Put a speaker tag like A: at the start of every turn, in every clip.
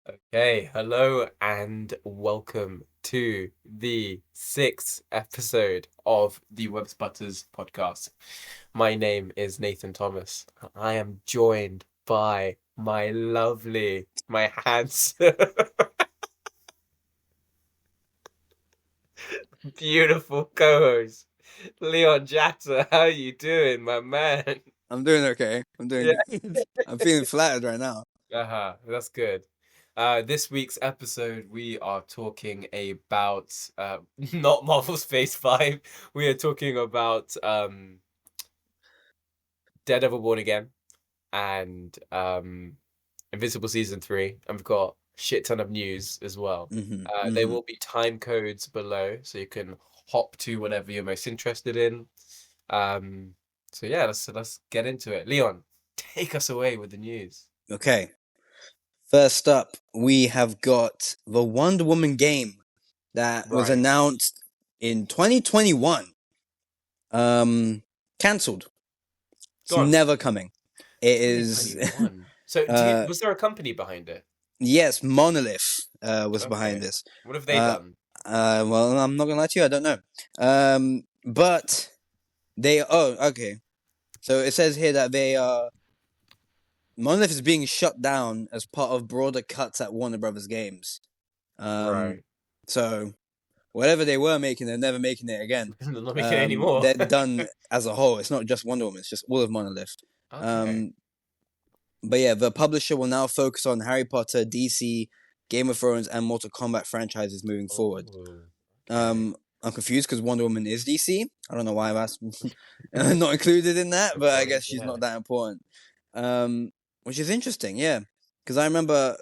A: Okay, hello and welcome to the sixth episode of the Web Sputters podcast. My name is Nathan Thomas. I am joined by my lovely, my handsome, beautiful co-host, Leon Jatta. How you doing, my man?
B: I'm doing okay. I'm
A: Yeah.
B: doing good. I'm feeling flattered right now.
A: That's good. This week's episode, we are talking about not Marvel's Phase 5. We are talking about Daredevil Born Again and Invincible Season 3. And we've got a shit ton of news as well.
B: hmm
A: There
B: hmm
A: will be time codes below, so you can hop to whatever you're most interested in. Um, so yeah, let's get into it. Leon, take us away with the news.
B: Okay. First up, we have got the Wonder Woman game that was
A: Right.
B: announced in 2021. Cancelled. It's
A: Gone.
B: never coming. It is.
A: 2021. So,
B: uh,
A: was there a company behind it?
B: yes, Monolith was behind
A: Okay.
B: this.
A: What have they
B: Uh,
A: done?
B: well, I'm not gonna lie to you. I don't know. But they. Oh, okay. So it says here that they are. Monolith is being shut down as part of broader cuts at Warner Brothers Games. Um,
A: Right.
B: so whatever they were making, they're never making it again.
A: They're not making it anymore.
B: They're done as a whole. It's not just Wonder Woman; it's just all of Monolith.
A: Okay.
B: Um, but yeah, the publisher will now focus on Harry Potter, DC, Game of Thrones, and Mortal Kombat franchises moving forward.
A: Oh, okay.
B: I'm confused because Wonder Woman is DC. I don't know why that's not included in that, but I
A: Right.
B: guess she's
A: Yeah.
B: not that important. Which is interesting, yeah. Because I remember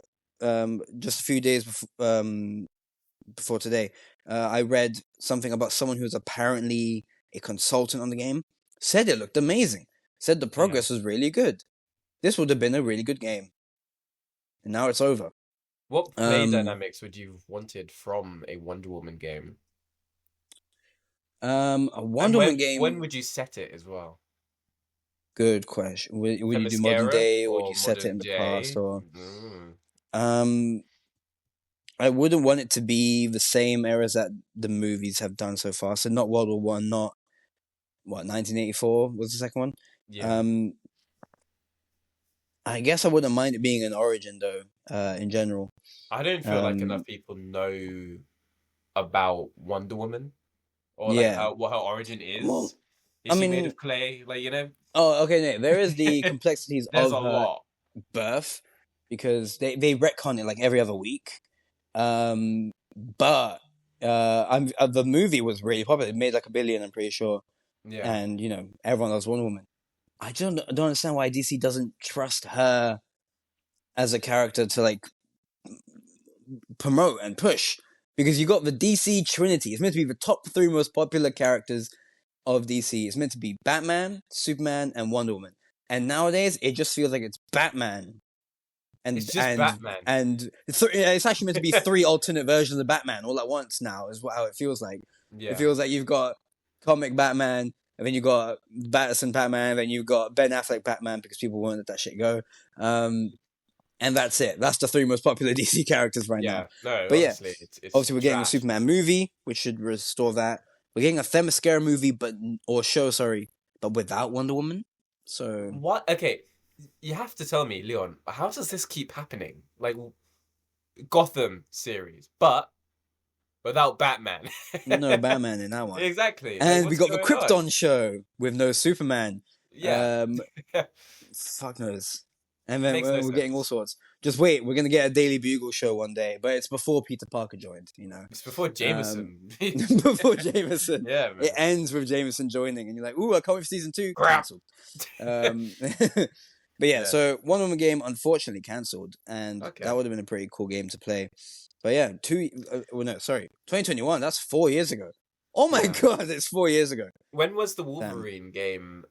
B: just a few days before today, I read something about someone who was apparently a consultant on the game. Said it looked amazing. Said the
A: Yeah.
B: progress was really good. This would have been a really good game, and now it's over.
A: What play
B: Um,
A: dynamics would you have wanted from a Wonder Woman game?
B: a
A: And
B: Wonder Woman
A: when
B: game.
A: would you set it as well?
B: Good question. Would you do modern
A: Themyscira
B: day, or would
A: or
B: you set it in
A: modern
B: the past,
A: day?
B: or
A: Mm.
B: um? I wouldn't want it to be the same eras that the movies have done so far. So not World War One, not what 1984 was the second one.
A: Yeah.
B: Um, I guess I wouldn't mind it being an origin though. In general.
A: I don't feel like enough
B: Um,
A: people know about Wonder Woman or like
B: yeah.
A: how what her origin
B: Well,
A: is. Is
B: I
A: she made
B: mean,
A: of clay? Like,
B: oh, okay. No, there is the complexities
A: there's
B: of
A: a
B: her
A: lot.
B: birth because they retcon it like every other week. But the movie was really popular. It made like 1 billion, I'm pretty sure,
A: Yeah.
B: and everyone loves Wonder Woman. I don't understand why DC doesn't trust her as a character to like promote and push, because you got the DC Trinity. It's meant to be the top three most popular characters of DC. It's meant to be Batman, Superman, and Wonder Woman. And nowadays, it just feels like it's Batman
A: It's
B: and
A: just
B: and
A: Batman.
B: and it's actually meant to be three alternate versions of Batman all at once. Now is how it feels like. It
A: Yeah.
B: feels like you've got comic Batman, and then you've got Batterson Batman, and then you've got Ben Affleck Batman because people won't let that shit go. Um, and that's it. That's the three most popular DC characters right now.
A: Yeah. No,
B: But yeah,
A: honestly, it's
B: obviously we're getting a
A: trash.
B: Superman movie, which should restore that. We're getting a Themyscira movie, or show, sorry, but without Wonder Woman. So
A: What? Okay, you have to tell me, Leon, how does this keep happening? Like Gotham series, but without Batman.
B: no Batman in that one.
A: Exactly. Like,
B: And we
A: what's
B: got the
A: going on?
B: Krypton show with no Superman.
A: Yeah.
B: Um, fuck knows. And then
A: Makes no
B: we're getting all
A: sense.
B: sorts. Just wait, we're gonna get a Daily Bugle show one day, but it's before Peter Parker joined.
A: It's before
B: Um,
A: Jameson.
B: before Jameson.
A: Yeah,
B: It
A: man.
B: ends with Jameson joining, and you're like, "Ooh, I can't wait for season 2."
A: Crap.
B: Cancelled. But yeah,
A: Yeah.
B: so Wonder Woman game unfortunately cancelled, and that
A: Okay.
B: would have been a pretty cool game to play. But yeah, well, no, sorry, 2021. That's 4 years ago. Oh my
A: Yeah.
B: god, it's 4 years ago.
A: When was the
B: Damn,
A: Wolverine game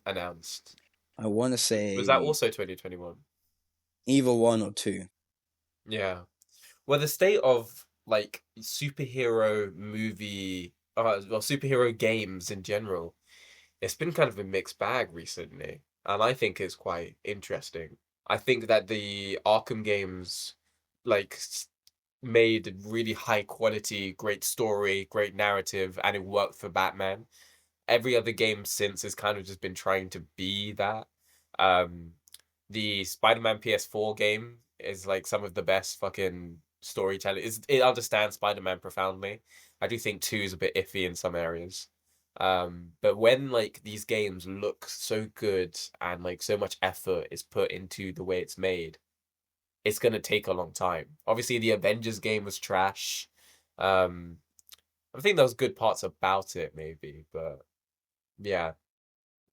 A: announced?
B: I want to
A: Was that
B: say
A: also 2021?
B: either one or two.
A: Yeah. Well, the state of like superhero movie, well, superhero games in general, it's been kind of a mixed bag recently, and I think it's quite interesting. I think that the Arkham games like made really high quality, great story, great narrative, and it worked for Batman. Every other game since has kind of just been trying to be that. Um, the Spider-Man PS4 game is like some of the best fucking storytelling. It understands Spider-Man profoundly. I do think 2 is a bit iffy in some areas. But when like these games look so good and like so much effort is put into the way it's made, it's gonna take a long time. Obviously, the Avengers game was trash. Um, I think there was good parts about it, maybe, but yeah.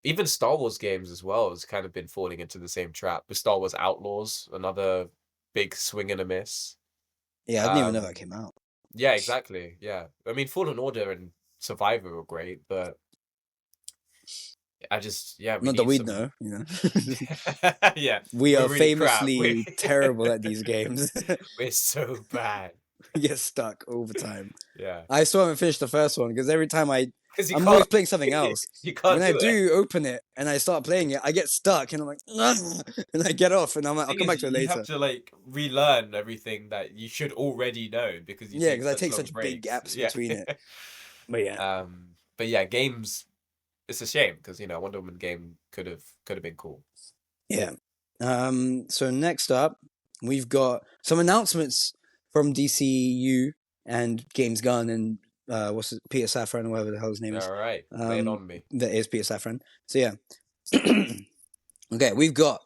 A: Even Star Wars games as well has kind of been falling into the same trap. With Star Wars Outlaws, another big swing and a miss.
B: Yeah, I didn't even know that
A: Um,
B: came out.
A: yeah, exactly. Yeah, I mean, Fallen Order and Survivor were great, but yeah, we
B: Not that
A: need
B: we'd
A: some.
B: know, you know.
A: Yeah,
B: We
A: we're
B: are
A: really crap.
B: famously terrible at these games.
A: We're so bad.
B: We get stuck all the time.
A: Yeah,
B: I still haven't finished the first one because every time
A: because you
B: I'm always
A: can't,
B: playing something else.
A: you
B: When
A: can't
B: I
A: do it.
B: do open it and I start playing it, I get stuck and I'm like, "Ah," and I get off and I'm like, I'll
A: Thing
B: come
A: is,
B: back to it
A: you have
B: later.
A: to like relearn everything that you should already know because you
B: Yeah,
A: take
B: because I
A: such
B: take
A: long
B: such big
A: breaks.
B: gaps
A: Yeah.
B: between it. But yeah,
A: But yeah, games. It's a shame because Wonder Woman game could have been cool.
B: yeah. So next up, we've got some announcements from DCU and James Gunn and what's it, Peter Safran or whatever the hell his name is.
A: All right, lay it on me.
B: That is Peter Safran. So yeah. Okay, we've got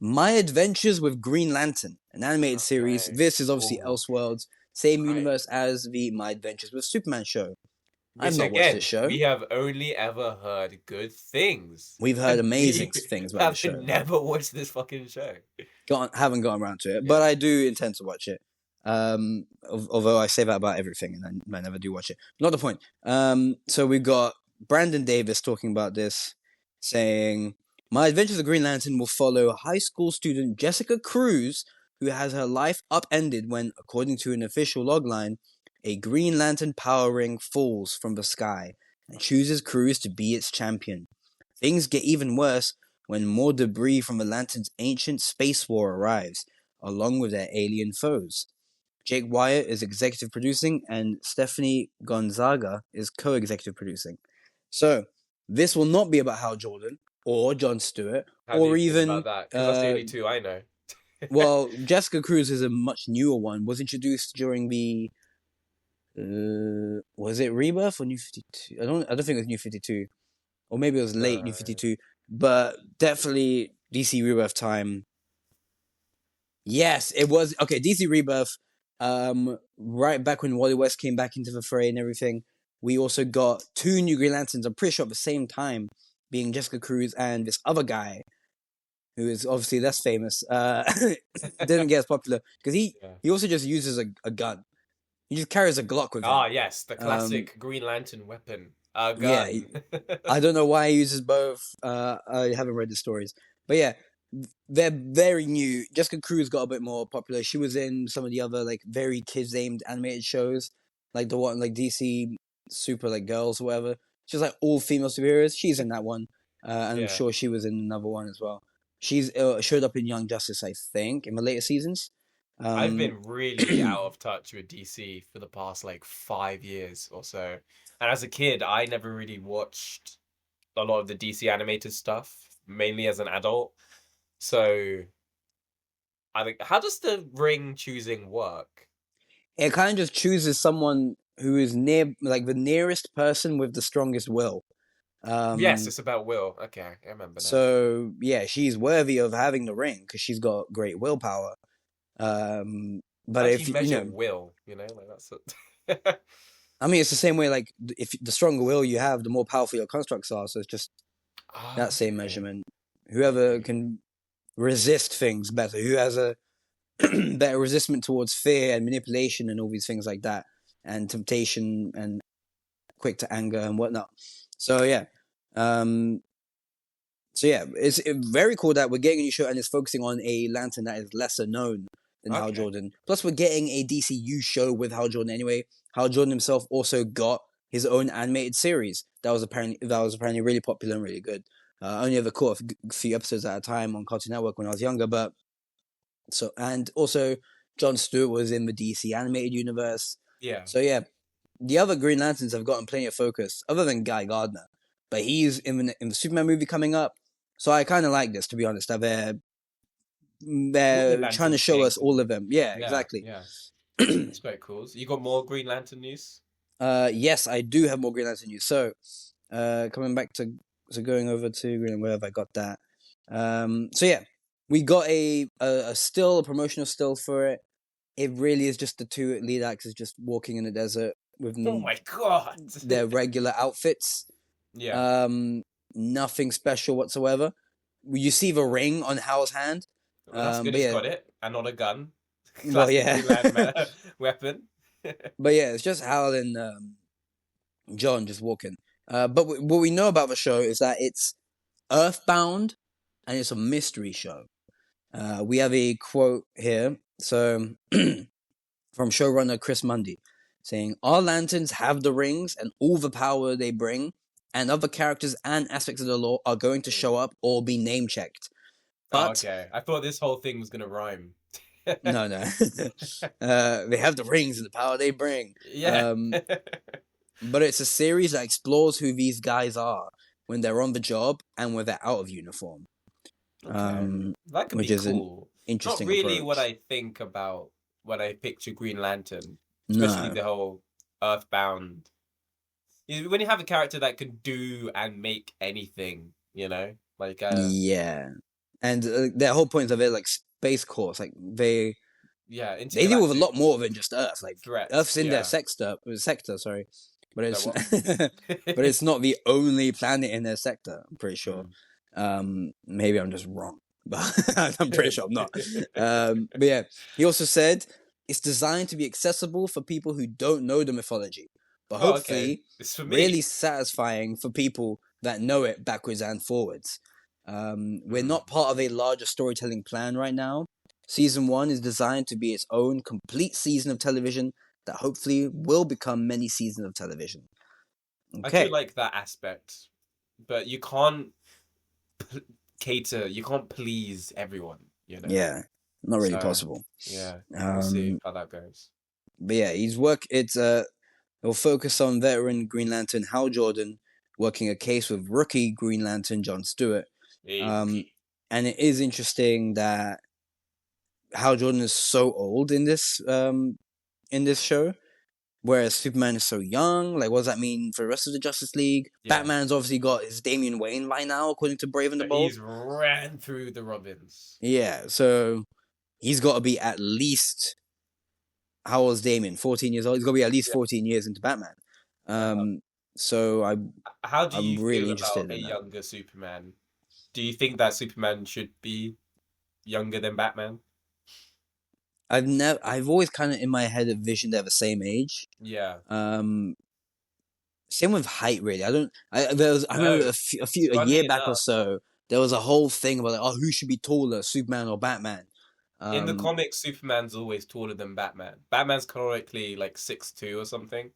B: My Adventures with Green Lantern, an animated series.
A: Okay.
B: This is obviously
A: Oh,
B: Elseworlds, same
A: right.
B: universe as the My Adventures with Superman show. I've
A: Which
B: not watched this
A: again,
B: show.
A: we have only ever heard good things,
B: We've heard
A: and
B: amazing
A: we
B: things about this
A: have
B: show.
A: never watched this fucking show.
B: Haven't gotten around to it,
A: Yeah.
B: but I do intend to watch it. Although I say that about everything, and I never do watch it. Not the point. So we've got Brandon Davis talking about this, saying, "My Adventures of Green Lantern will follow high school student Jessica Cruz, who has her life upended when, according to an official logline, a Green Lantern power ring falls from the sky and chooses Cruz to be its champion. Things get even worse when more debris from the Lantern's ancient space war arrives, along with their alien foes. Jake Wyatt is executive producing, and Stephanie Gonzaga is co-executive producing. So, this will not be about Hal Jordan, or Jon Stewart,
A: How do
B: or
A: you feel about
B: even,
A: that? Because that's the only two I know.
B: well, Jessica Cruz is a much newer one, was introduced during the, was it Rebirth or New 52? I don't think it was New 52. Or maybe it was late New
A: No.
B: 52, but definitely DC Rebirth time. Yes, it was. Okay, DC Rebirth, right back when Wally West came back into the fray and everything, we also got two new Green Lanterns, I'm pretty sure at the same time, being Jessica Cruz and this other guy, who is obviously less famous, didn't get as popular, because
A: Yeah.
B: he also just uses a gun. He just carries a Glock with him.
A: Ah, yes, the
B: Um,
A: classic Green Lantern weapon, a
B: yeah,
A: gun.
B: I don't know why he uses both. I haven't read the stories, but yeah, they're very new. Jessica Cruz got a bit more popular. She was in some of the other like very kids aimed animated shows, like the one like DC Super like Girls or whatever. She's like all female superheroes. She's in that one, and I'm
A: Yeah.
B: sure she was in another one as well. She's showed up in Young Justice, I think, in the later seasons.
A: I've
B: Um,
A: been really out of touch with DC for the past like 5 years or so. And as a kid, I never really watched a lot of the DC animated stuff, mainly as an adult. So I think, how does the ring choosing work?
B: it kind of just chooses someone who is near, like the nearest person with the strongest will.
A: Yes,
B: Um,
A: it's about will. Okay, I remember now.
B: so yeah, she's worthy of having the ring because she's got great willpower. But
A: How do
B: if
A: you
B: you
A: measure
B: know,
A: will? Like that's a...
B: I mean, it's the same way. Like if the stronger will you have, the more powerful your constructs are. So it's just that same
A: Okay.
B: measurement. Whoever can resist things better, who has a better resistment towards fear and manipulation and all these things like that, and temptation and quick to anger and whatnot. So yeah, um, it's very cool that we're getting a new show and it's focusing on a lantern that is lesser known than Hal
A: Okay.
B: Jordan. Plus, we're getting a DCU show with Hal Jordan anyway. Hal Jordan himself also got his own animated series that was apparently really popular and really good. I only ever caught a few episodes at a time on Cartoon Network when I was younger, but so and also Jon Stewart was in the DC animated universe.
A: Yeah.
B: So yeah, the other Green Lanterns have gotten plenty of focus, other than Guy Gardner. But he's in the Superman movie coming up. So I kind of like this, to be honest. That
A: All the
B: they're trying to
A: lanterns
B: show
A: getting
B: us all
A: cool.
B: of them. Yeah,
A: Yeah,
B: exactly.
A: yeah. That's quite cool. So you got more Green Lantern news?
B: Yes, I do have more Green Lantern news. So, coming back to going over to Green, where have I got that? So yeah, we got a still, a promotional still for it. It really is just the two lead actors just walking in the desert with
A: Oh my god!
B: their regular outfits.
A: Yeah.
B: Nothing special whatsoever. You see the ring on Hal's hand.
A: Well, that's good
B: But
A: he's
B: yeah,
A: got it, and not a gun.
B: well,
A: Classic
B: yeah.
A: Green Lantern weapon.
B: But yeah, it's just Hal and John just walking. But what we know about the show is that it's Earthbound and it's a mystery show. We have a quote here. So from showrunner Chris Mundy saying, "Our lanterns have the rings and all the power they bring, and other characters and aspects of the lore are going to show up or be name checked.
A: Oh,
B: But
A: okay. I thought this whole thing was gonna rhyme.
B: no, no, they have the rings and the power they bring.
A: Yeah.
B: But it's a series that explores who these guys are when they're on the job and when they're out of uniform,
A: Okay. That could
B: which
A: be
B: is an
A: cool. Not
B: interesting
A: really what
B: approach.
A: I think about when I picture Green Lantern, especially
B: No,
A: the whole Earthbound. When you have a character that can do and make anything, like
B: yeah, and their whole point of it, like Space Corps, like
A: yeah,
B: they deal with a
A: intergalactic
B: lot more than just Earth. Like
A: threats.
B: Earth's in their
A: Yeah.
B: sector, sorry, but
A: That
B: it's
A: what?
B: but it's not the only planet in their sector. I'm pretty sure.
A: Mm.
B: Maybe I'm just wrong, but I'm pretty sure I'm not. But yeah, he also said it's designed to be accessible for people who don't know the mythology, but
A: Oh, okay.
B: hopefully
A: It's for
B: really
A: me.
B: satisfying for people that know it backwards and forwards. We're
A: Mm.
B: not part of a larger storytelling plan right now. Season 1 is designed to be its own complete season of television that hopefully will become many seasons of television.
A: I do
B: Okay.
A: like that aspect, but you can't p you can't please everyone.
B: Yeah. Not really
A: So,
B: possible.
A: yeah, we'll see
B: Um,
A: how that goes.
B: but yeah, it'll focus on veteran Green Lantern Hal Jordan working a case with rookie Green Lantern John Stewart.
A: Hey,
B: Um,
A: rookie.
B: and it is interesting that Hal Jordan is so old in this show, whereas Superman is so young. Like, what does that mean for the rest of the Justice League?
A: Yeah.
B: Batman's obviously got his Damian Wayne by now, according to Brave and the
A: So
B: Bold.
A: he's ran through the Robins.
B: Yeah, so he's got to be at least, how old is Damian? 14 years old. He's got to be at least
A: Yeah.
B: 14 years into Batman.
A: Uh,
B: So
A: how do
B: I'm
A: you
B: really
A: feel about
B: interested
A: a
B: in that.
A: younger Superman? Do you think that Superman should be younger than Batman?
B: I've always kind of in my head envisioned they're the same age.
A: Yeah.
B: Um, Same with height, really. I remember
A: No.
B: a year
A: Funny
B: back or
A: enough,
B: so, there was a whole thing about like, oh, who should be taller, Superman or Batman?
A: in the
B: Um,
A: comics, Superman's always taller than Batman. Batman's canonically like 6'2" or something.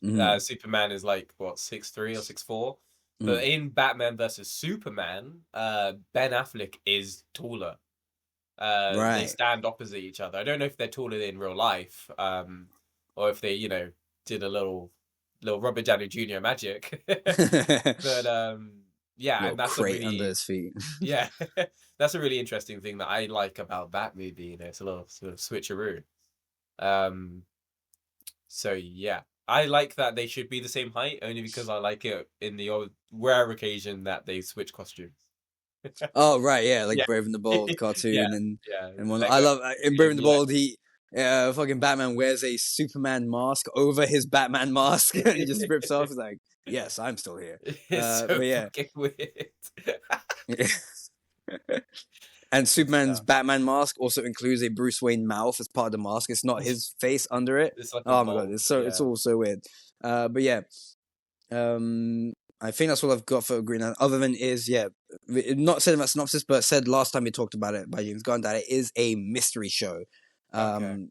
B: mhm,
A: Superman is like what 6'3" or 6'4". But
B: mhm.
A: in Batman versus Superman, Ben Affleck is taller. They
B: Right.
A: stand opposite each other. I don't know if they're taller in real life, or if they, did a little Robert Downey Jr. magic. But yeah, and
B: Little
A: that's a
B: crate under
A: really
B: his feet.
A: yeah, that's a really interesting thing that I like about that movie. It's a little sort of switcheroo. Um, so yeah, I like that they should be the same height only because I like it in the old rare occasion that they switch costumes.
B: Oh right, yeah, like
A: Yeah,
B: Brave and the Bold
A: yeah,
B: cartoon
A: yeah.
B: and one.
A: They
B: I
A: go
B: love in Brave and the
A: yeah.
B: Bold. He fucking Batman wears a Superman mask over his Batman mask, and he just rips off. He's like, "Yes, I'm still here."
A: It's so
B: But yeah,
A: fucking weird.
B: and Superman's
A: Yeah.
B: Batman mask also includes a Bruce Wayne mouth as part of the mask. It's not his face under it.
A: It's like a
B: Oh my god,
A: mold.
B: it's
A: Yeah.
B: all so weird. But yeah, I think that's all I've got for Green Lantern. Other than not said in that synopsis, but said last time we talked about it by James Gunn that it is a mystery show.
A: Okay.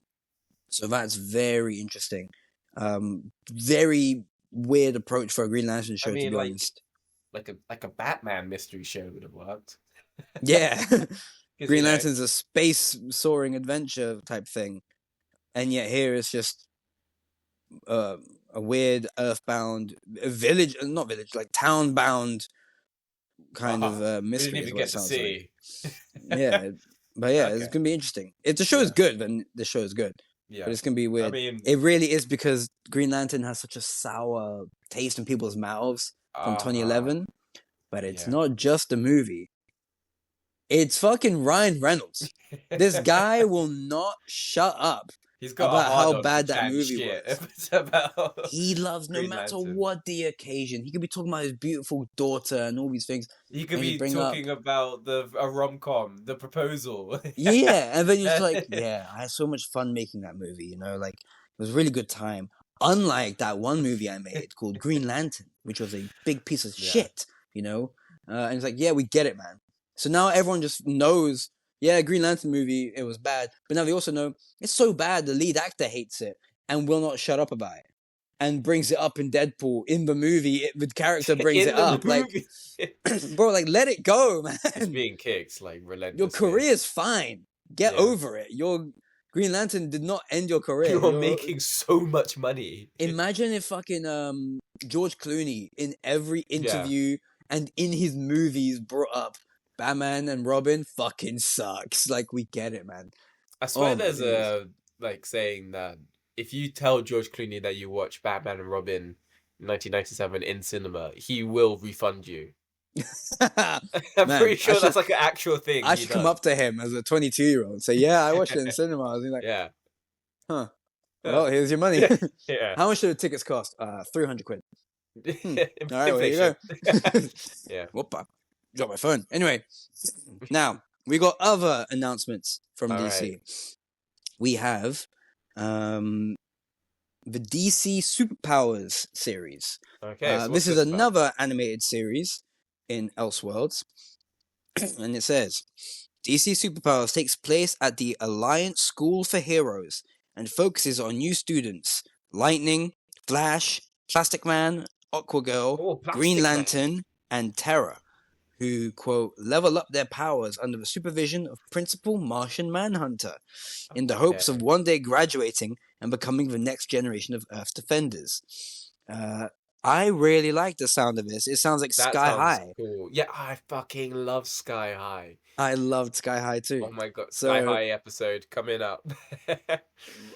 B: So that's very interesting. Very weird approach for a Green Lantern
A: I
B: show, to
A: mean,
B: be honest.
A: like a Batman mystery show would have worked.
B: Yeah,
A: Because
B: Green Lantern's a space soaring adventure type thing. and yet here it's just a weird earthbound village, not village, like town-bound kind of
A: We didn't
B: mystery is
A: even
B: what it
A: get to
B: sounds like.
A: see.
B: Yeah, but yeah, it's
A: Okay.
B: gonna be interesting. If the show is
A: Yeah.
B: good, then the show is good.
A: Yeah.
B: But it's gonna be
A: I
B: weird.
A: mean,
B: It really is because Green Lantern has such a sour taste in people's mouths from
A: uh
B: 2011. But it's
A: yeah.
B: not just a movie. It's fucking Ryan Reynolds. This guy will not shut up
A: He's got a
B: about how
A: hard on for
B: bad that
A: chatting
B: movie
A: shit
B: was.
A: if it's about
B: He loves no
A: Green
B: matter
A: Lantern.
B: what the occasion. He could be talking about his beautiful daughter and all these things,
A: He could
B: and just
A: be
B: bring up,
A: talking about a rom-com, The Proposal.
B: yeah, and then you're just like, yeah, I had so much fun making that movie. Like it was a really good time. Unlike that one movie I made called Green Lantern, which was a big piece of
A: Yeah.
B: shit. And it's like, yeah, we get it, man. So now everyone just knows, yeah, Green Lantern movie, it was bad, but now they also know it's so bad the lead actor hates it and will not shut up about it. And brings it up in Deadpool in the movie. The character brings
A: In
B: it
A: the
B: up. Like,
A: movie.
B: bro, like let it go,
A: It's
B: man.
A: being kicked like
B: Your
A: relentlessly.
B: career's fine. Get
A: Yeah.
B: over it. Your Green Lantern did not end your career.
A: You're making so much money.
B: Imagine if fucking George Clooney in every
A: Yeah.
B: interview and in his movies brought up Batman and Robin fucking sucks. Like we get it, man.
A: I swear
B: Oh my
A: there's
B: days.
A: a like saying that if you tell George Clooney that you watch Batman and Robin 1997 in cinema, he will refund you. I'm
B: Man,
A: pretty sure that's like an actual thing
B: I
A: he
B: should come
A: does.
B: up to him as a 22-year-old and say, yeah, I watched it in cinemas. He's like,
A: Yeah.
B: huh.
A: Huh.
B: Well, here's your money.
A: Yeah. Yeah.
B: How much did the tickets cost? 300 quid. All right, well, here you
A: Inflation.
B: go.
A: Yeah.
B: Whoop, drop my phone. Anyway, now we got other announcements from
A: All
B: DC.
A: right.
B: We have the DC Superpowers series.
A: Okay. So what's
B: this is
A: this about?
B: another animated series in Elseworlds, and it says DC Superpowers takes place at the Alliance School for Heroes and focuses on new students: Lightning, Flash, Plastic Man, Aquagirl,
A: Oh,
B: Green
A: Plastic Man.
B: Lantern, and Terra, who, quote, level up their powers under the supervision of Principal Martian Manhunter in the hopes of
A: Okay.
B: one day graduating and becoming the next generation of Earth defenders. I really like the sound of this. It sounds like
A: That
B: Sky
A: sounds
B: High.
A: cool. Yeah, I fucking love Sky High.
B: I loved Sky High too.
A: Oh my god, Sky
B: So,
A: High episode coming up.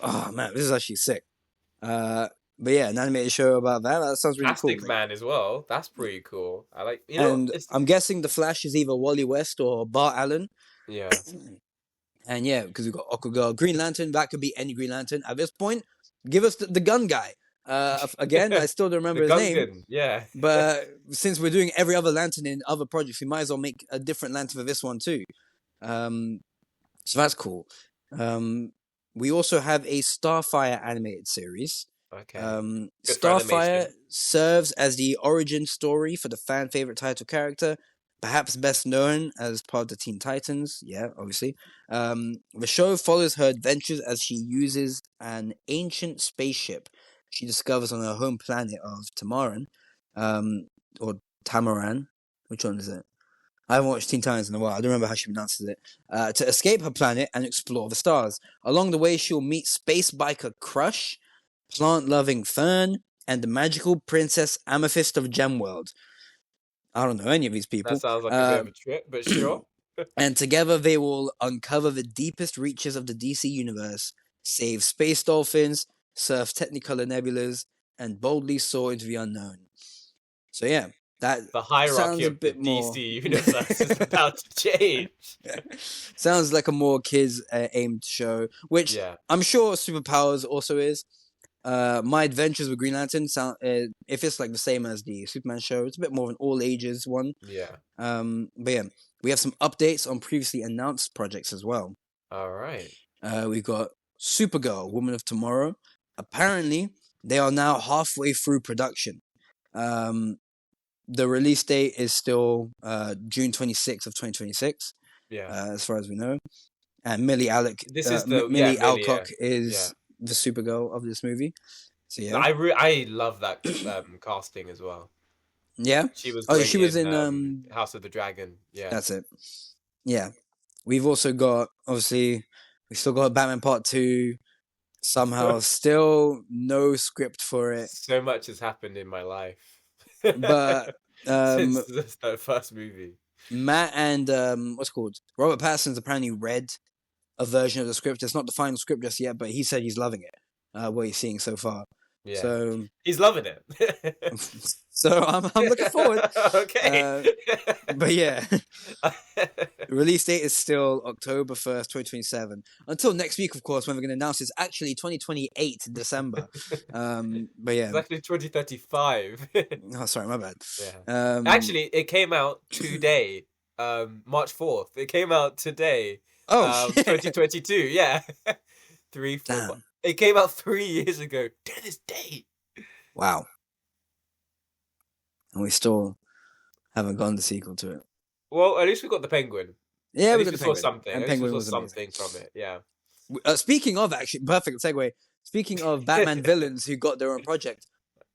B: oh man, this is actually sick. But yeah, an animated show about that. That sounds really cool.
A: Plastic Man as well. That's pretty cool. I like,
B: And
A: it's
B: I'm guessing the Flash is either Wally West or Bart Allen.
A: yeah.
B: And yeah, because we've got Aquagirl, Green Lantern. That could be any Green Lantern at this point. Give us the gun guy. Again, I still don't remember
A: The
B: his name.
A: Gungan, yeah.
B: But since we're doing every other lantern in other projects, we might as well make a different lantern for this one too. So that's cool. We also have a Starfire animated series.
A: Okay. Good for
B: Starfire
A: animation.
B: serves as the origin story for the fan favorite title character, perhaps best known as part of the Teen Titans. Yeah, obviously. The show follows her adventures as she uses an ancient spaceship she discovers on her home planet of Tamaran, or Tamaran. Which one is it? I haven't watched Teen Titans in a while. I don't remember how she pronounces it. To escape her planet and explore the stars. Along the way, she'll meet space biker Crush, plant-loving Fern, and the magical Princess Amethyst of Gemworld. I don't know any of these people.
A: That sounds like a bit of a trip, but sure.
B: And together they will uncover the deepest reaches of the DC universe, save space dolphins, surf Technicolor nebulas, and boldly soar into the unknown. So yeah, that
A: The hierarchy
B: sounds a
A: of the
B: bit more
A: DC universe is about to change.
B: sounds like a more kids aimed show, which
A: Yeah.
B: I'm sure Superpowers also is. My Adventures with Green Lantern sound if it's like the same as the Superman show, it's a bit more of an all ages one.
A: Yeah.
B: But yeah, we have some updates on previously announced projects as well.
A: All right.
B: We've got Supergirl, Woman of Tomorrow. Apparently, they are now halfway through production. The release date is still June 26th of 2026,
A: Yeah.
B: as far as we know. And Millie Alec,
A: This is the
B: Millie
A: yeah, Millie,
B: Alcock
A: yeah.
B: is the Supergirl of this movie. So yeah,
A: I love that casting as well.
B: yeah.
A: She was
B: Oh,
A: great
B: she was in
A: House of the Dragon. Yeah.
B: That's it. Yeah, we've also got obviously we still got Batman Part 2. Somehow, still no script for it.
A: So much has happened in my life
B: But
A: since the first movie.
B: Matt and what's it called? Robert Pattinson's apparently read a version of the script. It's not the final script just yet, but he said he's loving it. What he's seeing so far.
A: Yeah,
B: So
A: he's loving it.
B: so I'm looking forward.
A: Okay.
B: But yeah, release date is still October 1st, 2027. Until next week, of course, when we're going to announce it's actually 2028 December. But yeah,
A: It's actually 2035.
B: oh sorry, my bad.
A: Yeah.
B: Um,
A: Actually, it came out today, March 4th. It came out today,
B: oh shit,
A: 2022. Yeah. 3, 4, 5.
B: damn,
A: It came out 3 years ago to this day.
B: wow, and we still haven't gotten the sequel to it.
A: Well, at least we got the penguin.
B: Yeah,
A: At
B: we
A: least
B: got
A: we
B: the
A: saw
B: Penguin,
A: something.
B: and
A: At least we
B: Penguin
A: saw
B: was amazing.
A: something from it. Yeah.
B: Speaking of, actually, perfect segue. Speaking of Batman villains who got their own project,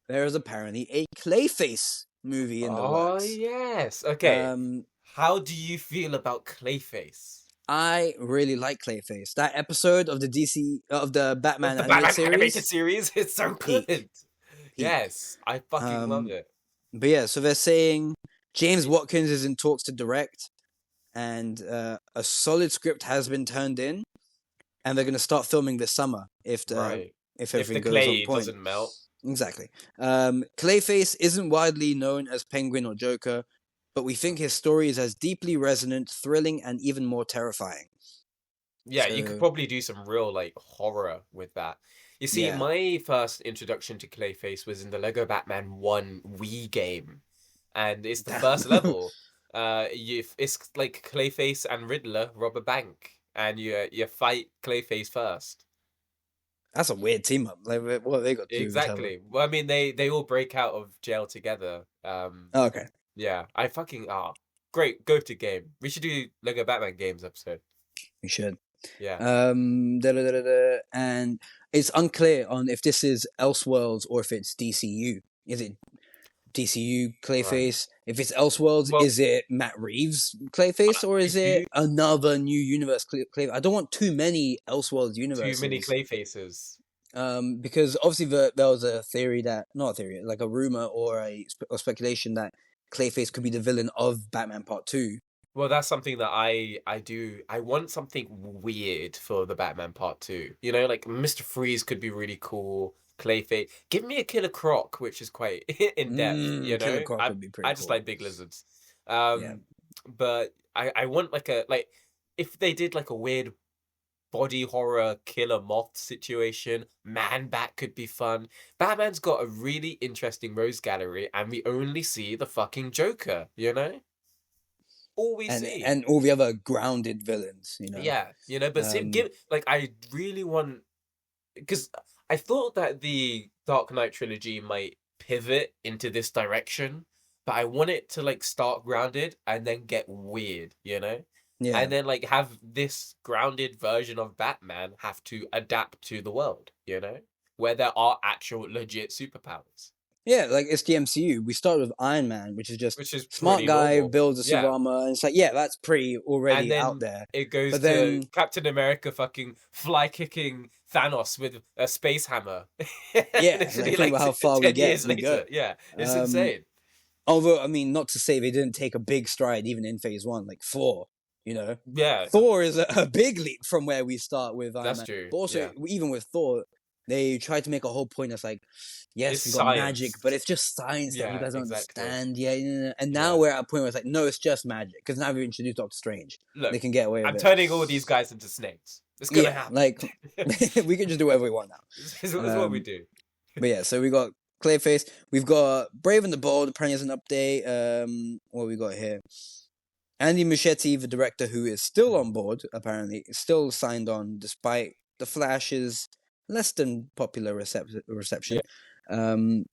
B: there is apparently a Clayface movie in the
A: Oh,
B: works.
A: yes. Okay.
B: Um,
A: How do you feel about Clayface?
B: I really like Clayface. That episode of the DC of the
A: Of
B: Batman
A: the
B: animated
A: Batman animated
B: series,
A: series? It's so
B: peak,
A: good.
B: peak.
A: Yes. I fucking love it.
B: But yeah, so they're saying James Watkins is in talks to direct, and a solid script has been turned in, and they're going to start filming this summer
A: Right.
B: if
A: If the
B: everything goes on
A: clay
B: point.
A: doesn't melt.
B: Exactly. Clayface isn't widely known as Penguin or Joker, but we think his story is as deeply resonant, thrilling, and even more terrifying.
A: Yeah, you could
B: So
A: probably do some real like horror with that. You see,
B: yeah,
A: my first introduction to Clayface was in the Lego Batman 1 Wii game. And it's the first level. It's like Clayface and Riddler rob a bank, and you fight Clayface first.
B: that's a weird team up. Like, what have they got to do with each other?
A: Exactly. Well, I mean, they all break out of jail together.
B: Oh, okay,
A: Yeah, I fucking great go-to game. We should do Lego Batman games episode.
B: we should.
A: Yeah,
B: And it's unclear on if this is Elseworlds or if it's DCU. Is it DCU
A: right.
B: Clayface? If it's Elseworlds,
A: Well,
B: is it Matt Reeves Clayface or is
A: if
B: it
A: you
B: another new universe Clayface? I don't want too many Elseworlds
A: too many
B: universes.
A: Clayfaces.
B: Because obviously there was a theory that not a theory, like a rumor or or speculation that Clayface could be the villain of Batman Part Two.
A: Well, that's something that I do. I want something weird for the Batman Part 2. You know, like Mr. Freeze could be really cool. Clayface. Give me a Killer Croc, which is quite in depth, you
B: Killer
A: know?
B: Croc
A: I
B: would be pretty
A: I just
B: cool.
A: like big lizards.
B: Yeah,
A: But I want like if they did like a weird body horror killer moth situation, Man Bat could be fun. Batman's got a really interesting rose gallery and we only see the fucking Joker, you know? All we see.
B: and all the other grounded villains, you know.
A: Yeah, you know, but see,
B: Um,
A: give like I really want because I thought that the Dark Knight trilogy might pivot into this direction, but I want it to like start grounded and then get weird, you know?
B: yeah,
A: And then like have this grounded version of Batman have to adapt to the world, you know? Where there are actual legit superpowers,
B: yeah, like it's the MCU. We start with Iron Man, which is just
A: which is
B: smart
A: pretty
B: guy
A: normal.
B: builds a suit
A: Yeah.
B: armor, and it's like, yeah, that's pretty
A: And
B: already out
A: then
B: there.
A: it goes
B: But
A: to
B: then,
A: Captain America fucking fly kicking Thanos with a space hammer.
B: yeah, like
A: Literally
B: think
A: like
B: about how far
A: 10
B: we
A: years
B: go.
A: later. Yeah, it's
B: Um,
A: insane.
B: Although, I mean, not to say they didn't take a big stride even in Phase One, like Thor. You know,
A: Yeah,
B: Thor is a big leap from where we start with Iron
A: that's
B: Man.
A: true.
B: But also,
A: Yeah.
B: even with Thor, they tried to make a whole point of like,
A: It's
B: yes, we got magic,
A: science.
B: but it's just science that you
A: Yeah,
B: guys don't
A: exactly.
B: understand. Yeah, yeah. And now
A: Yeah.
B: we're at a point where it's like, no, it's just magic because now we've introduced Doctor Strange. They
A: Look,
B: can get away with
A: I'm
B: it.
A: turning all these guys into snakes. It's gonna
B: Yeah,
A: happen.
B: like we can just do whatever we want
A: This is
B: now.
A: what we do.
B: But yeah, so we got Clayface. We've got Brave and the Bold. Apparently, as an update. What we got here? Andy Muschietti, the director, who is still on board, apparently, is still signed on despite the Flash's less than popular reception.
A: Yeah.
B: Um,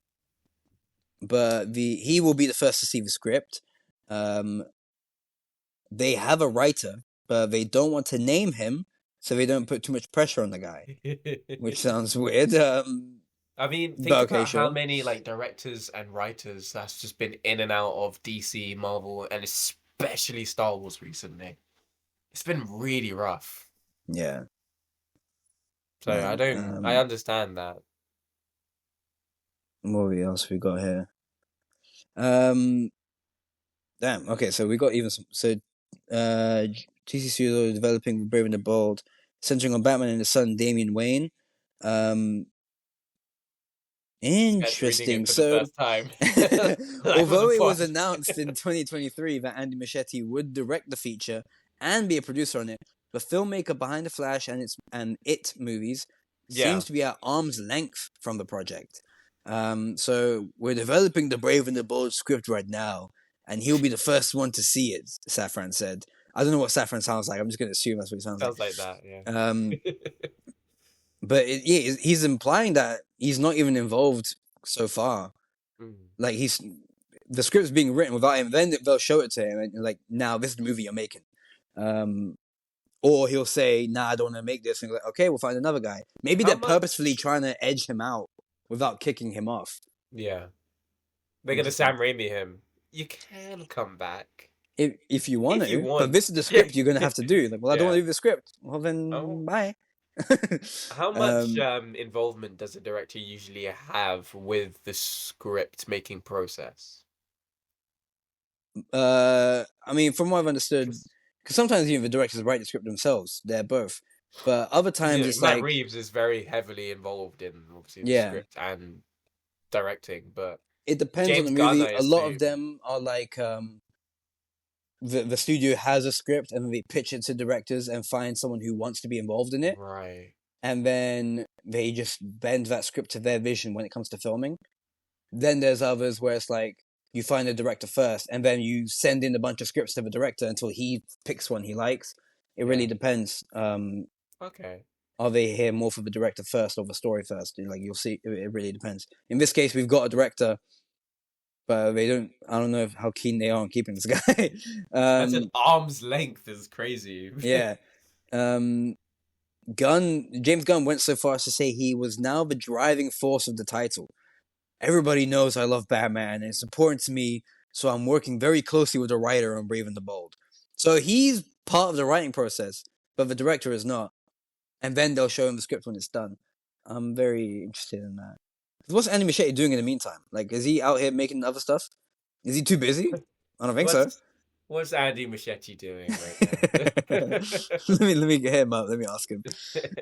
B: but he will be the first to see the script. They have a writer, but they don't want to name him, so they don't put too much pressure on the guy, which sounds weird.
A: I mean, think
B: But okay,
A: about how
B: sure.
A: many like directors and writers that's just been in and out of DC, Marvel, and especially Star Wars recently. It's been really rough.
B: Yeah.
A: So I
B: man.
A: don't. I understand that.
B: What else we got here? Um, damn. Okay, so we got even some. So, TC Studio developing Brave and the Bold, centering on Batman and his son Damian Wayne. Um,
A: That's reading
B: Interesting.
A: it for the
B: So,
A: first time. Live on the
B: although it was
A: pod.
B: announced in 2023 that Andy Muschietti would direct the feature and be a producer on it, the filmmaker behind the Flash and It movies
A: Yeah.
B: seems to be at arm's length from the project. So we're developing the Brave and the Bold script right now, and he'll be the first one to see it. Safran said. I don't know what Safran sounds like. I'm just going to assume that's what he sounds like.
A: Sounds like that. Yeah.
B: Um, but yeah, he's implying that he's not even involved so far. Like the script's being written without him. Then they'll show it to him and like, now this is the movie you're making. Or he'll say, nah, I don't want to make this. And like, okay, we'll find another guy. Maybe
A: How
B: they're purposefully
A: much?
B: trying to edge him out without kicking him off.
A: Yeah. They're gonna Sam Raimi him. You can come back
B: If you want
A: if you
B: to, but
A: want.
B: this is the script you're gonna have to do. Like, well, I don't want
A: Yeah.
B: to do the script. Well,
A: Oh.
B: then bye.
A: How much involvement does a director usually have with the script making process?
B: I mean, from what I've understood,
A: 'Cause,
B: because sometimes even the directors write the script themselves. They're both, but other times it's
A: Matt
B: like,
A: Reeves is very heavily involved in obviously the
B: yeah,
A: script and directing, but
B: it depends on the
A: James Gunn,
B: movie.
A: I
B: A lot of
A: assume.
B: them are like, the studio has a script and they pitch it to directors and find someone who wants to be involved in it,
A: Right.
B: and then they just bend that script to their vision when it comes to filming. Then there's others where it's like you find the director first, and then you send in a bunch of scripts to the director until he picks one he likes. It really
A: Yeah.
B: depends.
A: Okay.
B: Are they here more for the director first or the story first? Like, you'll see, it really depends. In this case, we've got a director, but they don't. I don't know how keen they are on keeping this guy.
A: That's an arm's length is crazy.
B: Yeah. James Gunn went so far as to say he was now the driving force of the title. Everybody knows I love Batman, and it's important to me, so I'm working very closely with the writer on Brave and the Bold. So he's part of the writing process, but the director is not. And then they'll show him the script when it's done. I'm very interested in that. What's Andy Muschietti doing in the meantime? Like, is he out here making other stuff? Is he too busy? I don't think so.
A: What's Andy Muschietti doing right now?
B: let me get him up. Let me ask him.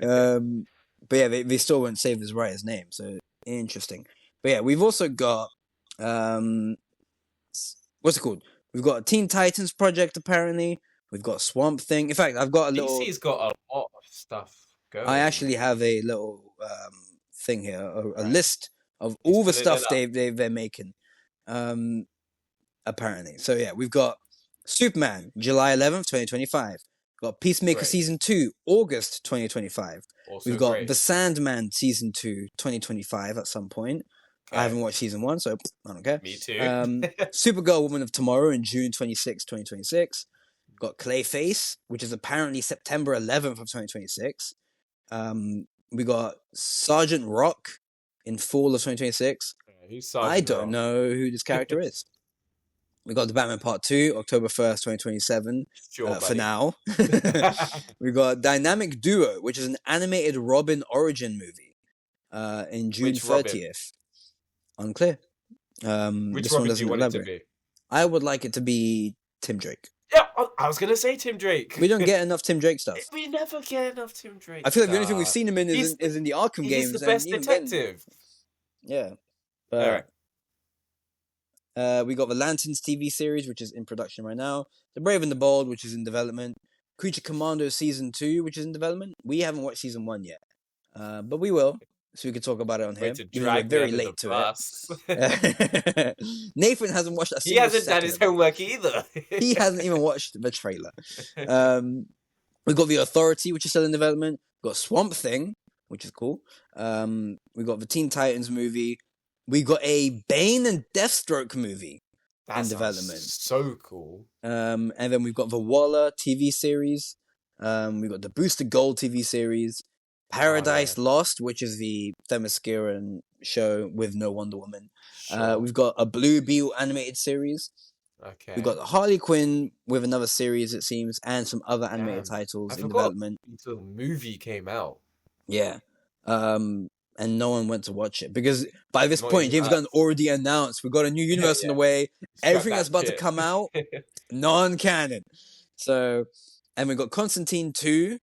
B: But yeah, they still won't save his writer's name, so interesting. But yeah, we've also got what's it called? We've got a Teen Titans project apparently. We've got Swamp Thing. In fact, I've got a little.
A: DC's got a lot of stuff
B: I
A: going.
B: actually have a little thing here, a
A: Right.
B: list of
A: He's
B: all the
A: pulling
B: stuff
A: it up.
B: they're making. Apparently, so yeah, we've got Superman, July 11th, 2025. Got Peacemaker
A: Great.
B: Season 2, August 2025.
A: Also
B: We've got
A: great.
B: The Sandman Season 2, 2025 at some point.
A: Okay.
B: I haven't watched Season 1, so I don't care.
A: Me too.
B: Supergirl Woman of Tomorrow in June 26, 2026. Got Clayface, which is apparently September 11th of 2026. We got Sergeant Rock in fall of 2026.
A: Who's Sergeant
B: I don't
A: Rock?
B: know who this character is. We got The Batman Part 2, October 1st, 2027.
A: Sure,
B: For
A: buddy.
B: now. We got Dynamic Duo, which is an animated Robin origin movie in June
A: Which Robin?
B: 30th. Unclear.
A: Which
B: This
A: Robin
B: one
A: do
B: doesn't
A: you want it to
B: elaborate.
A: be?
B: I would like it to be Tim Drake.
A: Yeah, I was gonna say Tim Drake.
B: We don't get enough Tim Drake stuff.
A: We never get enough Tim Drake.
B: I feel like the only thing we've seen him in is in the Arkham games.
A: He's the best
B: and even
A: detective.
B: Then, yeah.
A: All right.
B: We got the Lanterns TV series, which is in production right now. The Brave and the Bold, which is in development. Creature Commando Season 2, which is in development. We haven't watched Season 1 yet, but we will, so we can talk about it on here.
A: To
B: Even though we're
A: drag
B: very
A: me under
B: late
A: the
B: to
A: bus.
B: it. Nathan hasn't watched a
A: He
B: single
A: hasn't done
B: second
A: his
B: of it.
A: homework either.
B: He hasn't even watched the trailer. We've got The Authority, which is still in development. We've got Swamp Thing, which is cool. We've got the Teen Titans movie. We got a Bane and Deathstroke movie in development.
A: So cool.
B: And then we've got the Waller TV series. We've got the Booster Gold TV series. Paradise Lost, which is the Themysciran show with no Wonder Woman.
A: Sure.
B: We've got a Blue Beetle animated series.
A: Okay.
B: We've got Harley Quinn with another series, it seems, and some other animated titles in development.
A: The movie came out.
B: Yeah. and no one went to watch it because by this
A: Not
B: point,
A: even
B: James Gunn
A: us.
B: already announced we got a new universe on the
A: Yeah,
B: way.
A: scrap
B: Everything that's
A: that
B: about to
A: shit.
B: come out, non-canon. So, and we got Constantine 2,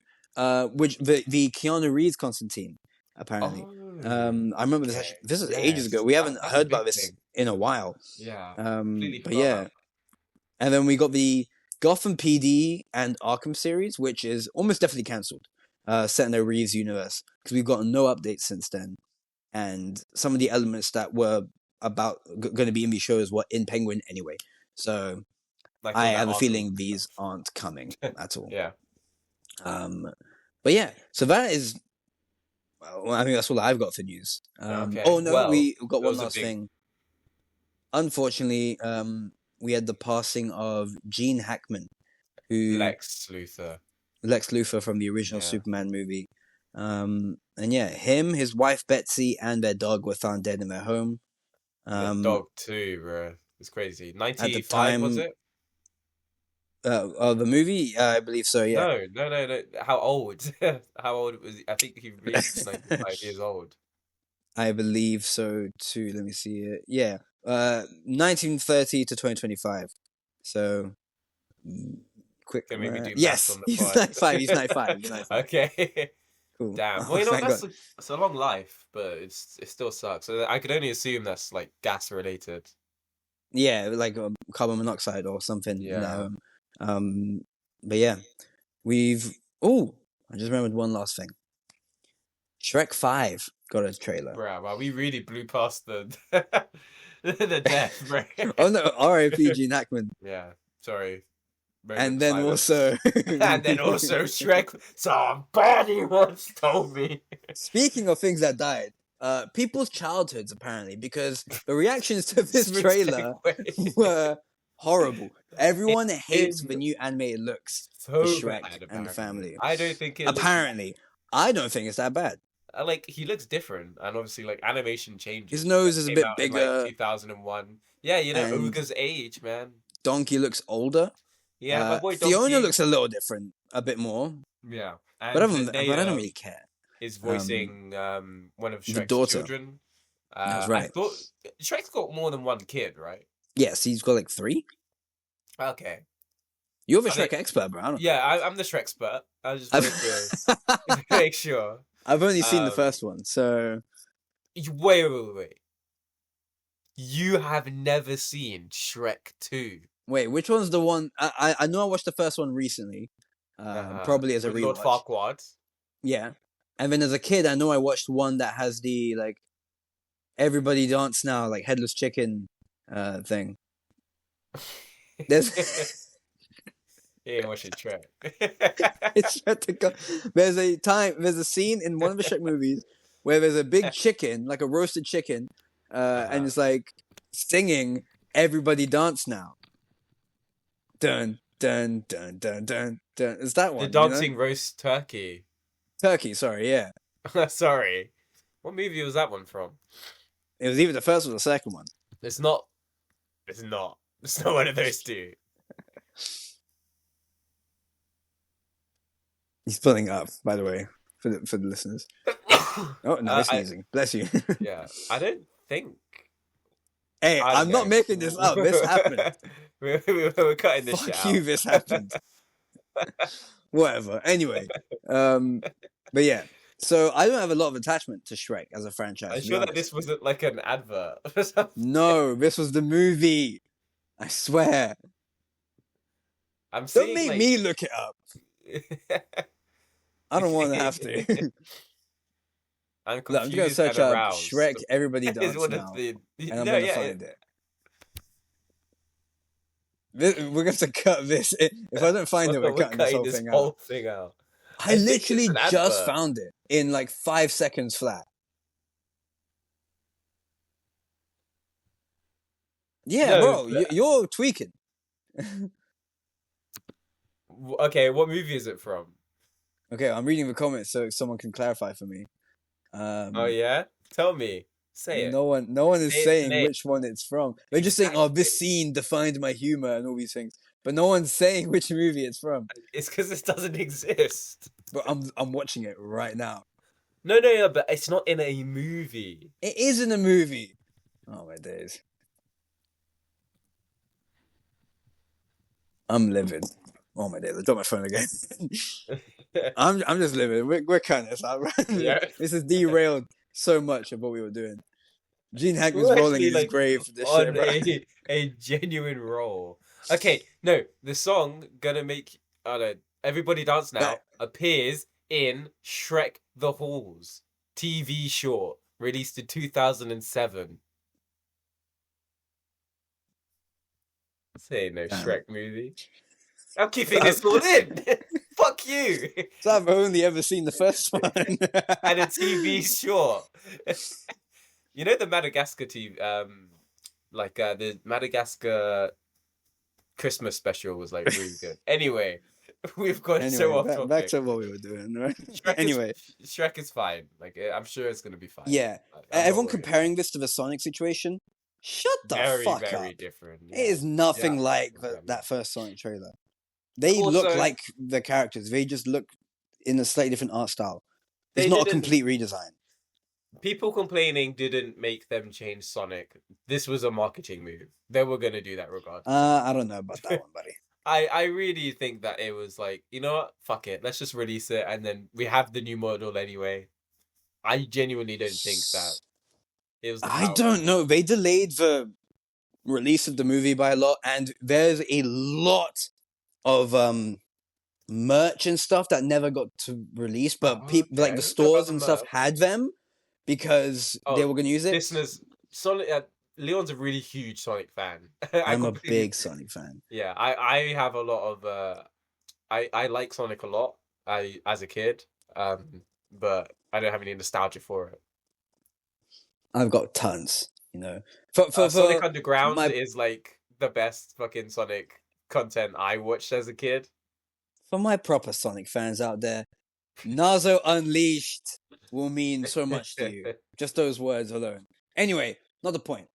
B: which the Keanu Reeves Constantine, apparently.
A: Oh,
B: I remember this
A: okay.
B: this was ages ago.
A: Yes,
B: We haven't
A: that's a
B: heard about
A: big
B: this
A: thing.
B: in a while.
A: Yeah, completely
B: But
A: forgot about
B: yeah. And then we got the Gotham PD and Arkham series, which is almost definitely cancelled, set in the Reeves universe, because we've gotten no updates since then. And some of the elements that were about going to be in these shows were in Penguin anyway. So
A: like
B: I
A: all that
B: have a
A: Arkham
B: feeling these
A: stuff.
B: aren't coming at all.
A: Yeah.
B: But yeah, so that is. Well, I think that's all I've got for news.
A: Okay.
B: Oh no,
A: Well,
B: we got
A: it
B: one
A: was a
B: last
A: big
B: thing. Unfortunately, we had the passing of Gene Hackman, who
A: Lex Luthor.
B: Lex Luthor from the original
A: Yeah.
B: Superman movie. And yeah, him, his wife Betsy, and their dog were found dead in their home.
A: The
B: Um,
A: dog too, bro. It's crazy.
B: at the
A: 95 was
B: time
A: it?
B: of the movie, I believe so. Yeah,
A: No. How old? How old was he? I think he reached 95 years old.
B: I believe so too. Let me see it. Yeah, 1930 to 2025. So quick
A: Can make me
B: math.
A: do maths
B: Yes,
A: on the
B: he's
A: pod.
B: 95. He's 95. He's 95.
A: Okay.
B: Cool.
A: Damn.
B: Oh,
A: Well, you know,
B: thank God.
A: it's a long life, but it still sucks. So I could only assume that's like gas related.
B: Yeah, like carbon monoxide or something in that
A: Yeah.
B: home. But yeah, we've. Oh, I just remembered one last thing. Shrek 5 got a trailer.
A: Bruh, well, we really blew past the the death, bro.
B: Oh no, R.I.P. Gene Hackman.
A: Yeah. Sorry.
B: And
A: Moment
B: then
A: silence.
B: also,
A: And then also Shrek. Somebody once told me.
B: speaking of things that died, people's childhoods apparently, because the reactions to this
A: Smooth
B: trailer
A: segue.
B: were horrible. Everyone hates the
A: Is
B: new animated looks for
A: so
B: Shrek
A: bad,
B: and the
A: apparently.
B: family.
A: I don't think it looks
B: Apparently, I don't think it's that bad.
A: like he looks different, and obviously, like animation
B: His
A: changes.
B: nose
A: That
B: is a
A: came
B: bit
A: out in like
B: bigger,
A: 2001. Yeah, you know,
B: and
A: Ogre's age, man.
B: Donkey looks older.
A: Yeah, my boy
B: Fiona
A: Donkey.
B: looks a little different, a bit more,
A: Yeah,
B: but
A: and
B: other than that, but I don't
A: Zendaya
B: really care.
A: is
B: Um,
A: voicing one of
B: the
A: Shrek's
B: daughter.
A: children.
B: That's
A: I
B: right.
A: thought Shrek's got more than one kid, right?
B: Yes, he's got like 3.
A: Okay.
B: You're the
A: I think
B: Shrek expert, bro. I don't know.
A: yeah, I'm the Shrek expert. I just wanted to make sure.
B: I've only seen the
A: Um,
B: first one, so
A: wait. You have never seen Shrek 2.
B: wait, which one's the one? I know I watched the first one recently, probably as a
A: With Lord
B: rewatch.
A: Farquaad.
B: Yeah, and then as a kid, I know I watched one that has the like everybody dance now, like headless chicken, thing. There's
A: You ain't watching Shrek.
B: it's there's a scene in one of the Shrek movies where there's a big chicken, like a roasted chicken, and it's like singing "Everybody Dance Now." Dun dun dun dun dun dun. It's that one.
A: The dancing roast turkey.
B: Turkey. Sorry, yeah.
A: Sorry. What movie was that one from?
B: It was either the first or the second one.
A: It's not. It's not. It's not one of those two.
B: He's pulling up, by the way, for the listeners. Oh no, it's sneezing. Bless you.
A: Yeah, I don't think.
B: Hey,
A: I don't
B: I'm not
A: know.
B: making this up. This happened.
A: We're cutting this
B: Fuck
A: shit
B: you.
A: out.
B: This happened. Whatever. Anyway, but yeah. So I don't have a lot of attachment to Shrek as a franchise.
A: I'm
B: to be
A: sure that
B: honest.
A: this wasn't like an advert or something.
B: No, this was the movie. I swear.
A: I'm
B: Don't
A: seeing
B: make
A: like...
B: me look it up. I don't want to have to.
A: I'm
B: Look, I'm just gonna
A: confused
B: search
A: and
B: up
A: aroused.
B: Shrek. Everybody
A: Is
B: dance
A: one
B: now,
A: of the...
B: and I'm
A: No,
B: gonna
A: yeah,
B: find it. We're going to cut this. If I don't find it, we're cutting this whole thing out.
A: thing out.
B: I
A: think it's
B: literally
A: an
B: just
A: advert.
B: found it in like 5 seconds flat. Yeah,
A: No,
B: bro,
A: but-
B: you're tweaking.
A: Okay, what movie is it from?
B: Okay, I'm reading the comments so someone can clarify for me.
A: Oh yeah? Tell me. Say it.
B: No one is
A: Say it
B: saying
A: today.
B: which one it's from. They're just saying, "Oh, this scene defined my humor" and all these things, but no one's saying which movie it's from.
A: It's because this doesn't exist.
B: But I'm watching it right now.
A: No, but it's not in a movie.
B: It is in a movie. Oh my days. I'm livid. Oh my days. I dropped my phone again. I'm just livid. We're cutting this out.
A: Yeah.
B: This is derailed so much of what we were doing. Gene Hackman's
A: We're
B: rolling in
A: actually
B: his
A: like
B: grave for this shit,
A: on
B: bro.
A: a genuine roll. Okay, no, the song gonna make I don't know, Everybody Dance Now
B: That
A: appears in Shrek the Halls TV short released in 2007. Say no
B: damn.
A: Shrek movie. I'm keeping this all in. Fuck you.
B: So I've only ever seen the first one.
A: And a TV short. You know the Madagascar TV, the Madagascar Christmas special was like really good. Anyway, we've got
B: Anyway,
A: so off
B: back
A: topic.
B: to what we were doing, right?
A: Shrek is
B: Anyway,
A: Shrek is fine. Like I'm sure it's gonna be fine.
B: yeah.
A: Like, I'm not
B: Everyone
A: worried.
B: comparing this to the Sonic situation. Shut the
A: Very,
B: fuck
A: very
B: up.
A: different.
B: It
A: Yeah.
B: is nothing
A: Yeah.
B: like
A: Okay.
B: that first Sonic trailer. They look
A: Also,
B: like the characters. They just look in a slightly different art style. It's
A: they
B: not a
A: didn't.
B: complete redesign.
A: People complaining didn't make them change Sonic. This was a marketing move. They were gonna do that regardless.
B: I don't know about that one, buddy.
A: I really think that it was like, you know what? Fuck it. Let's just release it and then we have the new model anyway. I genuinely don't think that it was the
B: I
A: power.
B: don't know. They delayed the release of the movie by a lot, and there's a lot of merch and stuff that never got to release, but people like the
A: Okay. What about
B: stores
A: the
B: and stuff
A: merch?
B: had them because they
A: Oh,
B: were gonna use it.
A: listeners, Sonic. Leon's a really huge Sonic fan. I
B: I'm a
A: completely
B: big
A: agree.
B: Sonic fan.
A: Yeah, I have a lot of I like Sonic a lot. I as a kid, but I don't have any nostalgia for it.
B: I've got tons, you know.
A: Sonic
B: For
A: Underground
B: my
A: is like the best fucking Sonic content I watched as a kid.
B: for my proper Sonic fans out there, Nazo Unleashed will mean so much to you. Just those words alone. Anyway, not the point.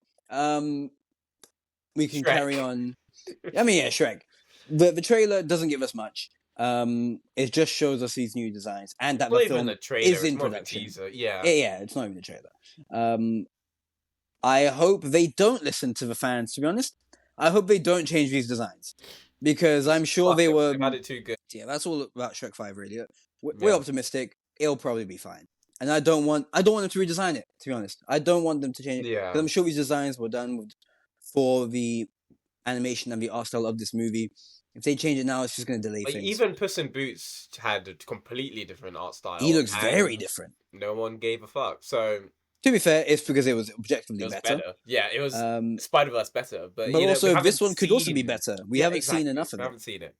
B: We can
A: Shrek.
B: carry on. I mean, yeah, Shrek. The trailer doesn't give us much. It just shows us these new designs and that
A: Not
B: the
A: even
B: film
A: a trailer,
B: is
A: it's
B: in
A: more of a
B: production.
A: teaser. Yeah.
B: Yeah, it's not even a trailer. I hope they don't listen to the fans. To be honest, I hope they don't change these designs because I'm sure
A: Fuck
B: they
A: it,
B: were.
A: they've had it too good.
B: Yeah, that's all about Shrek 5. Really, we're
A: Yeah.
B: optimistic. It'll probably be fine. And I don't want them to redesign it. To be honest, I don't want them to change it
A: Yeah.
B: because I'm sure these designs were done for the animation and the art style of this movie. If they change it now, it's just going to delay
A: Like
B: things.
A: even Puss in Boots had a completely different art style.
B: He looks very
A: and
B: different.
A: No one gave a fuck. So
B: To be fair, it's because it was objectively
A: it was
B: better.
A: better. Yeah, it was Spider-Verse better. But you know,
B: also,
A: we
B: this
A: haven't
B: one could also be
A: seen-
B: better. We
A: Yeah,
B: haven't
A: exactly.
B: seen enough of
A: We
B: it.
A: haven't seen it.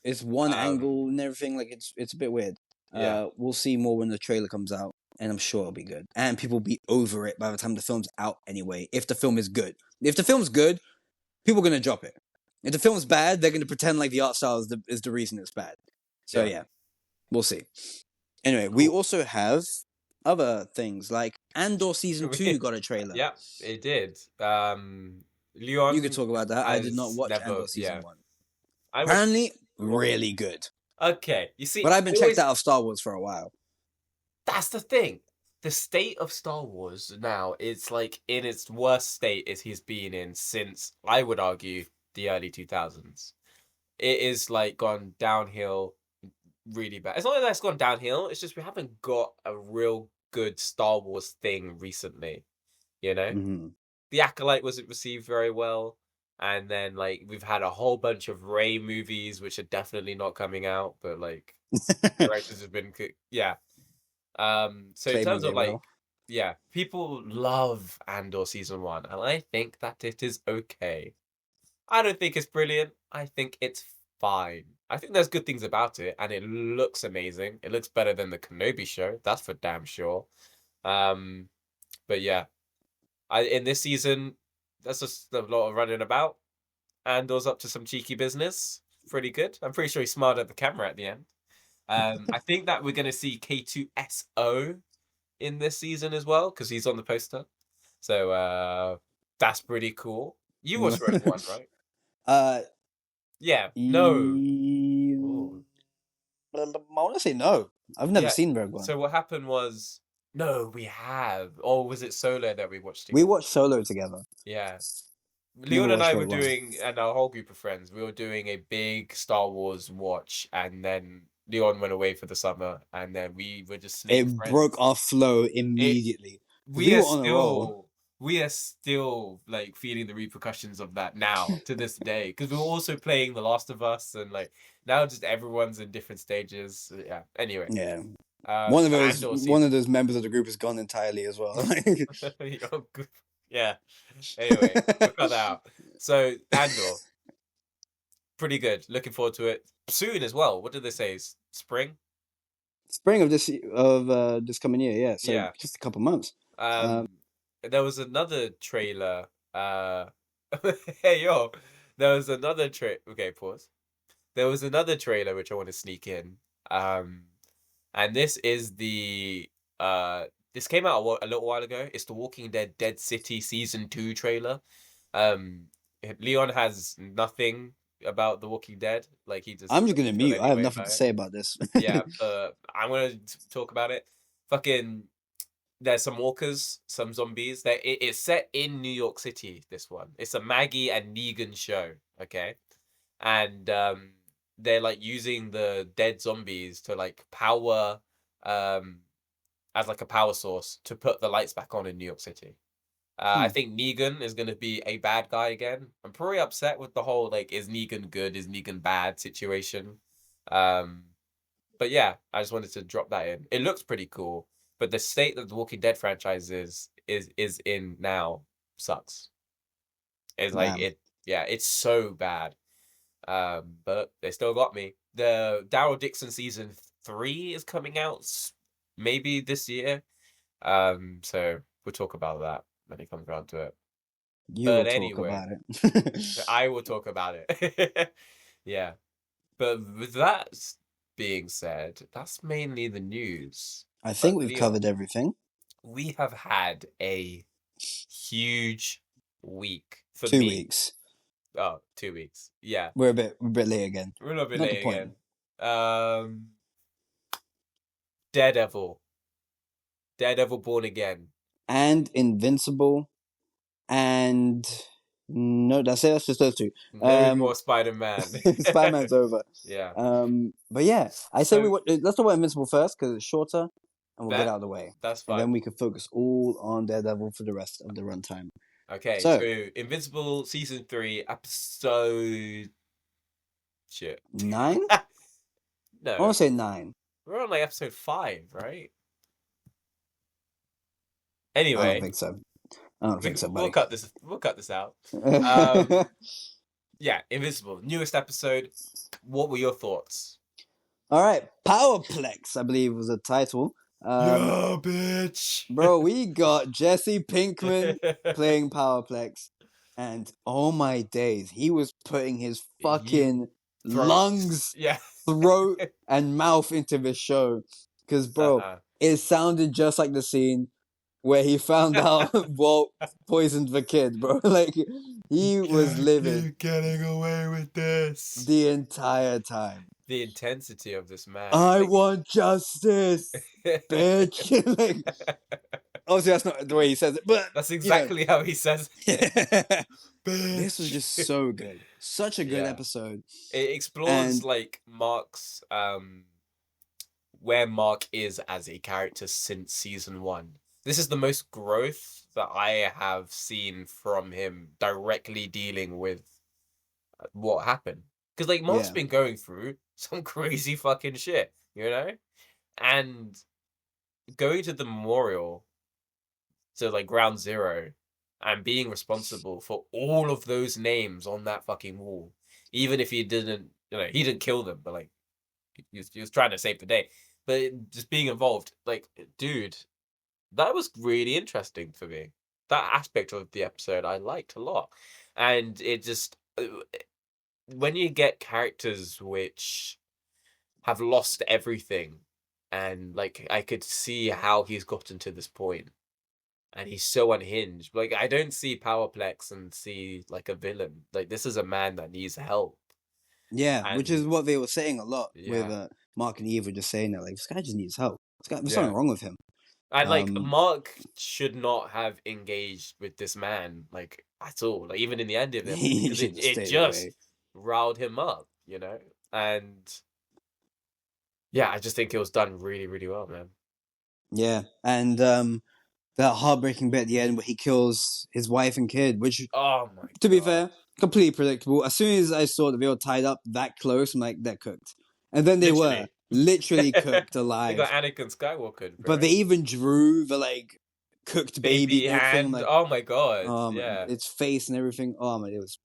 B: It's one angle and everything. Like it's a bit weird.
A: Yeah.
B: We'll see more when the trailer comes out, and I'm sure it'll be good. And people will be over it by the time the film's out anyway. If the film is good, if the film's good, people are gonna drop it. If the film's bad, they're gonna pretend like the art style is the reason it's bad. So yeah, we'll see. Anyway, we also have other things like Andor season 2 got a trailer.
A: Yeah, it did. Leon,
B: You could talk about that. I did not
A: has
B: watch
A: never-
B: Andor season
A: yeah.
B: 1.
A: I was
B: Apparently, really good.
A: okay. You see,
B: But I've been
A: always-
B: checked out of Star Wars for a while.
A: That's the thing. The state of Star Wars now is like in its worst state as he's been in since, I would argue, the early 2000s. It is like gone downhill really bad. It's not that it's gone downhill, it's just we haven't got a real good Star Wars thing recently. You know?
B: Mm-hmm.
A: The Acolyte wasn't received very well. And then like we've had a whole bunch of Rey movies which are definitely not coming out, but like directors have been yeah. So in terms of like yeah, people love Andor season 1 and I think that it is okay. I don't think it's brilliant. I think it's fine. I think there's good things about it and it looks amazing. It looks better than the Kenobi show, that's for damn sure. But yeah. In this season that's just a lot of running about. Andor's up to some cheeky business. Pretty good. I'm pretty sure he smiled at the camera at the end. I think that we're going to see K2SO in this season as well because he's on the poster. So that's pretty cool. You watched Rogue One, right? Yeah. No. Ooh.
B: I want to say no. I've never seen Rogue One.
A: So what happened was No, we have. Or was it Solo that we watched
B: We
A: together?
B: watched Solo together.
A: Yeah.
B: Never
A: Leon and
B: watched
A: I were
B: Rogue One.
A: doing, and our whole group of friends, we were doing a big Star Wars watch, and then Leon went away for the summer, and then we were just snake
B: It broke
A: friends.
B: our flow
A: It
B: immediately because
A: we
B: we
A: are
B: were on a roll.
A: still we are still like feeling the repercussions of that now to this day because we were also playing The Last of Us and like now just everyone's in different stages. Yeah. Anyway,
B: Yeah, one of those
A: Andor
B: one
A: season.
B: of those members of the group is gone entirely as well.
A: Oh, good. Yeah. Anyway, we'll cut that out. So Andor, pretty good. Looking forward to it soon as well. What did they say? Spring?
B: Spring of this coming year, yeah. So
A: Yeah.
B: just a couple months.
A: Um, there was another trailer. Hey yo, there was another Okay, pause. There was another trailer which I want to sneak in. Um, and this is the this came out a little while ago. It's the Walking Dead Dead City season 2 trailer. Um, Leon has nothing about the Walking Dead. Like he just
B: I'm just
A: doesn't
B: gonna
A: feel
B: mute. I
A: any
B: have
A: way
B: nothing
A: about
B: to
A: it.
B: say about this.
A: Yeah, I'm gonna talk about it. Fucking there's some walkers, some zombies. It's set in New York City. This one, it's a Maggie and Negan show. Okay, and they're like using the dead zombies to like power, um, as like a power source to put the lights back on in New York City. I
B: Hmm.
A: think Negan is going to be a bad guy again. I'm pretty upset with the whole like, is Negan good, is Negan bad situation. Um, but yeah, I just wanted to drop that in. It looks pretty cool, but the state that the Walking Dead franchise is in now sucks. It's like
B: Damn.
A: it, yeah, it's so bad. But they still got me. The Daryl Dixon season 3 is coming out maybe this year. So we'll talk about that when it comes around to it.
B: You will
A: But
B: talk
A: anyway,
B: about it.
A: I will talk about it. Yeah. But with that being said, that's mainly the news.
B: I think
A: But
B: we've
A: Leon,
B: covered everything.
A: we have had a huge week for
B: 2 weeks.
A: me. Oh, 2 weeks. Yeah.
B: We're a bit late again.
A: We're a little bit
B: Not the
A: late
B: point.
A: again. Daredevil. Daredevil Born Again.
B: And Invincible, and no, that's it. That's just those two.
A: No more Spider-Man.
B: Spider-Man's over.
A: Yeah.
B: But yeah, I say
A: So
B: let's talk about Invincible first because it's shorter, and we'll get
A: that
B: out of the way,
A: that's
B: and
A: fine.
B: then we can focus all on Daredevil for the rest of the runtime.
A: Okay, so
B: So
A: Invincible season 3, episode shit.
B: 9. I
A: No,
B: want to say 9.
A: we're on like episode 5, right?
B: I don't
A: Anyway,
B: think so. I don't think so,
A: we'll
B: buddy.
A: cut this. We'll cut this out. Um, yeah, Invincible, newest episode. What were your thoughts?
B: All right, Powerplex, I believe was the title.
A: Yeah, bitch.
B: Bro, we got Jesse Pinkman playing Powerplex, and oh my days, he was putting his
A: He
B: fucking
A: throat.
B: lungs,
A: Yeah.
B: throat, and mouth into this show. Because, bro,
A: Uh-huh.
B: it sounded just like the scene where he found out Walt poisoned the kid, bro. Like, he was livid
A: getting away with this.
B: the entire time.
A: The intensity of this man.
B: I
A: Like...
B: want justice, bitch. Like, obviously, that's not the way he says it, but
A: That's exactly how he says
B: it.
A: it.
B: This was just so good. Such a good
A: Yeah.
B: episode.
A: It explores
B: And
A: like Mark's where Mark is as a character since season 1. This is the most growth that I have seen from him directly dealing with what happened. Because like Mark's
B: yeah,
A: been going through some crazy fucking shit, you know? And going to the memorial, to like ground zero, and being responsible for all of those names on that fucking wall, even if he didn't, he didn't kill them, but like he was trying to save the day. But just being involved, like, dude, that was really interesting for me. That aspect of the episode I liked a lot, and it just when you get characters which have lost everything, and like I could see how he's gotten to this point and he's so unhinged. Like I don't see Powerplex and see like a villain. Like this is a man that needs help.
B: yeah, which is
A: And
B: what they were saying a lot with
A: yeah,
B: Mark and Eve were just saying that, like, this guy just needs help. There's something
A: yeah,
B: wrong with him.
A: And like
B: Um,
A: Mark should not have engaged with this man like at all. Like even in the end of the episode,
B: he
A: because
B: should have
A: it
B: stayed
A: just
B: away.
A: riled him up, And yeah, I just think it was done really, really well, man.
B: Yeah, and that heartbreaking bit at the end where he kills his wife and kid, which,
A: Oh my
B: to be
A: god.
B: fair, completely predictable. As soon as I saw that they were tied up that close, I'm like, they're cooked. And then they were
A: Literally.
B: literally cooked
A: They got
B: alive.
A: Anakin Skywalker for
B: But they
A: it.
B: even drew the like cooked baby
A: Baby
B: and everything. I'm
A: hand.
B: like,
A: Oh my god. Yeah.
B: its face and everything. Oh man, it was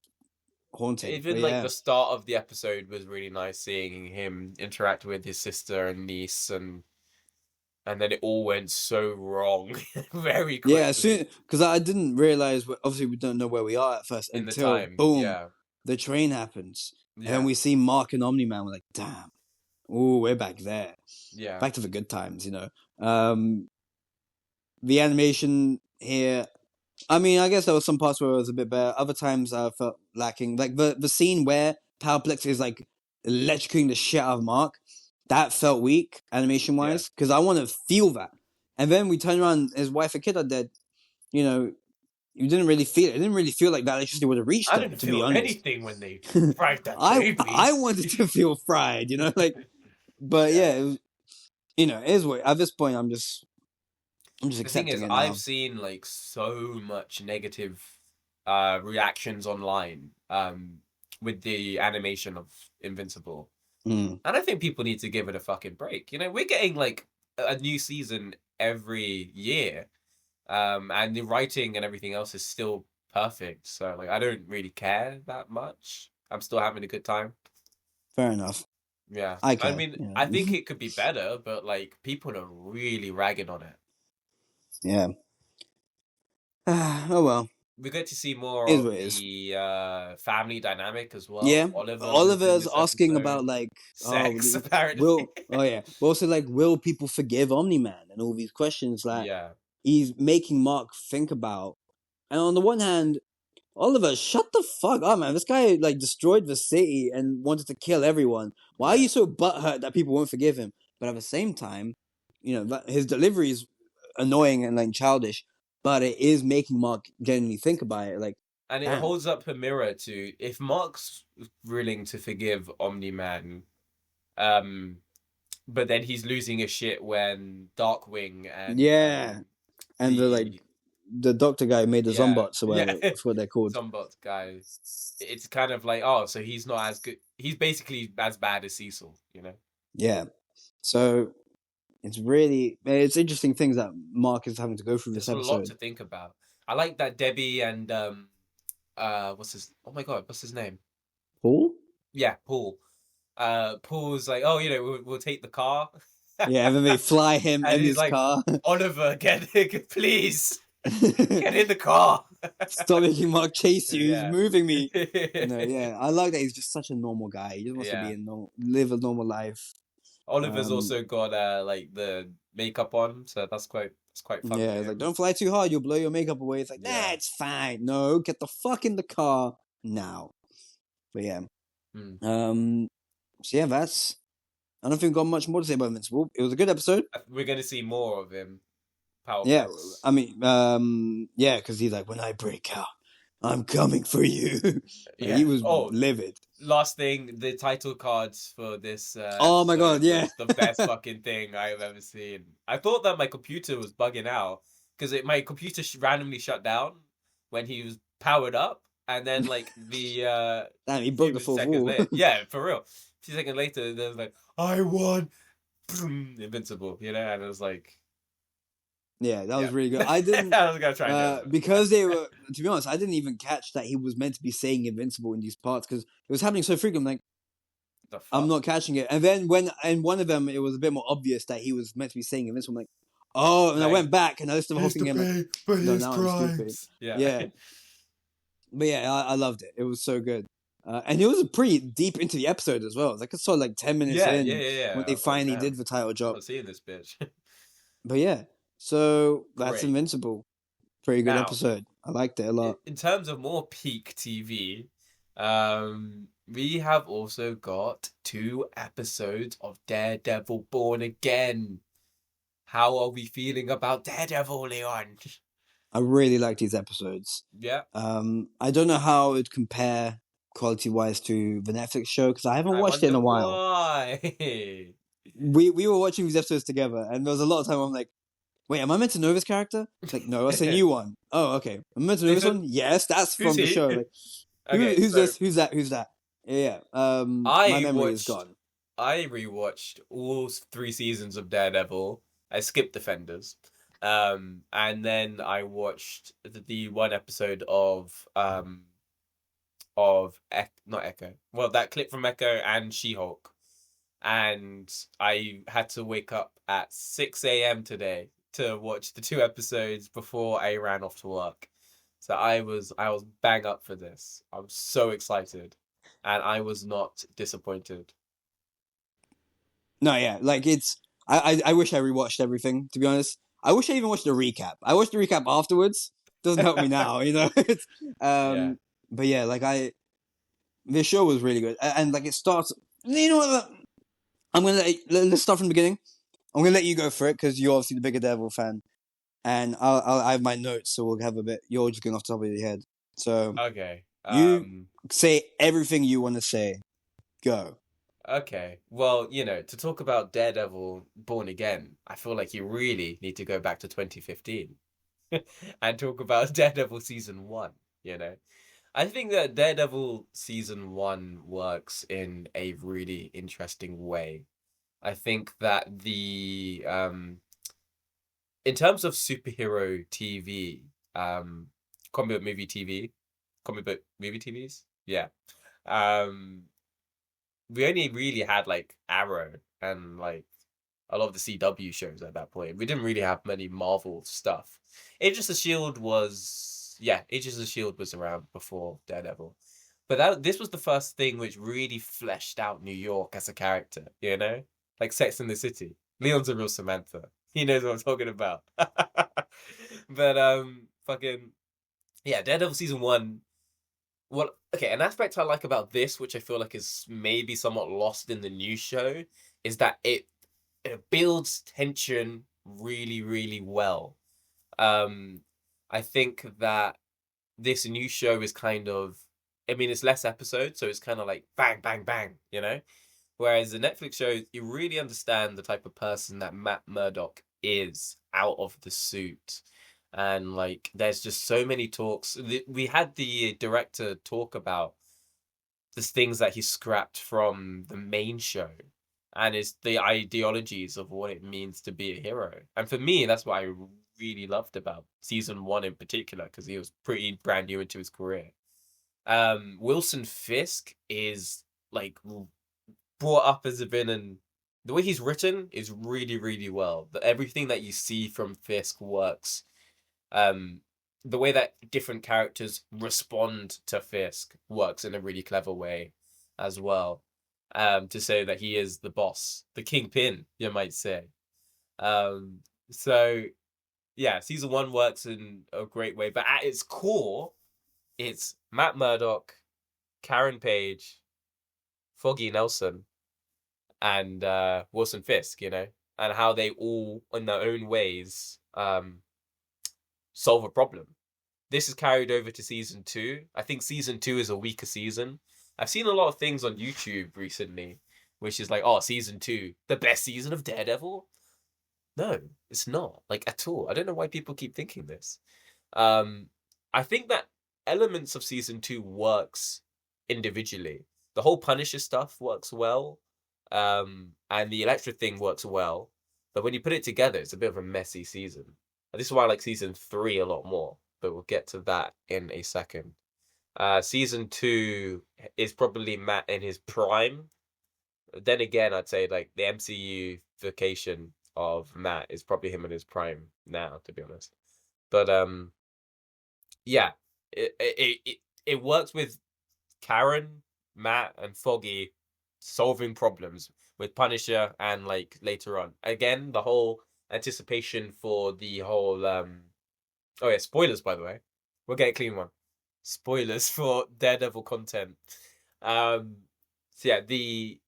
B: haunting. But
A: Even like
B: yeah,
A: the start of the episode was really nice seeing him interact with his sister and niece and then it all went so wrong very
B: yeah. As
A: quickly
B: soon because I didn't realize. Obviously, we don't know where we are at first
A: in the
B: until
A: time.
B: boom,
A: Yeah.
B: the train happens, and then
A: Yeah.
B: we see Mark and Omni Man. We're like, damn. Oh, we're back there.
A: Yeah.
B: Back to the good times, you know. The animation here. I mean, I guess there was some parts where it was a bit better. Other times I felt lacking. Like the scene where Powerplex is like electrocuting the shit out of Mark. That felt weak animation
A: Yeah.
B: wise because I want to feel that. And then we turn around, his wife and kid are dead. You know, you didn't really feel it. It didn't really feel like that electricity would have reached
A: I
B: them,
A: didn't
B: to be
A: feel
B: honest.
A: anything when they fried that
B: I
A: baby.
B: wanted to feel fried, you know, like. But
A: Yeah.
B: yeah, it was, it is what at this point I'm just
A: The thing
B: accepting
A: is,
B: it
A: I've
B: now.
A: seen like so much negative reactions online with the animation of Invincible.
B: Mm.
A: And I think people need to give it a fucking break. We're getting like a new season every year. And the writing and everything else is still perfect. So like I don't really care that much. I'm still having a good time.
B: Fair enough.
A: Yeah.
B: I
A: I
B: care.
A: mean, I
B: Yeah.
A: think it could be better, but like people are really ragging on it.
B: Yeah. Oh well.
A: We get to see more
B: Is
A: of
B: what it is.
A: the family dynamic as well.
B: Yeah.
A: Oliver was in
B: Oliver's
A: this
B: asking
A: episode.
B: about like,
A: Sex, apparently.
B: oh yeah, but also like, will people forgive Omni Man and all these questions that
A: Yeah.
B: he's making Mark think about. And on the one hand, Oliver, shut the fuck up, man. This guy like destroyed the city and wanted to kill everyone. Why are
A: Yeah.
B: you so butthurt that people won't forgive him? But at the same time, his delivery is annoying and like childish, but it is making Mark genuinely think about it. Like,
A: And it
B: damn,
A: holds up a mirror to if Mark's willing to forgive Omni Man, um, but then he's losing his shit when Darkwing and
B: yeah. And
A: the
B: the doctor guy made the
A: yeah
B: zombots or
A: yeah
B: whatever. I forgot they're called.
A: Zombot guy, it's kind of like, oh, so he's not as good. He's basically as bad as Cecil.
B: Yeah. So it's interesting things that Mark is having to go through this
A: There's a lot
B: episode.
A: to think about. I like that Debbie and what's his name?
B: Paul?
A: Yeah, Paul. Paul's like, oh, we'll take the car.
B: Yeah, and then they fly him
A: And
B: in
A: he's
B: his
A: like,
B: car.
A: Oliver, please get in the car.
B: Stop making Mark chase you. He's
A: Yeah.
B: moving me. Yeah, I like that. He's just such a normal guy. He just wants to
A: Yeah.
B: be live a normal life.
A: Oliver's also got like the makeup on, so that's quite fun
B: Yeah,
A: for
B: it's like,
A: him.
B: don't fly too hard. You'll blow your makeup away. It's like,
A: Yeah.
B: it's fine. No, get the fuck in the car now. But yeah,
A: Mm.
B: so yeah, I don't think we've got much more to say about Invincible. It was a good episode.
A: We're gonna see more of him.
B: Yeah,
A: Powerplex.
B: I mean, yeah, because he's like, when I break out, I'm coming for you. Like, he
A: Yeah.
B: was
A: Oh,
B: livid.
A: last thing, the title cards for this
B: Oh my god,
A: episode
B: yeah.
A: was the best fucking thing I've ever seen. I thought that my computer was bugging out because my computer randomly shut down when he was powered up, and then like the
B: Damn, he broke
A: few
B: the fourth
A: seconds
B: wall.
A: later, yeah, for real. A few seconds later, there's like, I won, boom, Invincible, and it was like,
B: Yeah, that was
A: yeah,
B: really good. I didn't
A: I was gonna try and do it.
B: because they were. To be honest, I didn't even catch that he was meant to be saying Invincible in these parts because it was happening so frequent. I'm like,
A: The
B: I'm
A: fuck?
B: not catching it. And then when in one of them, it was a bit more obvious that he was meant to be saying Invincible. I'm like, oh, and I
A: Like,
B: went back and I listened to the whole
A: here's
B: thing
A: to
B: again. I'm like,
A: pay for
B: no,
A: his
B: now I'm stupid.
A: crimes. Yeah.
B: Yeah, but yeah, I loved it. It was so good. And it was pretty deep into the episode as well. It was like I saw like 10 minutes
A: Yeah, yeah,
B: in
A: yeah,
B: when
A: yeah. I
B: they
A: was like,
B: finally
A: damn,
B: did the title
A: I'm
B: drop.
A: not seeing this bitch.
B: But yeah, so that's
A: Great.
B: Invincible. Pretty good
A: Now,
B: episode. I liked it a lot.
A: in terms of more peak TV, we have also got 2 episodes of Daredevil Born Again. How are we feeling about Daredevil, Leon?
B: I really like these episodes.
A: Yeah,
B: I don't know how it would compare quality wise to the Netflix show because I haven't
A: I
B: watched it in
A: wonder
B: a while.
A: why.
B: We were watching these episodes together, and there was a lot of time I'm like, wait, am I meant to know this character? Like, no, that's a new one. Oh, okay. I'm meant to know this one?
A: Nathan,
B: Yes, that's
A: who's
B: from the
A: he?
B: show. Like,
A: Okay,
B: who's
A: so
B: this? Who's that? Who's that? Yeah. My
A: I
B: memory is
A: watched,
B: gone.
A: I rewatched all three seasons of Daredevil. I skipped Defenders, and then I watched the one episode of not Echo. Well, that clip from Echo and She-Hulk, and I had to wake up at 6 a.m. today to watch the two episodes before I ran off to work. So I was bang up for this. I was so excited, and I was not disappointed.
B: No, yeah, like it's. I wish I rewatched everything. To be honest, I wish I even watched the recap. I watched the recap afterwards. Doesn't help me now, you know. It's,
A: Yeah.
B: but yeah, like this show was really good, and like it starts. You know what? I'm gonna let's start from the beginning. I'm gonna let you go for it because you're obviously the bigger Devil fan, and I have my notes, so we'll have a bit. You're just going off the top of your head, so
A: Okay.
B: you say everything you want to say. Go.
A: Okay. Well, to talk about Daredevil Born Again, I feel like you really need to go back to 2015 and talk about Daredevil season 1, you know. I think that Daredevil season 1 works in a really interesting way. I think that the in terms of superhero TV, comic book movie TV, comic book movie TVs, yeah. Um, we only really had like Arrow and like a lot of the CW shows at that point. We didn't really have many Marvel stuff. Agents of Shield was yeah, Agents of Shield was around before Daredevil. But this was the first thing which really fleshed out New York as a character, you know? Like Sex in the City. Leon's a real Samantha. He knows what I'm talking about. But fucking yeah, Daredevil season 1. Well, okay, an aspect I like about this, which I feel like is maybe somewhat lost in the new show, is that it builds tension really, really well. Um, I think that this new show is kind of, I mean, it's less episodes, so it's kind of like bang, bang, bang, you know? Whereas the Netflix show, you really understand the type of person that Matt Murdock is out of the suit. And like, there's just so many talks. We had the director talk about the things that he scrapped from the main show and it's the ideologies of what it means to be a hero. And for me, that's what I really loved about season 1 in particular, because he was pretty brand new into his career. Wilson Fisk is like brought up as a villain. The way he's written is really, really well. Everything that you see from Fisk works. Um, the way that different characters respond to Fisk works in a really clever way as well. To say that he is the boss, the kingpin, you might say. Um, so yeah, season 1 works in a great way, but at its core, it's Matt Murdock, Karen Page, Foggy Nelson, and Wilson Fisk, and how they all, in their own ways, solve a problem. This is carried over to season 2. I think season 2 is a weaker season. I've seen a lot of things on YouTube recently, which is like, oh, season 2, the best season of Daredevil. No, it's not, like, at all. I don't know why people keep thinking this. Um, I think that elements of season 2 works individually. The whole Punisher stuff works well, and the Elektra thing works well. But when you put it together, it's a bit of a messy season. This is why I like season 3 a lot more, but we'll get to that in a second. Season 2 is probably Matt in his prime. Then again, I'd say like the MCU vacation of Matt is probably him in his prime now, to be honest. But yeah, it works with Karen, Matt, and Foggy solving problems with Punisher and like later on. Again, the whole anticipation for the whole oh yeah, spoilers by the way. We'll get a clean one. Spoilers for Daredevil content. Um so yeah, the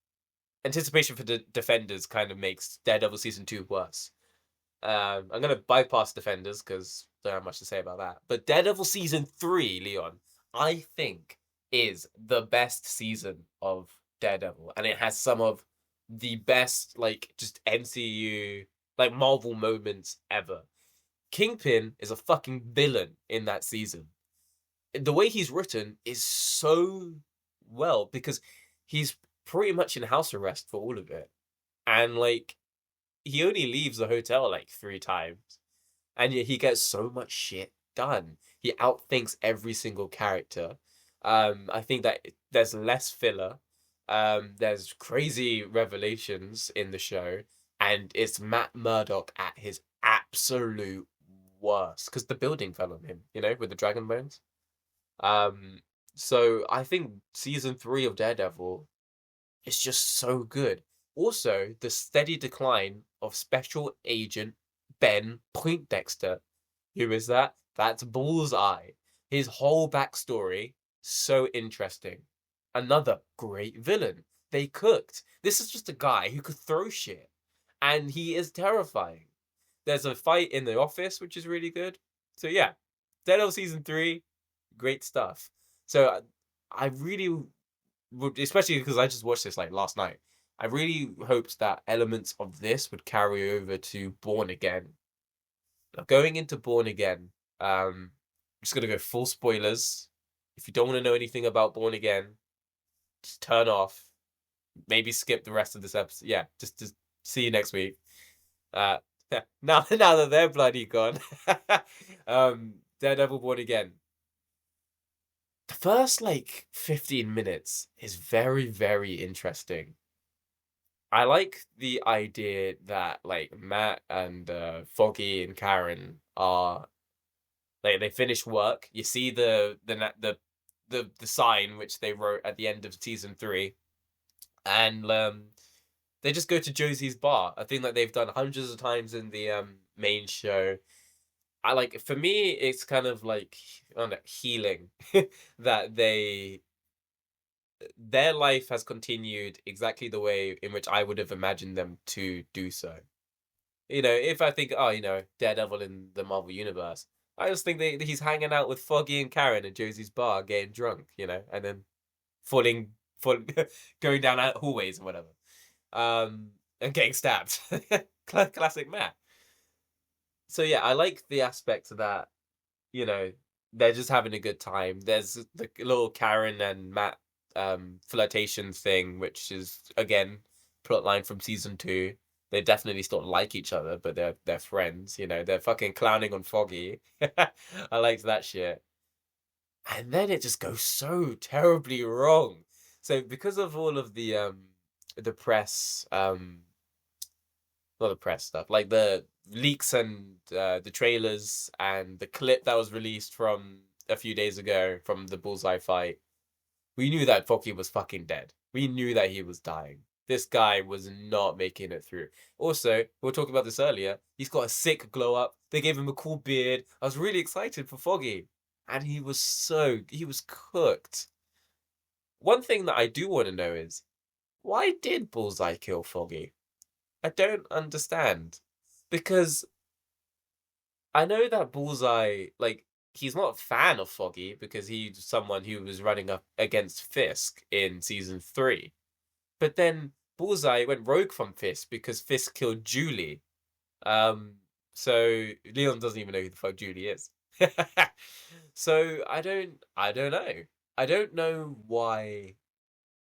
A: anticipation for the Defenders kind of makes Daredevil season 2 worse. I'm gonna bypass Defenders because don't have much to say about that. But Daredevil season 3, Leon, I think is the best season of Daredevil, and it has some of the best like just MCU like Marvel moments ever. Kingpin is a fucking villain in that season. The way he's written is so well because he's pretty much in house arrest for all of it, and like he only leaves the hotel like 3 times, and yet he gets so much shit done. He outthinks every single character. I think that there's less filler. There's crazy revelations in the show, and it's Matt Murdock at his absolute worst because the building fell on him, with the dragon bones. Um, so I think season 3 of Daredevil is just so good. Also, the steady decline of Special Agent Ben Poindexter. Who is that? That's Bullseye. His whole backstory, so interesting. Another great villain. They cooked. This is just a guy who could throw shit, and he is terrifying. There's a fight in the office, which is really good. So yeah, Daredevil season 3, great stuff. So I really would, especially because I just watched this like last night. I really hoped that elements of this would carry over to Born Again. Now, going into Born Again, I'm just gonna go full spoilers. If you don't want to know anything about Born Again, just turn off. Maybe skip the rest of this episode. Yeah, just see you next week. Uh, now that they're bloody gone, Daredevil Born Again. The first like 15 minutes is very, very interesting. I like the idea that like Matt and Foggy and Karen are like they finish work. You see the sign which they wrote at the end of season 3, and they just go to Josie's bar. I think that they've done hundreds of times in the main show. I like for me it's kind of like I don't know, healing that their life has continued exactly the way in which I would have imagined them to do so. If I think, oh, Daredevil in the Marvel universe, I just think that he's hanging out with Foggy and Karen at Josie's bar, getting drunk, and then falling, going down hallways and whatever, and getting stabbed. Classic Matt. So yeah, I like the aspect that you know they're just having a good time. There's the little Karen and Matt flirtation thing, which is again plotline from season 2. They definitely still like each other, but they're friends. They're fucking clowning on Foggy. I liked that shit, and then it just goes so terribly wrong. So because of all of the press not the press stuff, like the leaks and the trailers and the clip that was released from a few days ago from the Bullseye fight, we knew that Foki was fucking dead. We knew that he was dying. This guy was not making it through. Also, we were talking about this earlier. He's got a sick glow up. They gave him a cool beard. I was really excited for Foggy. And he was cooked. One thing that I do want to know is, why did Bullseye kill Foggy? I don't understand. Because I know that Bullseye, like, he's not a fan of Foggy because he's someone who was running up against Fisk in season 3. But then Bullseye went rogue from Fisk because Fisk killed Julie. So Leon doesn't even know who the fuck Julie is. So I don't know. I don't know why.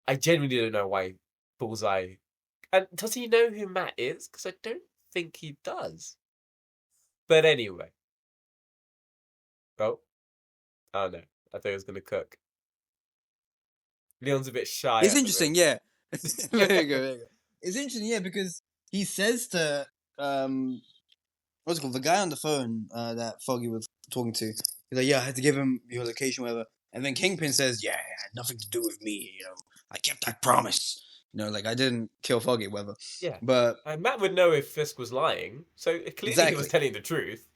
A: I genuinely don't know why Bullseye. And does he know who Matt is? Because I don't think he does. But anyway. Oh, oh no. I thought he was going to cook. Leon's a bit shy
B: It's
A: at the
B: interesting,
A: moment.
B: yeah. Very good, very good. It's interesting, yeah, because he says to what's it called, the guy on the phone that Foggy was talking to. He's like, yeah, I had to give him your location, whatever. And then Kingpin says, yeah, it had nothing to do with me. I kept that promise. Like I didn't kill Foggy, whatever.
A: Yeah.
B: But
A: And Matt would know if Fisk was lying, so clearly he was
B: exactly,
A: telling the truth.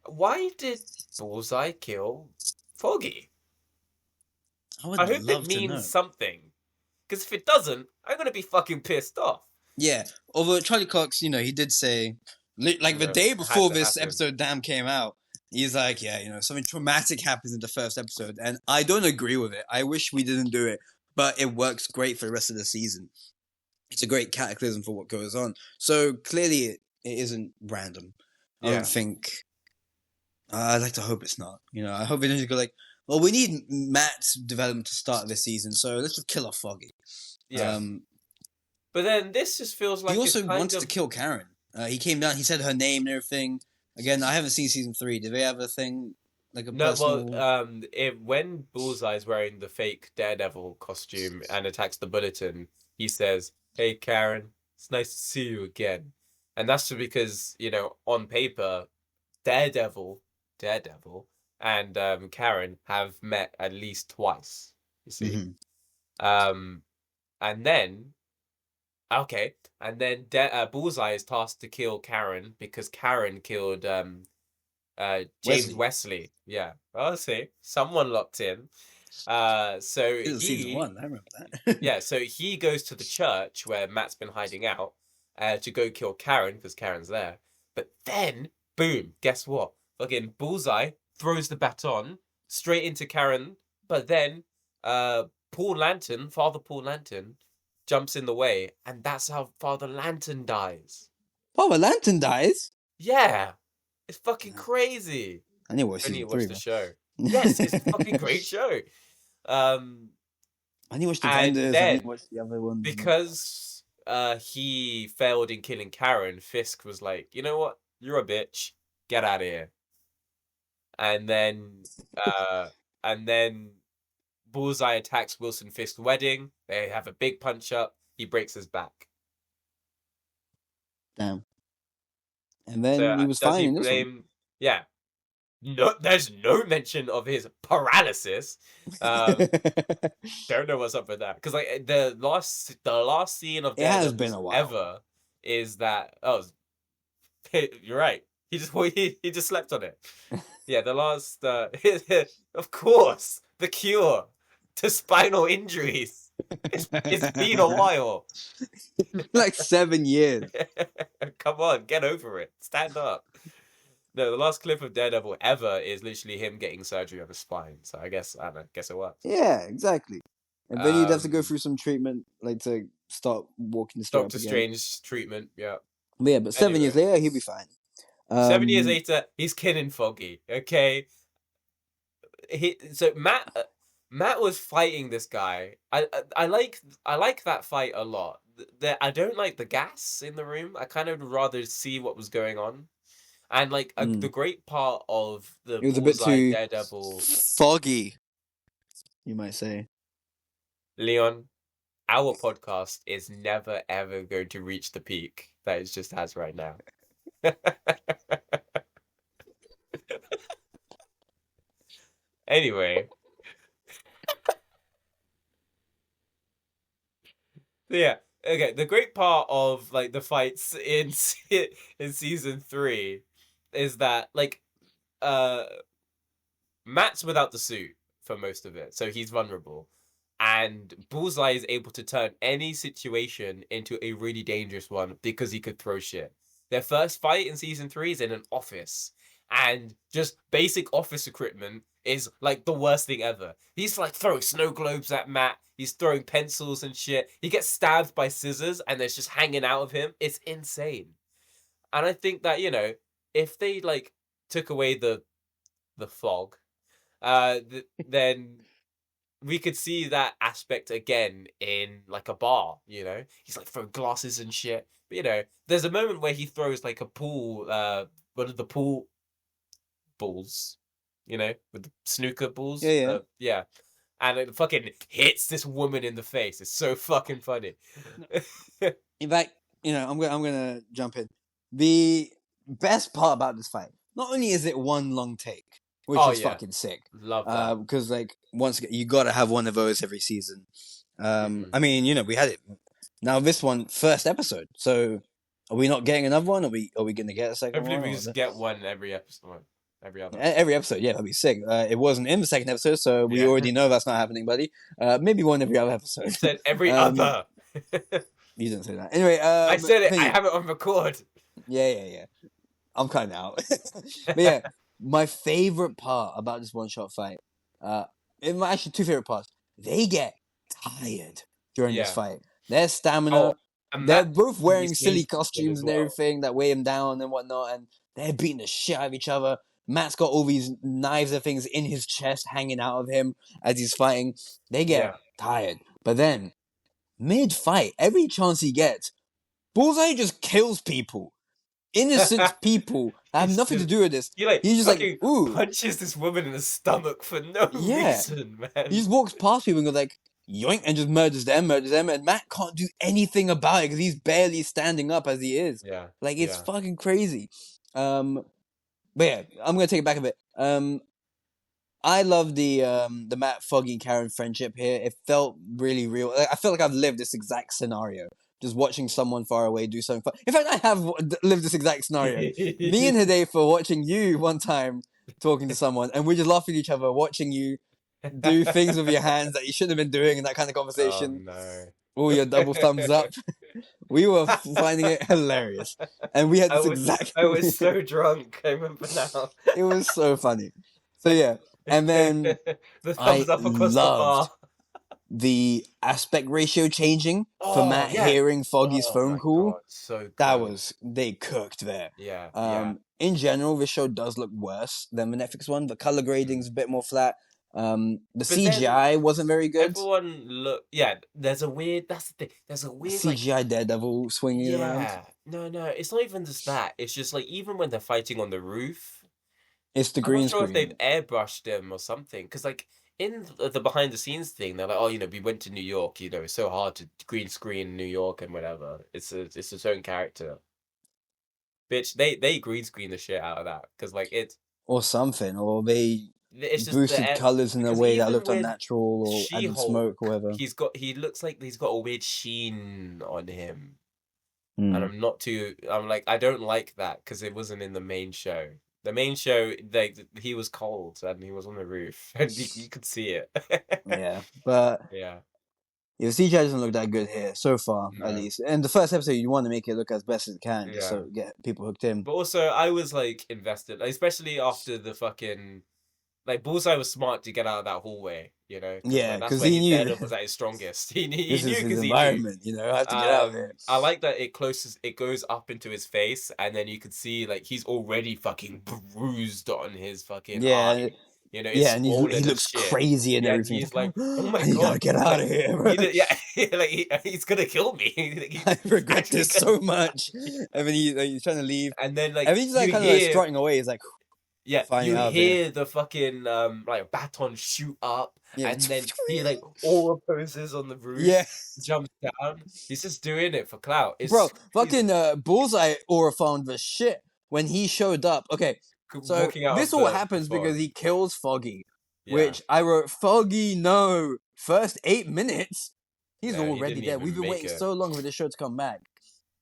A: Why did Bullseye kill Foggy?
B: I
A: I
B: would
A: hope it
B: love to
A: means
B: know.
A: something. Because if it doesn't, I'm going to be fucking pissed off.
B: Yeah, although Charlie Cox, he did say Like the
A: No,
B: day
A: it had
B: before
A: to
B: this
A: happen.
B: episode damn came out, he's like, yeah, something traumatic happens in the first episode, and I don't agree with it. I wish we didn't do it, but it works great for the rest of the season. It's a great cataclysm for what goes on. So clearly, it isn't random. I don't
A: Yeah,
B: think. I'd like to hope it's not. I hope they don't just go like, well, we need Matt's development to start this season, so let's just kill off Foggy.
A: yeah.
B: Um,
A: But then this just feels
B: he
A: like it's
B: also
A: kind
B: wanted to
A: of
B: kill Karen. He came down. He said her name and everything. Again, I haven't seen season 3. Did they have a thing like a
A: no. Well,
B: personal?
A: when Bullseye's wearing the fake Daredevil costume and attacks the bulletin, he says, "Hey, Karen, it's nice to see you again," and that's because on paper, Daredevil, Daredevil, and Karen have met at least twice. You see,
B: Mm-hmm.
A: um, and then okay, and then Bullseye is tasked to kill Karen because Karen killed James
B: Wesley.
A: Wesley. Yeah. I'll see. Someone locked in. So
B: It was season
A: he
B: 1. I remember that.
A: yeah, so he goes to the church where Matt's been hiding out to go kill Karen because Karen's there. But then, boom, guess what? Fucking Bullseye throws the baton straight into Karen, but then Father Paul Lantern, jumps in the way, and that's how Father Lantern dies.
B: Father Lantern dies.
A: Yeah. It's fucking
B: Yeah.
A: crazy.
B: I need to watch
A: I need to
B: season
A: watch
B: 3,
A: the
B: man.
A: show. Yes, it's a fucking great show. Um,
B: I need to watch
A: and
B: Defenders. I need
A: then
B: to watch the other ones.
A: because he failed in killing Karen, Fisk was like, you know what? You're a bitch. Get out of here. And then uh and then Bullseye attacks Wilson Fisk's wedding. They have a big punch up. He breaks his back.
B: Damn. And
A: So
B: then he was
A: does
B: fine
A: he
B: in this one.
A: blame? Yeah. No, there's no mention of his paralysis. Don't know what's up with that because like the last scene of
B: It has been
A: Daredevil's
B: a while.
A: ever is that you're right. He just slept on it. Yeah, the last of course the cure to spinal injuries. It's been a while.
B: Like 7 years.
A: Come on, get over it. Stand up. No, the last clip of Daredevil ever is literally him getting surgery on his spine. So I don't know. Guess it works.
B: Yeah, exactly. And then you'd have to go
A: Um,
B: through some treatment, like to start walking straight up
A: Doctor
B: again.
A: Strange treatment. Yeah.
B: But yeah, but 7 years
A: Anyway.
B: later, he'll be fine.
A: 7 years later, he's killing Foggy. Okay. So Matt was fighting this guy. I like that fight a lot. I don't like the gas in the room. I kind of would rather see what was going on. And like the great part of the
B: It was a bit
A: Bullseye
B: too
A: Daredevil,
B: foggy, you might say.
A: Leon, our podcast is never ever going to reach the peak that it just has right now. Anyway, yeah. Okay, the great part of like the fights in in season 3 is that like uh Matt's without the suit for most of it, so he's vulnerable. And Bullseye is able to turn any situation into a really dangerous one because he could throw shit. Their first fight in season 3 is in an office, and just basic office equipment is like the worst thing ever. He's like throwing snow globes at Matt, he's throwing pencils and shit. He gets stabbed by scissors, and there's just hanging out of him. It's insane. And I think that, if they like took away the fog, then we could see that aspect again in like a bar, he's like throwing glasses and shit. But there's a moment where he throws like a pool, one of the pool balls, with the snooker balls.
B: Yeah.
A: Yeah. And it fucking hits this woman in the face. It's so fucking funny.
B: In fact, I'm gonna jump in. The best part about this fight, not only is it one long take, which is fucking sick.
A: Love that.
B: Because like once again, you gotta have one of those every season. I mean, we had it. Now this one, first episode. So are we not getting another one? Are we gonna get a second
A: Hopefully
B: one?
A: we just get one every episode. Every other.
B: Every episode, yeah, that'd be sick. It wasn't in the second episode, so we already know that's not happening, buddy. Maybe one every other episode.
A: You said every other.
B: You didn't say that. Anyway,
A: I said it. I have it on record.
B: Yeah. I'm cutting out. But yeah, my favorite part about this one-shot fight, actually two favorite parts. They get tired during this
A: Yeah.
B: fight. Their
A: Oh,
B: stamina.
A: and
B: They're
A: Matt
B: both wearing
A: He's
B: silly
A: wasted
B: costumes
A: as
B: and
A: well.
B: everything that weigh him down and whatnot, and they're beating the shit out of each other. Matt's got all these knives and things in his chest hanging out of him as he's fighting. They get
A: Yeah.
B: tired. But then, mid-fight, every chance he gets, Bullseye just kills people. Innocent people that have
A: He's
B: nothing to
A: just
B: do with this.
A: he like
B: He's just like,
A: fucking
B: ooh,
A: punches this woman in the stomach for no
B: yeah.
A: reason,
B: He
A: man.
B: just walks past people and goes like, yoink, and just murders them, and Matt can't do anything about it because he's barely standing up as he is.
A: Yeah.
B: Like, it's
A: Yeah.
B: fucking crazy. But yeah, I'm gonna take it back a bit. I love the Matt, Foggy, and Karen friendship here. It felt really real. I felt like I've lived this exact scenario. Just watching someone far away do something fun. In fact, I have lived this exact scenario. Me and Hidey for watching you one time talking to someone, and we're just laughing at each other, watching you do things with your hands that you shouldn't have been doing in that kind of
A: Oh
B: conversation.
A: no.
B: All your double thumbs up. We were finding it hilarious, and we had
A: I
B: this
A: was
B: exact.
A: I was so drunk. I remember now.
B: It was so funny. So yeah, and then
A: The
B: I
A: thumbs up across the
B: loved
A: bar.
B: the aspect ratio changing for
A: Oh
B: Matt
A: yeah.
B: hearing Foggy's
A: Oh
B: phone
A: my
B: call.
A: god, so
B: That
A: good.
B: was they cooked there.
A: Yeah, yeah.
B: In general, this show does look worse than the Netflix one. The color grading's
A: Mm.
B: a bit more flat. The
A: But then
B: CGI wasn't very good.
A: everyone look. Yeah, there's a weird. That's the thing. There's a weird like.
B: CGI Daredevil swinging around.
A: Yeah. No. It's not even just that. It's just like even when they're fighting on the roof.
B: It's the
A: I'm not
B: green
A: sure if they've
B: screen.
A: airbrushed them or something. Because like in the behind the scenes thing, they're like, oh, we went to New York. It's so hard to green screen New York and whatever. It's its own character. Bitch, they green screen the shit out of that because like
B: Or something, or they
A: it's just
B: boosted colors in a
A: because
B: way that
A: even
B: looked
A: with
B: unnatural or added
A: She-Hulk,
B: smoke or whatever.
A: he looks like he's got a weird sheen on him, and
B: Hmm.
A: I'm like I don't like that because it wasn't in the main show. The main show, like he was cold and he was on the roof and you could see it.
B: Yeah, but
A: Yeah,
B: yeah, the CGI doesn't look that good here so far, at
A: no,
B: least. And the first episode, you want to make it look as best as it can, just
A: yeah.
B: so get people hooked in.
A: But also, I was like invested, especially after the fucking like Bullseye was smart to get out of that hallway, because
B: Yeah,
A: like that's
B: because
A: where
B: he
A: his
B: knew
A: Daredevil was at his strongest. He
B: this
A: knew
B: is his
A: because he knew.
B: environment. I have to get out of here.
A: I like that it goes up into his face, and then you can see like he's already fucking bruised on his fucking
B: Yeah,
A: eye. It's
B: yeah, and
A: swollen
B: he
A: as
B: looks
A: shit.
B: crazy and
A: Yeah, and
B: everything.
A: he's
B: It's like,
A: like, oh
B: oh,
A: my
B: I gotta
A: god,
B: get out
A: like
B: of here, bro.
A: yeah, like he's gonna kill me.
B: I regret
A: Actually
B: this
A: gonna,
B: so much. And then he's trying to leave.
A: and then
B: And
A: like
B: he's like
A: you
B: kind of like
A: hear
B: strutting away. He's like,
A: yeah,
B: finally
A: you
B: out of here.
A: hear the fucking like baton shoot up,
B: Yeah,
A: and then he like all poses on the
B: yeah,
A: roof, jumps down. He's just doing it for clout.
B: bro.
A: It's
B: Fucking Bullseye aura found the shit when he showed up. Okay, so
A: walking out
B: this
A: of
B: all
A: the
B: happens because
A: fog.
B: he kills Foggy,
A: Yeah,
B: which I wrote, Foggy, no. First 8 minutes, he's
A: yeah, he
B: already
A: didn't
B: dead. We've
A: even
B: been
A: make
B: waiting
A: it.
B: so long for this show to come back.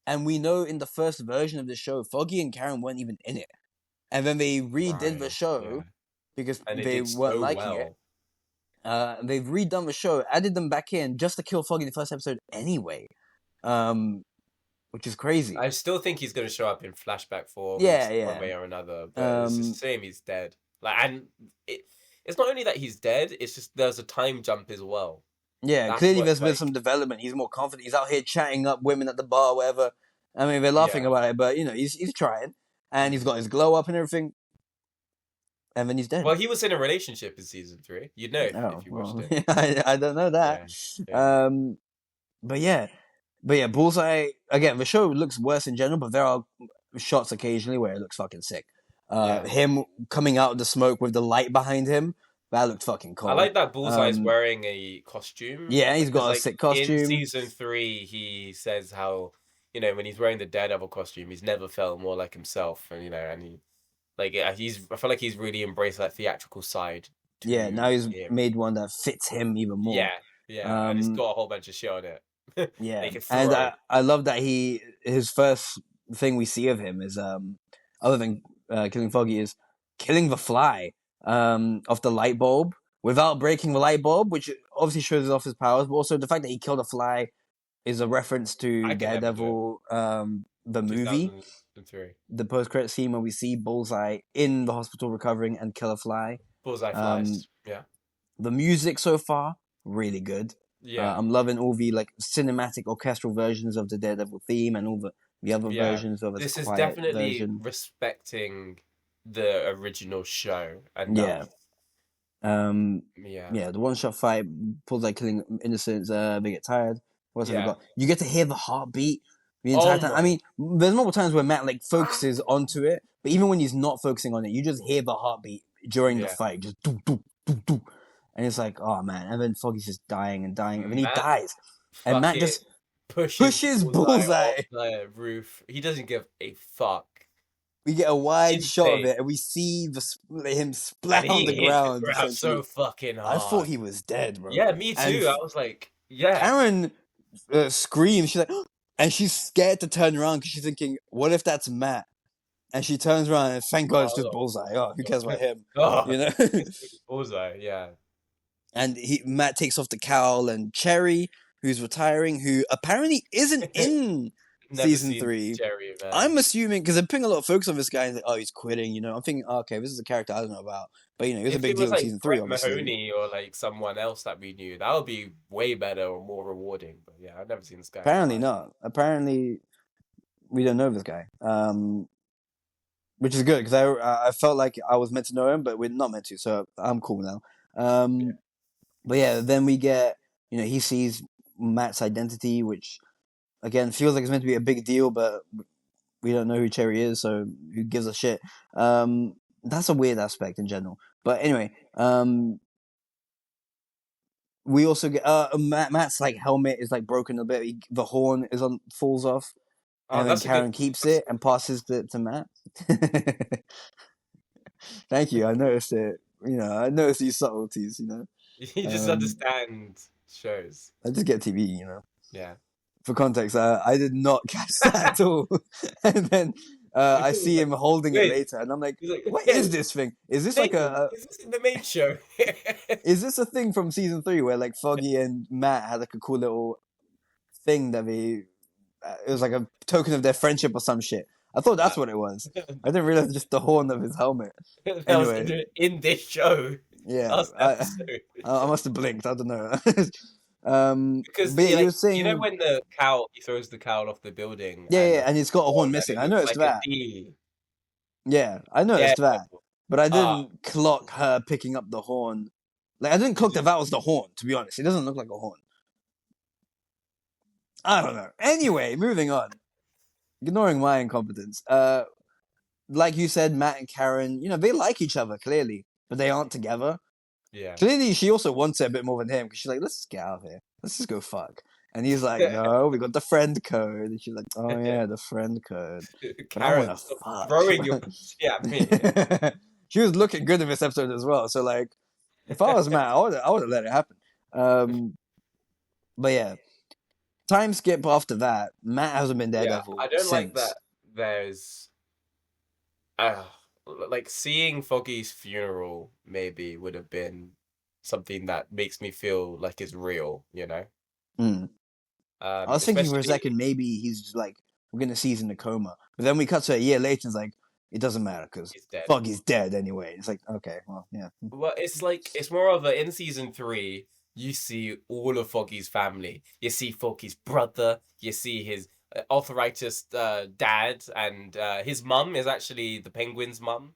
B: And we know in the first version of the show, Foggy and Karen weren't even in it. And then they redid the
A: Right.
B: show
A: Yeah,
B: because
A: and it
B: they
A: did
B: weren't
A: so
B: liking it.
A: well.
B: They've redone the show, added them back in just to kill Foggy in the first episode anyway, which is crazy.
A: I still think he's gonna show up in flashback form in
B: Yeah,
A: one
B: yeah.
A: way or another, but it's just
B: Um,
A: the same. He's dead. Like, and it's not only that he's dead. It's just there's a time jump as well.
B: yeah,
A: That's
B: clearly
A: what
B: there's been
A: like
B: some development. He's more confident. He's out here chatting up women at the bar, whatever. I mean, they're laughing
A: yeah.
B: about it, but he's trying, and he's
A: Mm.
B: got his glow up and everything, and then he's dead.
A: Well, he was in a relationship in season 3. You'd know
B: Oh
A: if you watched
B: well,
A: it.
B: I don't know that.
A: Yeah, yeah,
B: Um, but yeah, Bullseye again. The show looks worse in general, but there are shots occasionally where it looks fucking sick.
A: yeah.
B: Him coming out of the smoke with the light behind him, that looked fucking
A: I
B: cold.
A: like that Bullseye's wearing a costume.
B: Yeah, he's
A: Because,
B: got a
A: like,
B: sick
A: in
B: costume.
A: season 3, he says how, when he's wearing the Daredevil costume, he's never felt more like himself. And he, like, I feel like he's really embraced that theatrical side
B: Yeah,
A: to
B: now he's
A: him.
B: made one that fits him even more.
A: Yeah, yeah. And it's
B: Um,
A: got a whole bunch of shit on it. That
B: yeah,
A: he can
B: and
A: throw.
B: I love that his first thing we see of him is other than killing Foggy is killing the fly off the light bulb without breaking the light bulb, which obviously shows off his powers, but also the fact that he killed a fly is a reference to
A: I can never do it.
B: Daredevil the movie.
A: 2000. 3.
B: the post-credit scene where we see Bullseye in the hospital recovering and Killer Fly.
A: Bullseye
B: Um,
A: flies. Yeah.
B: the music so far really good.
A: Yeah.
B: I'm loving all the like cinematic orchestral versions of the Daredevil theme and all the other
A: Yeah.
B: versions of its
A: This is
B: quiet
A: definitely
B: version.
A: respecting the original show
B: Yeah.
A: enough. Yeah.
B: Yeah, the one-shot fight, Bullseye killing innocents, they get tired. What else have we
A: Yeah.
B: got? You get to hear the heartbeat the entire
A: Oh
B: time. I
A: my.
B: mean, there's multiple times where Matt like focuses onto it, but even when he's not focusing on it, you just hear the heartbeat during the
A: Yeah.
B: fight, just doo doo doo doo, and it's like, oh man. And then Foggy's just dying and dying, and then he
A: Matt
B: dies, and Matt
A: fucking
B: just
A: pushes
B: pushes
A: Bullseye off
B: Bullseye.
A: the roof. He doesn't give a fuck.
B: We get a wide shot of
A: Insane.
B: it, and we see him
A: And
B: splat on the
A: he hits the
B: ground.
A: ground so
B: Essentially,
A: fucking
B: I thought
A: hard.
B: he was dead, bro.
A: Yeah, me
B: And
A: too. I was like, yeah.
B: Karen screams. She's like, and she's scared to turn around because she's thinking, "What if that's Matt?" And she turns around, and thank God it's just
A: Oh,
B: Bullseye. Oh, who cares about him?
A: oh,
B: You know.
A: it's Bullseye, yeah.
B: And Matt takes off the cowl, and Cherry, who's retiring, who apparently isn't in
A: Never
B: season
A: seen
B: 3.
A: Jerry, man.
B: I'm assuming because they're putting a lot of focus on this guy, and like, oh, he's quitting. You know, I'm thinking, oh, okay, this is a character I don't know about, but you know, he was a
A: If
B: big
A: it
B: deal
A: was
B: in
A: like
B: season 3,
A: Brett
B: obviously.
A: Mahoney or like someone else that we knew, that would be way better or more rewarding. But yeah, I've never seen this guy in my
B: Apparently
A: life.
B: not. Apparently, we don't know this guy. Which is good because I felt like I was meant to know him, but we're not meant to, so I'm cool now. But yeah, then we get he sees Matt's identity, which again feels like it's meant to be a big deal, but we don't know who Cherry is, so who gives a shit? That's a weird aspect in general. But anyway, we also get Matt's like helmet is like broken a bit. The horn falls off,
A: Oh,
B: and then
A: that's a good.
B: Karen keeps
A: That's,
B: it and passes it to Matt. Thank you. I noticed it. I noticed these subtleties.
A: you just
B: Um,
A: understand shows.
B: I just get TV.
A: Yeah.
B: For context, I did not catch that at all. And then I see him holding it
A: Wait,
B: later, and I'm like,
A: he's like,
B: "What
A: hey,
B: is this thing? Is this like
A: Nathan, is this in the main show?
B: is this a thing from season 3 where like Foggy and Matt had like a cool little thing that it was like a token of their friendship or some shit? I thought that's what it was. I didn't realize just the horn of his helmet.
A: That was
B: Anyway,
A: in this show,
B: yeah,
A: last episode.
B: I must have blinked. I don't know.
A: Because
B: But yeah, you were
A: you know
B: saying,
A: when the cow he throws the cowl off the building
B: yeah,
A: and
B: yeah, and it's got a horn
A: and
B: missing.
A: it
B: I
A: looks
B: noticed
A: like a
B: that.
A: D.
B: Yeah, I
A: Yeah.
B: noticed that, but I
A: Ah,
B: didn't clock her picking up the horn. Like I didn't clock that was the horn. To be honest, it doesn't look like a horn. I don't know. Anyway, moving on. Ignoring my incompetence. Like you said, Matt and Karen, they like each other clearly, but they aren't together.
A: yeah.
B: Clearly, she also wants it a bit more than him because she's like, "Let's just get out of here. Let's just go fuck." And he's like, "No, we got the friend code." And she's like, "Oh yeah, the friend code." But I want
A: Karen,
B: to
A: stop
B: fuck.
A: throwing your pussy at me.
B: She was looking good in this episode as well. So like, if I was Matt, I would have let it happen. But yeah, time skip after that. Matt hasn't been
A: Yeah,
B: Daredevil
A: I don't like
B: since.
A: that. There's uh, like seeing Foggy's funeral maybe would have been something that makes me feel like it's real, you know?
B: Mm. I was thinking for a
A: Especially
B: second maybe he's just like we're gonna see he's in a coma, but then we cut to a year later. And it's like it doesn't matter because
A: he's dead.
B: Foggy's dead anyway. It's like okay, well yeah.
A: Well, it's like it's more of a in season 3, you see all of Foggy's family. You see Foggy's brother, you see his arthritis dad, and his mum is actually the Penguin's mum.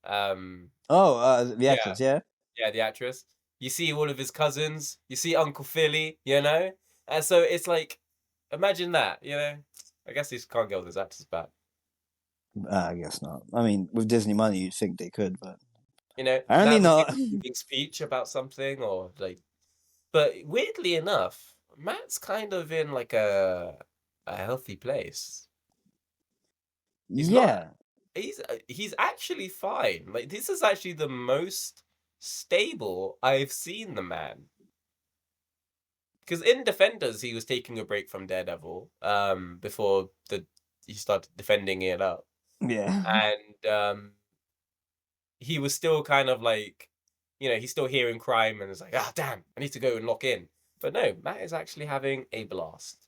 B: Oh, the
A: Yeah,
B: actress, yeah.
A: yeah, the actress. You see all of his cousins. You see Uncle Philly, you know? And so it's like, imagine that, you know? I guess these can't get all those actors back.
B: I guess not. I mean, with Disney money, you'd think they could, but
A: You know,
B: apparently
A: that was
B: not.
A: a big speech about something or like, but weirdly enough, Matt's kind of in like a healthy place. He's not.
B: Yeah,
A: He's actually fine. Like this is actually the most stable I've seen the man. Because in Defenders, he was taking a break from Daredevil before he started defending it up,
B: yeah,
A: and he was still kind of like, he's still hearing crime and it's like, ah, damn, I need to go and lock in. But no, Matt is actually having a blast.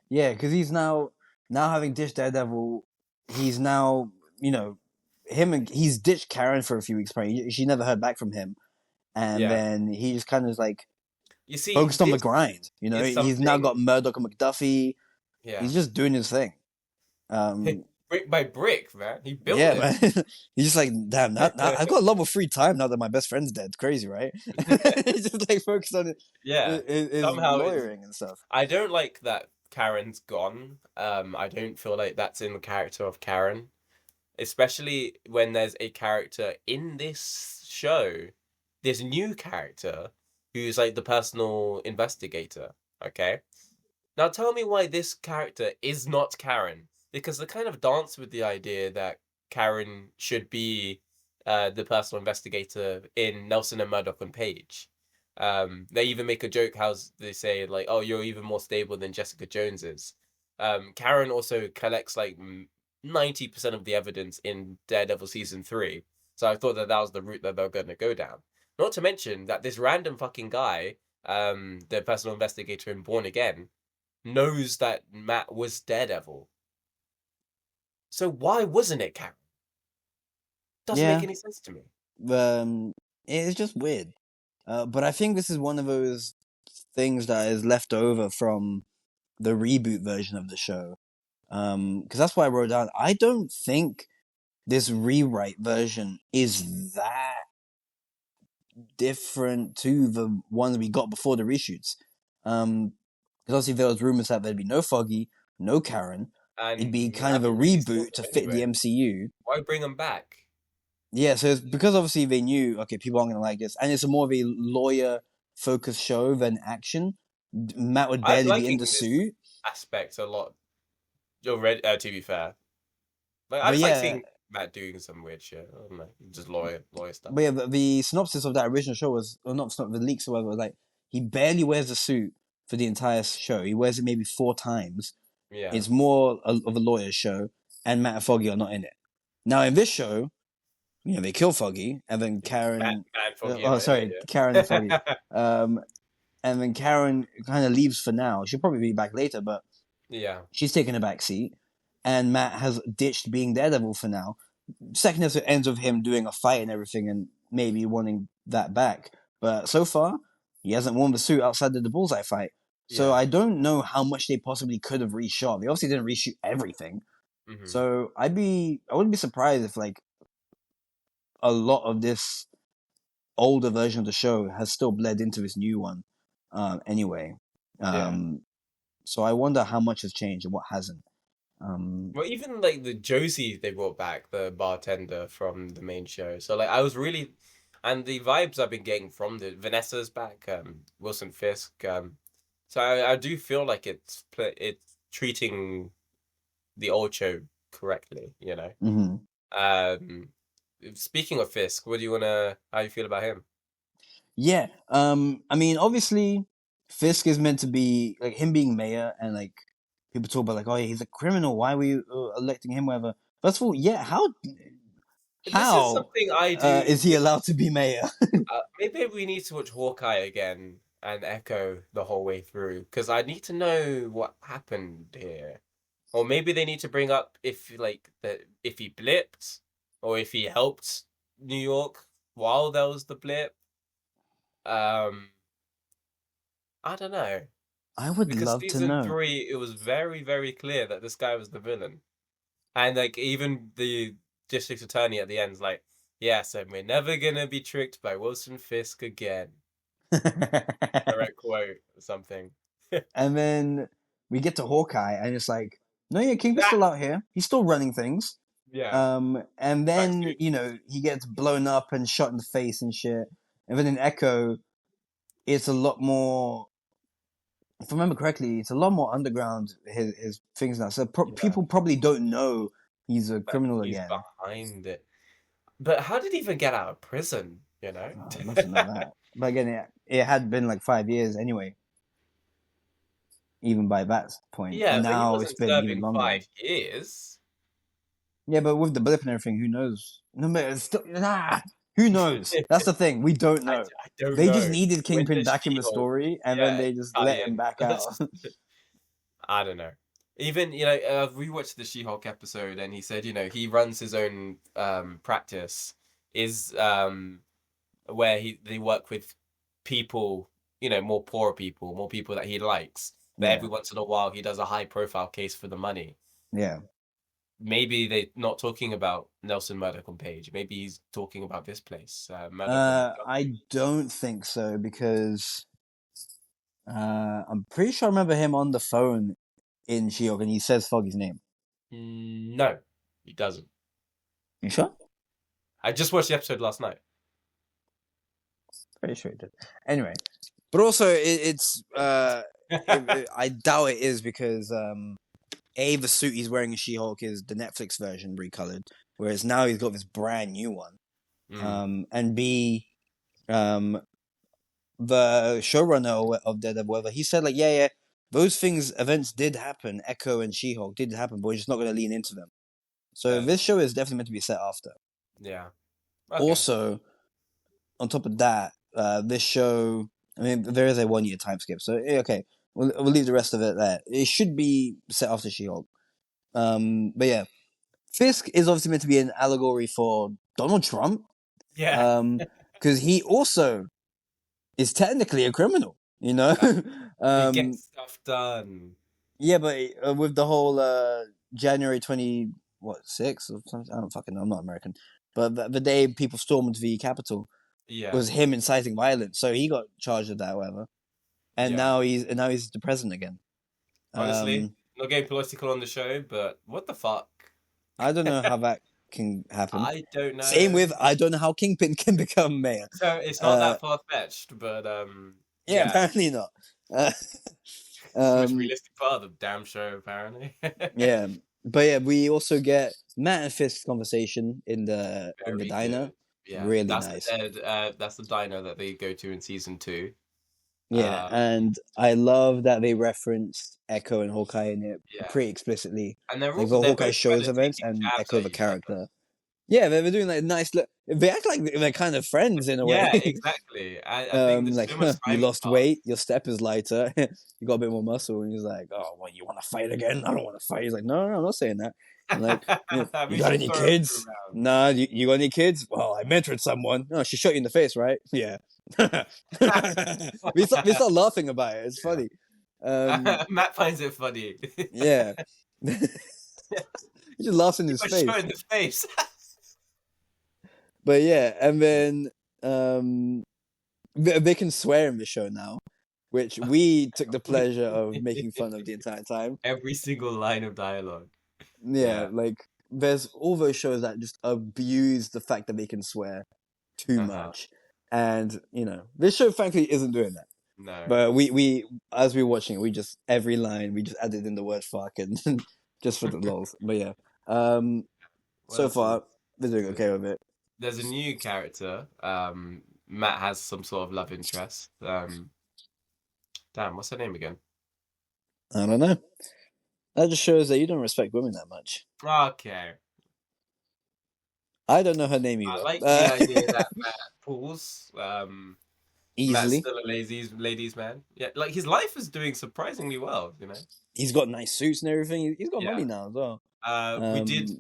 B: yeah. Because he's now having ditched Daredevil he's now, he's ditched Karen for a few weeks. Probably she never heard back from him, and
A: Yeah.
B: then he just kind of like
A: You see,
B: focused on the
A: this
B: grind.
A: is
B: He's now got
A: something.
B: Murdoch and McDuffie.
A: Yeah.
B: He's just doing his thing. Um,
A: Brick by brick, man. He built
B: yeah,
A: it.
B: man. He's just like, damn, I've got a lot more free time now that my best friend's dead. Crazy, right? He's just like focused on
A: Yeah.
B: his
A: Somehow it's.
B: lawyering and stuff.
A: I don't like that Karen's gone. I don't feel like that's in the character of Karen, especially when there's a character in this show, this new character who's like the personal investigator. Okay, now tell me why this character is not Karen, because they kind of dance with the idea that Karen should be the personal investigator in Nelson and Murdoch on Page. They even make a joke how they say like, "Oh, you're even more stable than Jessica Jones is." Karen also collects like 90% of the evidence in Daredevil season 3, so I thought that that was the route that they're going to go down. Not to mention that this random fucking guy, the personal investigator in Born Again, knows that Matt was Daredevil. So why wasn't it Karen? Doesn't make
B: Yeah,
A: any sense to me.
B: um, it's just weird. But I think this is one of those things that is left over from the reboot version of the show. Because that's why I wrote down. I don't think this rewrite version is that different to the one we got before the reshoots. Because obviously there was rumors that there'd be no Foggy, no Karen. It'd
A: And
B: be
A: you
B: kind of a
A: haven't really saw
B: reboot
A: them
B: to fit the
A: anyway.
B: MCU.
A: Why bring them back?
B: Yeah, so it's because obviously they knew, okay, people aren't gonna like this, and it's a more of a lawyer focused show than action. Matt would
A: I'm
B: barely be in the
A: liking this
B: suit,
A: aspect a lot. You're ready, to be fair. Like I
B: but
A: just like
B: yeah,
A: seeing Matt doing some weird shit. I don't know, just lawyer stuff.
B: but yeah, the synopsis of that original show was, or not, the leaks or whatever, was like he barely wears a suit for the entire show. He wears it maybe 4 times.
A: Yeah,
B: It's more of a lawyer show, and Matt and Foggy are not in it. Now in this show, they kill Foggy, and then Karen.
A: Matt and Foggy are
B: Oh,
A: not in it.
B: sorry, Karen and Foggy.
A: Yeah,
B: Um, and then Karen kind of leaves for now. She'll probably be back later, but
A: yeah,
B: she's taking a back seat. And Matt has ditched being Daredevil for now. Second episode ends with him doing a fight and everything, and maybe wanting that back. But so far, he hasn't worn the suit outside of the Bullseye fight. So
A: yeah.
B: I don't know how much they possibly could have reshot. They obviously didn't reshoot everything.
A: Hmm.
B: So I wouldn't be surprised if like a lot of this older version of the show has still bled into this new one. Anyway,
A: Yeah.
B: um, so I wonder how much has changed and what hasn't. Um,
A: Well, even like the Josie they brought back, the bartender from the main show. So like I was really, and the vibes I've been getting from the Vanessa's back, Wilson Fisk. So I do feel like it's treating the old show correctly, you know.
B: mhm.
A: Um, Speaking of Fisk, what do you wanna? How you feel about him?
B: Yeah. I mean, obviously, Fisk is meant to be like him being mayor, and like people talk about like, oh, yeah, he's a criminal. Why were you electing him? Whatever. First of all, yeah,
A: This is
B: how
A: something I do.
B: is he allowed to be mayor?
A: Maybe we need to watch Hawkeye again and echo the whole way through because I need to know what happened here. Or maybe they need to bring up if like that if he blipped or if he helped New York while there was the blip. Um, I don't know
B: I would
A: because
B: love to
A: season
B: know.
A: 3 it was very very clear that this guy was the villain, and like even the district attorney at the end is like, "Yes, and we're never gonna be tricked by Wilson Fisk again." Direct quote or something.
B: And then we get to Hawkeye, and it's like, no, yeah, Kingpin's
A: That
B: still out here. He's still running things.
A: yeah,
B: And
A: that's
B: then
A: good.
B: he gets blown up and shot in the face and shit. And then in Echo, it's a lot more. If I remember correctly, it's a lot more underground. His things now, so
A: Yeah,
B: people probably don't know he's a
A: that
B: criminal
A: he's
B: again.
A: behind it. But how did he even get out of prison? You know?
B: Oh, I'd love to know that. But again, it had been like 5 years anyway, even by that point,
A: Yeah,
B: and
A: but he
B: now it's
A: wasn't
B: been even
A: serving
B: longer.
A: 5 years.
B: Yeah, but with the blip and everything, who knows? No, but it's still, who knows? That's the thing. We don't know.
A: I don't
B: They just
A: know.
B: needed
A: When
B: Kingpin
A: does
B: back in the
A: She-Hulk?
B: story, and then
A: Yeah,
B: they just let him
A: Italian.
B: back out.
A: I don't know. Even I've rewatched the She-Hulk episode, and he said he runs his own practice is where they work with people, more poorer people, more people that he likes. But
B: Yeah,
A: every once in a while, he does a high-profile case for the money.
B: yeah.
A: Maybe they're not talking about Nelson Murdoch on Page. Maybe he's talking about this place, Murdoch on
B: I don't think so because I'm pretty sure I remember him on the phone in She-Hulk and he says Foggy's name.
A: No, he doesn't.
B: You sure?
A: I just watched the episode last night.
B: Pretty sure he did. Anyway, but also I doubt it is because the suit he's wearing in She-Hulk is the Netflix version recolored, whereas now he's got this brand new one. And B, the showrunner of Daredevil, whatever, he said like, yeah, those events did happen. Echo and She-Hulk did happen, but we're just not going to lean into them. So this show is definitely meant to be set after.
A: Yeah. Okay.
B: Also, on top of that, this show, I mean, there is a 1 year time skip, so okay, we'll leave the rest of it there. It should be set after She-Hulk. But yeah, Fisk is obviously meant to be an allegory for Donald Trump.
A: Yeah.
B: Because he also is technically a criminal, you know.
A: He gets stuff done.
B: Yeah, but with the whole January 6th or something, I don't fucking know. I'm not American, but the day people stormed the Capitol was him inciting violence, so he got charged with that, whatever. And now he's the president again.
A: Honestly, not getting political on the show, but what the fuck?
B: I don't know how that can happen.
A: I don't know.
B: Same with I don't know how Kingpin can become mayor.
A: So it's not that far fetched, but
B: yeah, apparently not.
A: It's the most realistic part of the damn show, apparently.
B: Yeah, but yeah, we also get Matt and Fisk's conversation in the diner.
A: Yeah,
B: really
A: that's
B: nice.
A: That's the diner that they go to in season 2.
B: Yeah, and I love that they reference Echo and Hawkeye in it pretty explicitly.
A: And they're
B: like
A: also
B: Hawkeye shows events and Echo the character. Yeah, they're doing like nice. They act like they're kind of friends in a way.
A: Yeah, exactly. I think
B: like
A: so much
B: you lost weight, your step is lighter, you got a bit more muscle, and he's like, "Oh, what, you want to fight again? I don't want to fight." He's like, "No, I'm not saying that." I'm like, you got any kids? Nah, you got any kids? Well, I mentored someone. No, she shot you in the face, right? Yeah. we start laughing about it. It's funny.
A: Matt finds it funny.
B: Yeah. He just laughs in his face.
A: Shot in the face.
B: But yeah, and then they can swear in the show now, which we took the pleasure of making fun of the entire time.
A: Every single line of dialogue.
B: Yeah, like there's all those shows that just abuse the fact that they can swear too much, and this show frankly isn't doing that.
A: No.
B: But we as we were watching it, we just every line we just added in the word "fuck" and just for the lols. But yeah, so far they're doing okay with it.
A: There's a new character. Matt has some sort of love interest. Damn, what's her name again?
B: I don't know. That just shows that you don't respect women that much.
A: Okay.
B: I don't know her name either.
A: I like the idea that Matt pulls.
B: Easily.
A: Matt's still a ladies man. Yeah, like his life is doing surprisingly well.
B: He's got nice suits and everything. He's got money now as well.
A: We did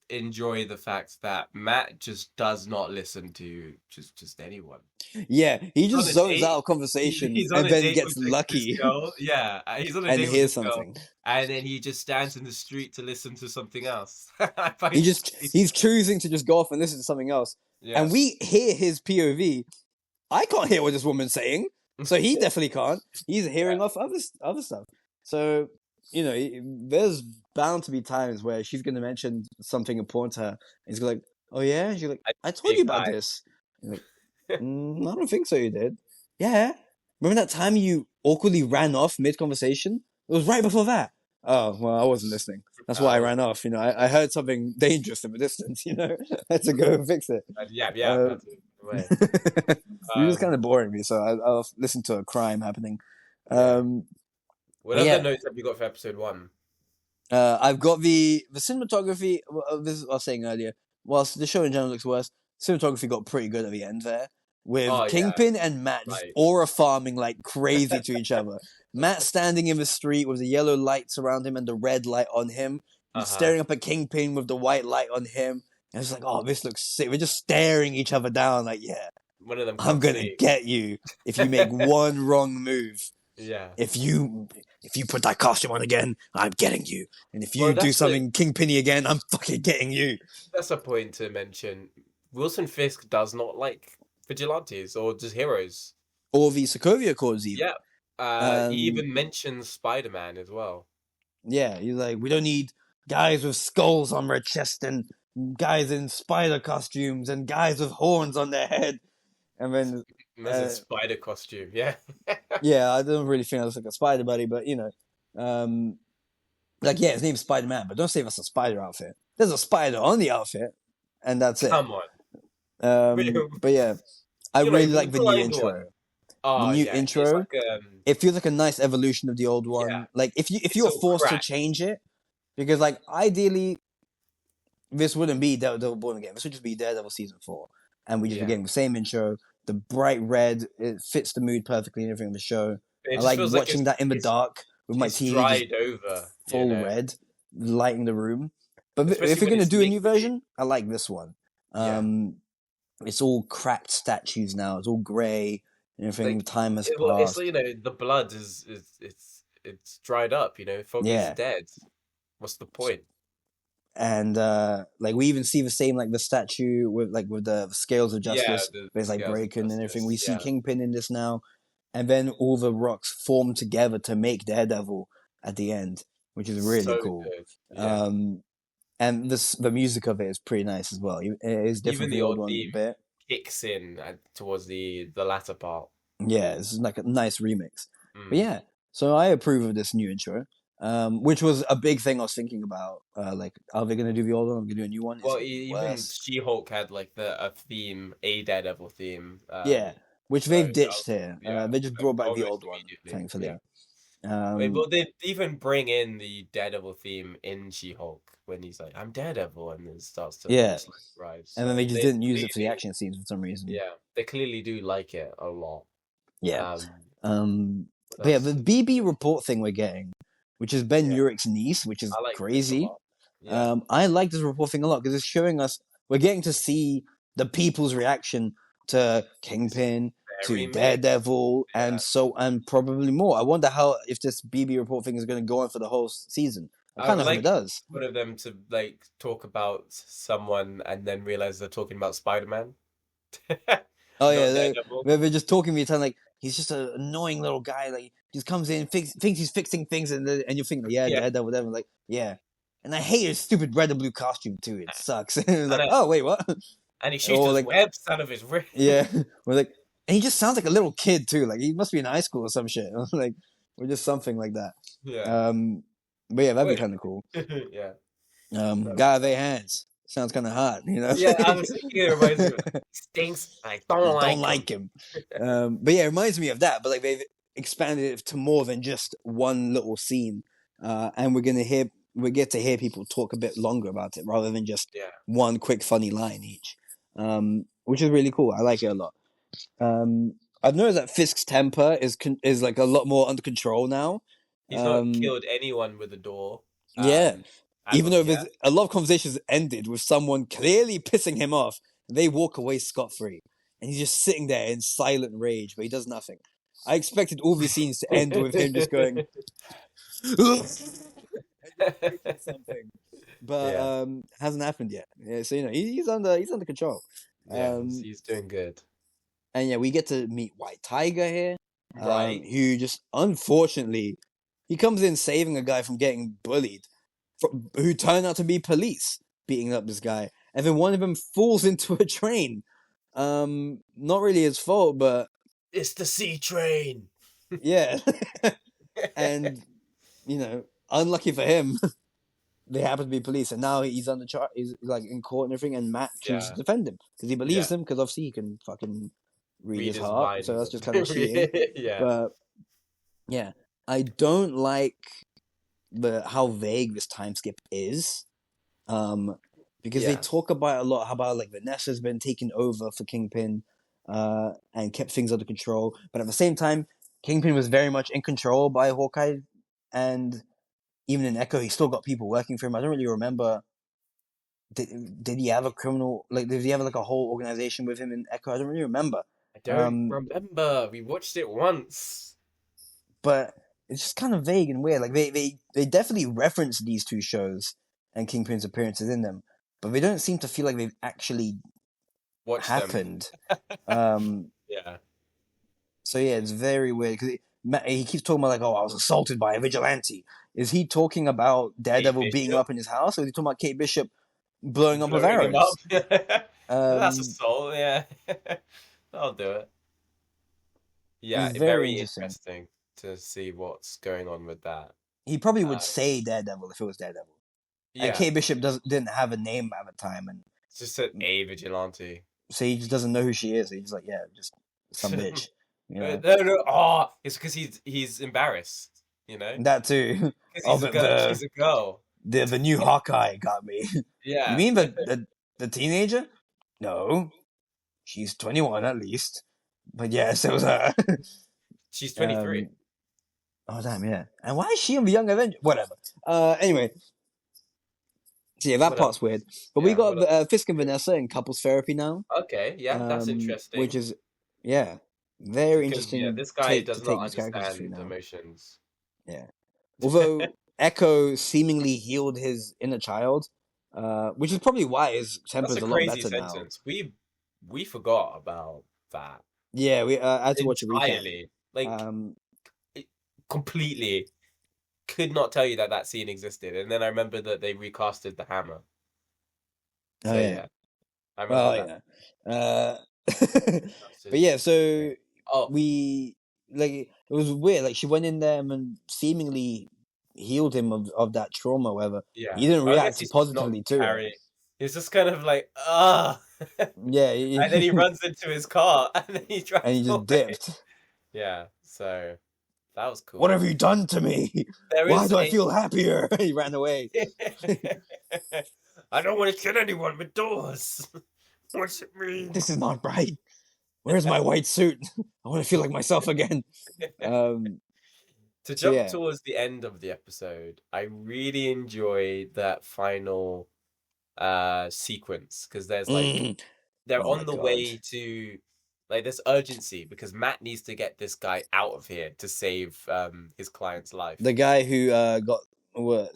A: enjoy the fact that Matt just does not listen to just anyone.
B: Yeah, he just zones out of conversation and then gets lucky.
A: Yeah, he's on a
B: and
A: date
B: hears
A: with
B: something,
A: and then he just stands in the street to listen to something else.
B: He's choosing to just go off and listen to something else, and we hear his POV. I can't hear what this woman's saying, so he definitely can't. He's hearing off other stuff. So there's bound to be times where she's going to mention something important to her. And he's like, "Oh yeah," she's like, "I told you about this." He's like, I don't think so. You did? Yeah. Remember that time you awkwardly ran off mid conversation? It was right before that. Oh well, I wasn't listening. That's why I ran off. I heard something dangerous in the distance. I had to go and fix it.
A: Yeah.
B: You're just kind of boring me, so I'll listen to a crime happening.
A: What other notes have you got for episode 1?
B: I've got the cinematography. This is what I was saying earlier. Whilst the show in general looks worse, cinematography got pretty good at the end there. with
A: Oh yeah,
B: Kingpin and Matt just
A: right.
B: aura farming like crazy to each other. Matt standing in the street with the yellow lights around him and the red light on him,
A: Uh-huh.
B: staring up at Kingpin with the white light on him. And it's like, oh, this looks sick. We're just staring each other down, like, yeah,
A: One of them
B: I'm
A: can't
B: gonna
A: see.
B: get you if you make one wrong move.
A: Yeah.
B: If you put that costume on again, I'm getting you. And if
A: Well,
B: you do something Kingpin-y again, I'm fucking getting you.
A: that's a point to mention. Wilson Fisk does not like vigilantes or just heroes.
B: Or the Sokovia Accords, even.
A: Yeah. He
B: Um,
A: even mentions Spider-Man as well.
B: yeah, he's like, we don't need guys with skulls on their chest and guys in spider costumes and guys with horns on their head. And then,
A: And there's a
B: uh,
A: spider costume. Yeah.
B: yeah, I don't really think I looks like a spider buddy, but um, like, yeah, his name's Spider Man, but don't say that's a spider outfit. There's a spider on the outfit, and that's it.
A: Come on. You
B: But yeah, I
A: know,
B: really like the new
A: blind one.
B: intro. The
A: Oh
B: new
A: yeah, it's
B: intro,
A: like
B: it feels like a nice evolution of the old
A: yeah,
B: one. Like if you
A: it's
B: were
A: all
B: forced to
A: cracked.
B: change it, because like ideally this wouldn't be Daredevil Born Again. This would just be Daredevil season 4, and we just be
A: Yeah.
B: getting the same intro. The bright red, it fits the mood perfectly and everything of the show.
A: It
B: I
A: just
B: like
A: feels like
B: watching that in the dark with my
A: it's
B: TV just
A: dried over, you
B: full
A: know.
B: red, lighting the room. But if
A: Especially
B: you're
A: when
B: gonna
A: it's
B: do a new
A: liquidy.
B: version, I like this one.
A: Yeah.
B: It's all cracked statues now. It's all grey and everything.
A: Like
B: Time has
A: well, it's
B: passed.
A: you know, the blood is it's dried up, you know. Foggy's
B: Yeah,
A: dead. What's the point?
B: and like we even see the same like the statue with the scales of
A: Yeah,
B: justice,
A: the
B: but it's like
A: scales of
B: breaking and everything.
A: justice.
B: We see
A: Yeah.
B: Kingpin in this now, and then all the rocks form together to make Daredevil at the end, which is really
A: So
B: cool.
A: good. Yeah.
B: Um, and the music of it is pretty nice as well. It is different
A: Even
B: from the
A: the
B: old
A: old
B: one a
A: theme
B: bit.
A: kicks in towards the latter part.
B: Yeah, it's like a nice remix. But
A: Mm.
B: yeah, so I approve of this new intro. Which was a big thing I was thinking about. Like, are they going to do the old one? Are they going to do a new one? Is
A: Well,
B: it going to be
A: even
B: worse?
A: She-Hulk had like a theme, a Daredevil theme.
B: Yeah, which
A: So
B: they've
A: that
B: ditched
A: was
B: here.
A: yeah,
B: They just brought back the
A: almost
B: old one,
A: immediately. Yeah.
B: thankfully.
A: Wait,
B: Um,
A: but they even bring in the Daredevil theme in She-Hulk when he's like, "I'm Daredevil," and then starts to
B: yeah,
A: just like rise.
B: and then
A: So
B: they just
A: they
B: didn't use it for the
A: clearly,
B: action scenes for some reason.
A: yeah, they clearly do like it a lot.
B: Yeah.
A: Um, what
B: But yeah,
A: else?
B: the BB report thing we're getting, which is Ben
A: Yeah,
B: Urich's niece, which is
A: I like this a
B: crazy.
A: lot. Yeah,
B: I like this report thing a lot because it's showing us we're getting to see the people's reaction to
A: it's
B: Kingpin, to
A: very mixed.
B: Daredevil,
A: Yeah,
B: and probably more. I wonder how if this BB report thing is going to go on for the whole season. I
A: I
B: kind
A: would
B: of hope it
A: like
B: does.
A: one of them to like talk about someone and then realize they're talking about Spider-Man,
B: Oh
A: not
B: yeah,
A: Daredevil.
B: they're just talking to me, telling like he's just an annoying little guy. Like he just comes in, thinks he's fixing things, and you think, like, yeah,
A: Yeah,
B: Daredevil, whatever. Like, yeah. And I hate his stupid red and blue costume too. It sucks. Like,
A: and
B: oh wait, what?
A: and he shoots
B: Or
A: those
B: like,
A: webs out of his wrist.
B: yeah, we're like, and he just sounds like a little kid too. Like he must be in high school or some shit. Like, or just something like that.
A: Yeah.
B: Um, but yeah, that'd be
A: Wait.
B: kind of cool.
A: Yeah. That'd be
B: Guy with
A: fun.
B: their hands sounds kind of hot, you know.
A: Yeah, I was thinking it reminds me of stinks. I don't
B: Don't
A: like him.
B: like him. But yeah, it reminds me of that. But like they've expanded it to more than just one little scene, and we get to hear people talk a bit longer about it rather than just
A: Yeah.
B: one quick funny line each, which is really cool. I like it a lot. I've noticed that Fisk's temper is like a lot more under control now.
A: He's not
B: Um,
A: killed anyone with a door.
B: yeah,
A: As
B: even
A: of
B: though
A: yet.
B: there's a lot of conversations ended with someone clearly pissing him off, they walk away scot free, and he's just sitting there in silent rage, but he does nothing. I expected all these scenes to end with him just going something, but
A: Yeah.
B: hasn't happened yet. Yeah, so he's under control.
A: Yeah,
B: Um,
A: he's doing good.
B: and yeah, we get to meet White Tiger here,
A: Right.
B: who just unfortunately he comes in saving a guy from getting bullied, who turned out to be police beating up this guy, and then one of them falls into a train. Not really his fault, but
A: It's the C train.
B: yeah, and unlucky for him, they happen to be police, and now he's under charge. He's like in court and everything, and Matt chooses
A: Yeah.
B: to defend him because he believes
A: Yeah.
B: him because obviously he can fucking read his
A: His
B: heart.
A: mind.
B: So that's just kind of cheating.
A: Yeah.
B: But yeah, I don't like how vague this time skip is. Because they
A: Yeah.
B: talk about a lot how about like Vanessa's been taken over for Kingpin. and kept things under control. But at the same time, Kingpin was very much in control by Hawkeye, and even in Echo, he still got people working for him. I don't really remember. Did he have a criminal? Like, did he have like a whole organization with him in Echo? I don't really remember.
A: I don't remember. We watched it once.
B: But it's just kind of vague and weird. Like they definitely reference these two shows and Kingpin's appearances in them, but they don't seem to feel like they've actually
A: Watch
B: happened.
A: Yeah.
B: So yeah, it's very weird because he keeps talking about like, oh, I was assaulted by a vigilante. Is he talking about Daredevil being up in his house, or is he talking about Kate Bishop blowing up with
A: Blowing him
B: arrows?
A: up. That's assault, yeah. I'll do it. Yeah,
B: It's very
A: very
B: interesting.
A: interesting to see what's going on with that.
B: He probably would
A: Uh,
B: say Daredevil if it was Daredevil. And
A: yeah,
B: Kate Bishop didn't have a name at the time, and
A: it's just an A vigilante.
B: so he just doesn't know who she is. So he's just like, yeah, just some bitch, you know.
A: No. Oh, it's because he's embarrassed,
B: That too.
A: because
B: Oh,
A: she's a girl.
B: the new Hawkeye got me. You
A: Yeah.
B: mean the teenager? No, she's 21 at least. But yes, it was her.
A: She's 23.
B: Oh damn, yeah. And why is she in the Young Avenger? Whatever. Anyway, so yeah, that
A: What else?
B: part's weird. But we
A: Yeah,
B: got
A: what else?
B: Fisk and Vanessa in couples therapy now.
A: Okay, yeah, that's
B: Which
A: interesting.
B: is yeah, very
A: Because yeah,
B: interesting
A: this guy
B: take to
A: does not
B: take these characters through
A: understand
B: now.
A: emotions.
B: Yeah. Although Echo seemingly healed his inner child, which is probably why his
A: That's
B: temper's
A: a
B: a lot
A: crazy
B: better now.
A: sentence. We forgot about that
B: Yeah, we had to watch a recap.
A: entirely. Like
B: Um,
A: completely could not tell you that that scene existed. And then I remember that they recasted the hammer.
B: oh
A: So
B: yeah,
A: yeah, I remember
B: well
A: that.
B: yeah,
A: That's
B: but yeah,
A: just
B: so
A: great. Oh,
B: we like it was weird. Like she went in there and seemingly healed him of that trauma, or whatever.
A: yeah.
B: He didn't
A: I guess
B: react
A: he's just not
B: positively to it.
A: carrying. He's just kind of like, ah.
B: Yeah,
A: And then he runs into his car and then he
B: and
A: drives
B: he just
A: away.
B: dipped.
A: Yeah, so that was
B: What
A: cool.
B: have you done to me?
A: There
B: Why
A: is
B: do I
A: a
B: feel happier? He ran away.
A: I don't want to kill anyone with doors. What's it mean?
B: This is not right. Where's my white suit? I want to feel like myself again.
A: To
B: So
A: jump
B: yeah.
A: towards the end of the episode, I really enjoyed that final sequence because there's like they're
B: Oh my
A: on the
B: god.
A: way to like there's urgency because Matt needs to get this guy out of here to save his client's life.
B: The guy who got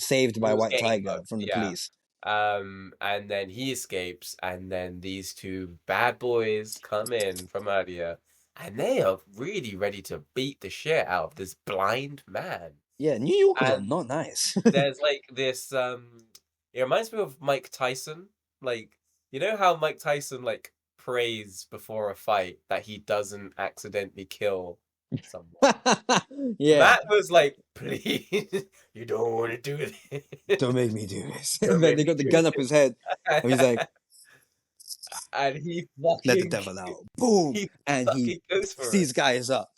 B: saved by
A: Who was
B: White
A: getting
B: Tiger
A: mugged,
B: from the
A: yeah.
B: police.
A: And then he escapes, and then these two bad boys come in from earlier, and they are really ready to beat the shit out of this blind man.
B: Yeah, New Yorkers are
A: And
B: not nice.
A: there's like this it reminds me of Mike Tyson. Like, you know how Mike Tyson like prays before a fight that he doesn't accidentally kill someone.
B: Yeah.
A: Matt was like, please, you don't want to do this.
B: Don't make me do this.
A: Don't
B: And then
A: make
B: they
A: me
B: got the
A: do
B: gun up his head. And he's like,
A: and he
B: let the
A: fucking
B: devil out. Boom.
A: he
B: And he
A: fucking goes for
B: these
A: it.
B: guys up.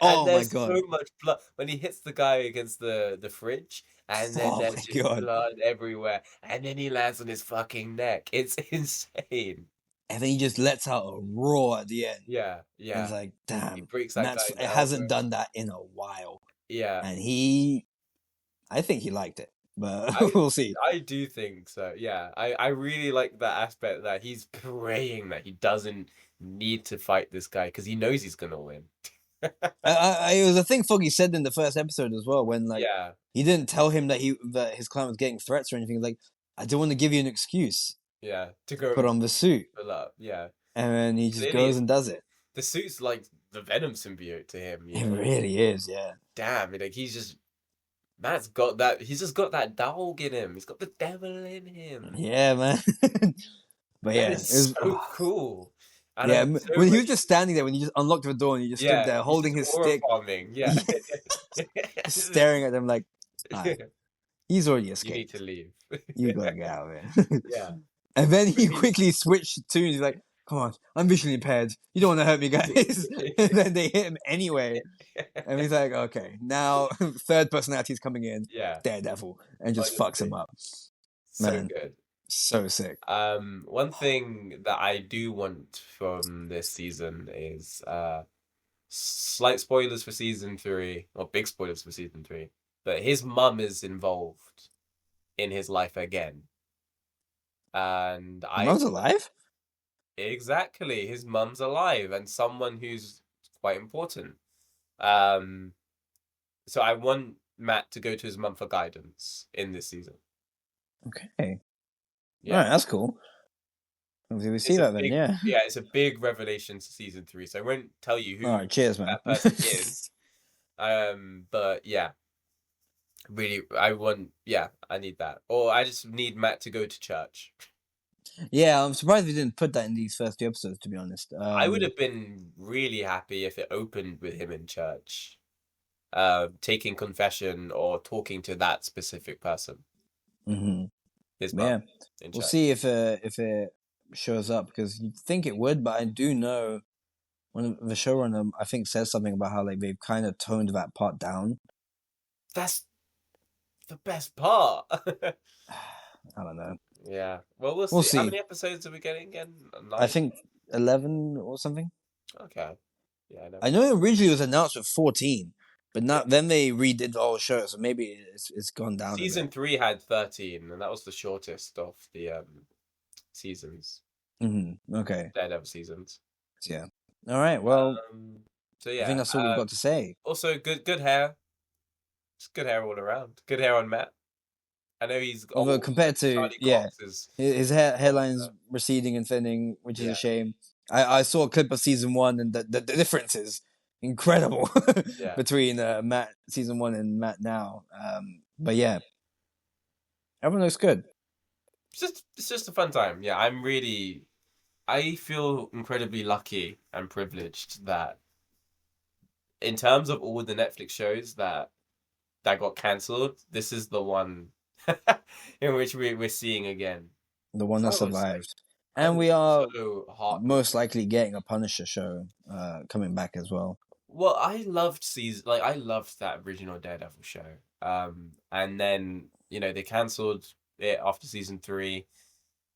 A: And
B: Oh my
A: there's
B: god.
A: so much blood when he hits the guy against the fridge, and then
B: Oh
A: there's
B: my
A: just
B: god.
A: blood everywhere, and then he lands on his fucking neck. It's insane.
B: And then he just lets out a roar at the end.
A: Yeah,
B: And it's
A: yeah.
B: like,
A: He
B: damn,
A: breaks that
B: Matt's
A: guy's
B: hasn't
A: elbow.
B: done that in a while.
A: Yeah.
B: And I think he liked it, but
A: I
B: we'll see.
A: I do think so. Yeah. I really like that aspect that he's praying that he doesn't need to fight this guy because he knows he's gonna win.
B: It was a thing Foggy said in the first episode as well, when like
A: Yeah,
B: he didn't tell him that his client was getting threats or anything. Like, I don't want to give you an excuse.
A: yeah. To go
B: Put
A: and
B: on the suit,
A: fill up. Yeah.
B: and then he just
A: Clearly
B: goes and does it.
A: the suit's like the Venom symbiote to him,
B: It really is, yeah.
A: Damn, like Matt's got that. He's just got that dog in him. He's got the devil in him,
B: Yeah, man. But
A: and
B: yeah, it
A: it's
B: was.
A: so cool. And
B: Yeah,
A: I'm so
B: when he was
A: ready.
B: just standing there, when he just unlocked the door and he just stood
A: Yeah,
B: there
A: he's
B: holding
A: just
B: his
A: aura
B: stick,
A: farming. Yeah,
B: staring at them like, alright, he's already
A: you need
B: escaped.
A: to leave.
B: You gotta get out of here.
A: Yeah,
B: And then he
A: but he's
B: quickly switched to, and he's like, come on, I'm visually impaired. You don't want to hurt me, guys. And then they hit him anyway. And he's like, okay, now third personality's coming in,
A: yeah,
B: Daredevil, and just fucks
A: honestly,
B: him up.
A: so
B: Man,
A: good.
B: So sick.
A: One thing that I do want from this season is slight spoilers for season three, or big spoilers for season three, but his mum is involved in his life again. And
B: Your
A: I
B: mom's alive?
A: exactly his mum's alive and someone who's quite important. Um, so I want Matt to go to his mum for guidance in this season.
B: Okay. All
A: Yeah.
B: right, that's cool. Hopefully we see
A: It's a
B: that then,
A: big,
B: yeah.
A: yeah, it's a big revelation to season three. So I won't tell you
B: All
A: who
B: right, cheers, man.
A: that person is. But yeah, really, yeah, I need that. Or I just need Matt to go to church.
B: Yeah, I'm surprised we didn't put that in these first two episodes, to be honest.
A: I would have been really happy if it opened with him in church, taking confession or talking to that specific person,
B: hmm
A: his mum,
B: Yeah,
A: in
B: we'll
A: church.
B: see if it shows up because you'd think it would, but I do know one of the showrunner I think says something about how like they've kind of toned that part down.
A: That's the best part.
B: I don't know.
A: Yeah. Well, we'll
B: We'll
A: see. How
B: see.
A: many episodes are we getting again?
B: I
A: 9?
B: think 11 or something.
A: Okay. Yeah, I
B: I
A: never.
B: know originally it was announced with 14, but
A: Yeah.
B: not then they redid the whole show, so maybe it's gone down a bit.
A: Season 3 had 13, and that was the shortest of the seasons,
B: Okay.
A: Daredevil seasons.
B: So, yeah. All right. Well,
A: Um, so
B: I think
A: yeah.
B: that's all we've got to say.
A: Also, good hair. Just good hair all around. Good hair on Matt. I know he's
B: Although
A: old,
B: compared
A: but
B: to
A: Charlie
B: yeah,
A: Cox is
B: his hairline's receding and thinning, which is a
A: yeah,
B: shame. I saw a clip of season one, and the difference is incredible
A: yeah.
B: between Matt season one and Matt now. But yeah, everyone looks good.
A: It's just a fun time. Yeah, I feel incredibly lucky and privileged that in terms of all the Netflix shows that got cancelled, this is the one in which we're seeing again.
B: The one that
A: I was like,
B: survived,
A: I
B: and
A: was
B: we are
A: so heartbroken.
B: most likely getting a Punisher show coming back as well.
A: Well, I loved that original Daredevil show. And then they cancelled it after season three.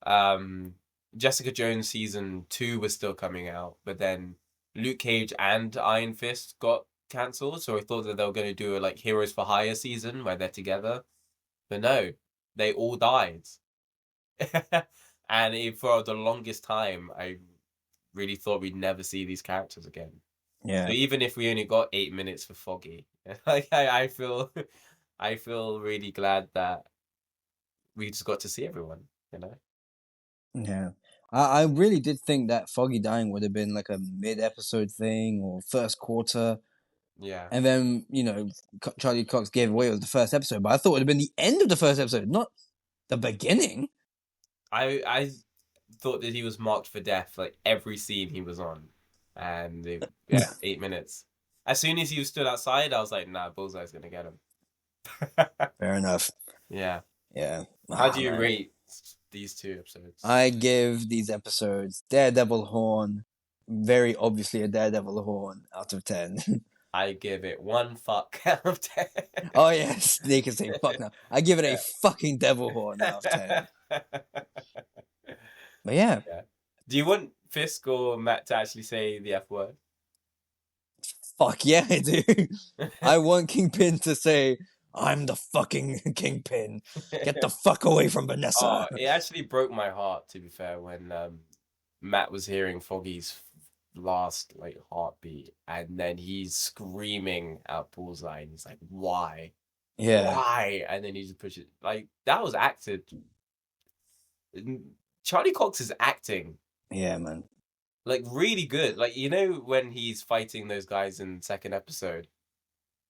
A: Um, Jessica Jones season two was still coming out, but then Luke Cage and Iron Fist got cancelled. So I thought that they were going to do a like Heroes for Hire season where they're together, but no, they all died. And for the longest time, I really thought we'd never see these characters again. So
B: Yeah,
A: even if we only got 8 minutes for Foggy, like I feel, I feel really glad that we just got to see everyone. You know?
B: yeah. I really did think that Foggy dying would have been like a mid-episode thing or first quarter.
A: Yeah.
B: And then, Charlie Cox gave away with the first episode, but I thought it would have been the end of the first episode, not the beginning.
A: I thought that he was marked for death like every scene he was on, and yeah, 8 minutes. As soon as he stood outside, I was like, nah, Bullseye's gonna get him.
B: Fair enough.
A: Yeah.
B: Yeah.
A: How do you
B: Man.
A: rate these two episodes?
B: I give these episodes Daredevil Horn, very obviously a Daredevil Horn out of 10.
A: I give it one fuck out of 10.
B: Oh, yes, they can say fuck now. I give it a fucking Devil Horn out of 10. But yeah,
A: Yeah. Do you want Fisk or Matt to actually say the F word?
B: fuck yeah, I do. I want Kingpin to say, I'm the fucking Kingpin. Get the fuck away from Vanessa.
A: Oh, it actually broke my heart, to be fair, when Matt was hearing Foggy's last like heartbeat, and then he's screaming out Bullseye, and he's like, "Why?
B: Yeah.
A: Why?" And then he just pushes like that was acted. Charlie Cox is acting
B: Yeah, man.
A: like really good. Like when he's fighting those guys in the second episode,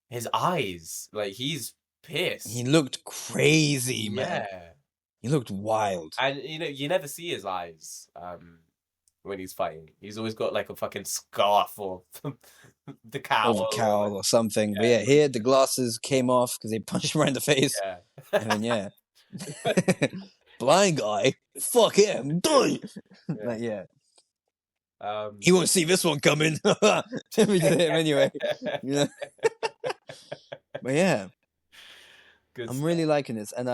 A: his eyes, like he's pissed.
B: He looked crazy, man.
A: Yeah.
B: He looked wild.
A: And you never see his eyes when he's fighting. He's always got like a fucking scarf or the cowl.
B: Or the cowl or something.
A: Yeah.
B: But yeah, here the glasses came off because they punched him right in the face.
A: Yeah.
B: And then, yeah. Blind guy? Fuck him. Die!
A: Yeah.
B: Like, yeah.
A: Um,
B: He won't see this one coming. We just hit him anyway. You know? But yeah,
A: Good
B: I'm
A: stuff.
B: really liking this. And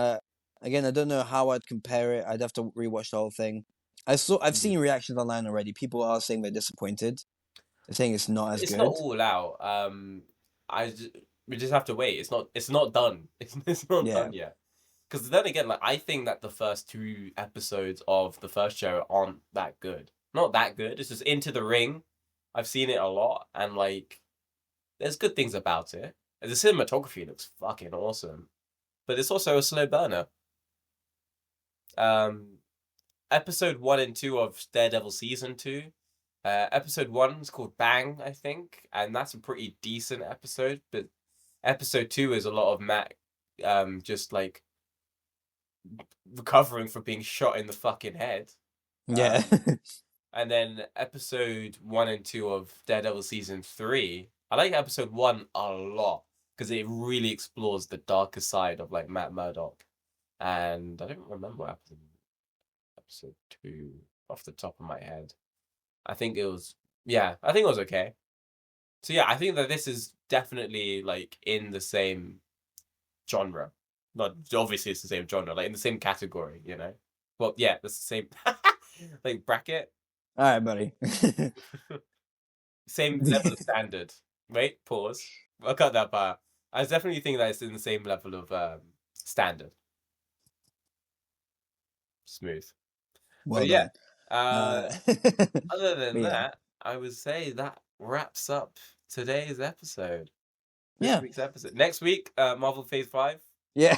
B: Again, I don't know how I'd compare it. I'd have to rewatch the whole thing. I've seen reactions online already. People are saying they're disappointed. They're saying it's not as
A: It's not
B: good.
A: all out. We just have to wait. It's not done. It's not
B: Yeah.
A: done yet. Because then again, like I think that the first two episodes of the first show aren't that good. Not that good. It's just Into the Ring. I've seen it a lot, and like, there's good things about it. The cinematography looks fucking awesome, but it's also a slow burner. Um, episode 1 and 2 of Daredevil season 2. Episode 1 is called Bang, I think, and that's a pretty decent episode. But episode 2 is a lot of Matt, just like recovering from being shot in the fucking head.
B: Yeah.
A: And then episode 1 and 2 of Daredevil season 3. I like episode 1 a lot because it really explores the darker side of like Matt Murdock. And I don't remember what episode 2 off the top of my head. I think it was, yeah, I think it was okay. So yeah, I think that this is definitely like in the same genre. Not obviously it's the same genre, like in the same category, you know. Well, yeah, that's the same like bracket,
B: All right, buddy.
A: same level of standard. Wait, pause. I'll cut that part. I definitely think that it's in the same level of standard. Smooth.
B: Well
A: But yeah,
B: done.
A: uh,
B: Uh,
A: other than
B: but yeah,
A: that, I would say that wraps up today's episode. This
B: yeah,
A: week's episode. Next week, Marvel Phase 5.
B: yeah.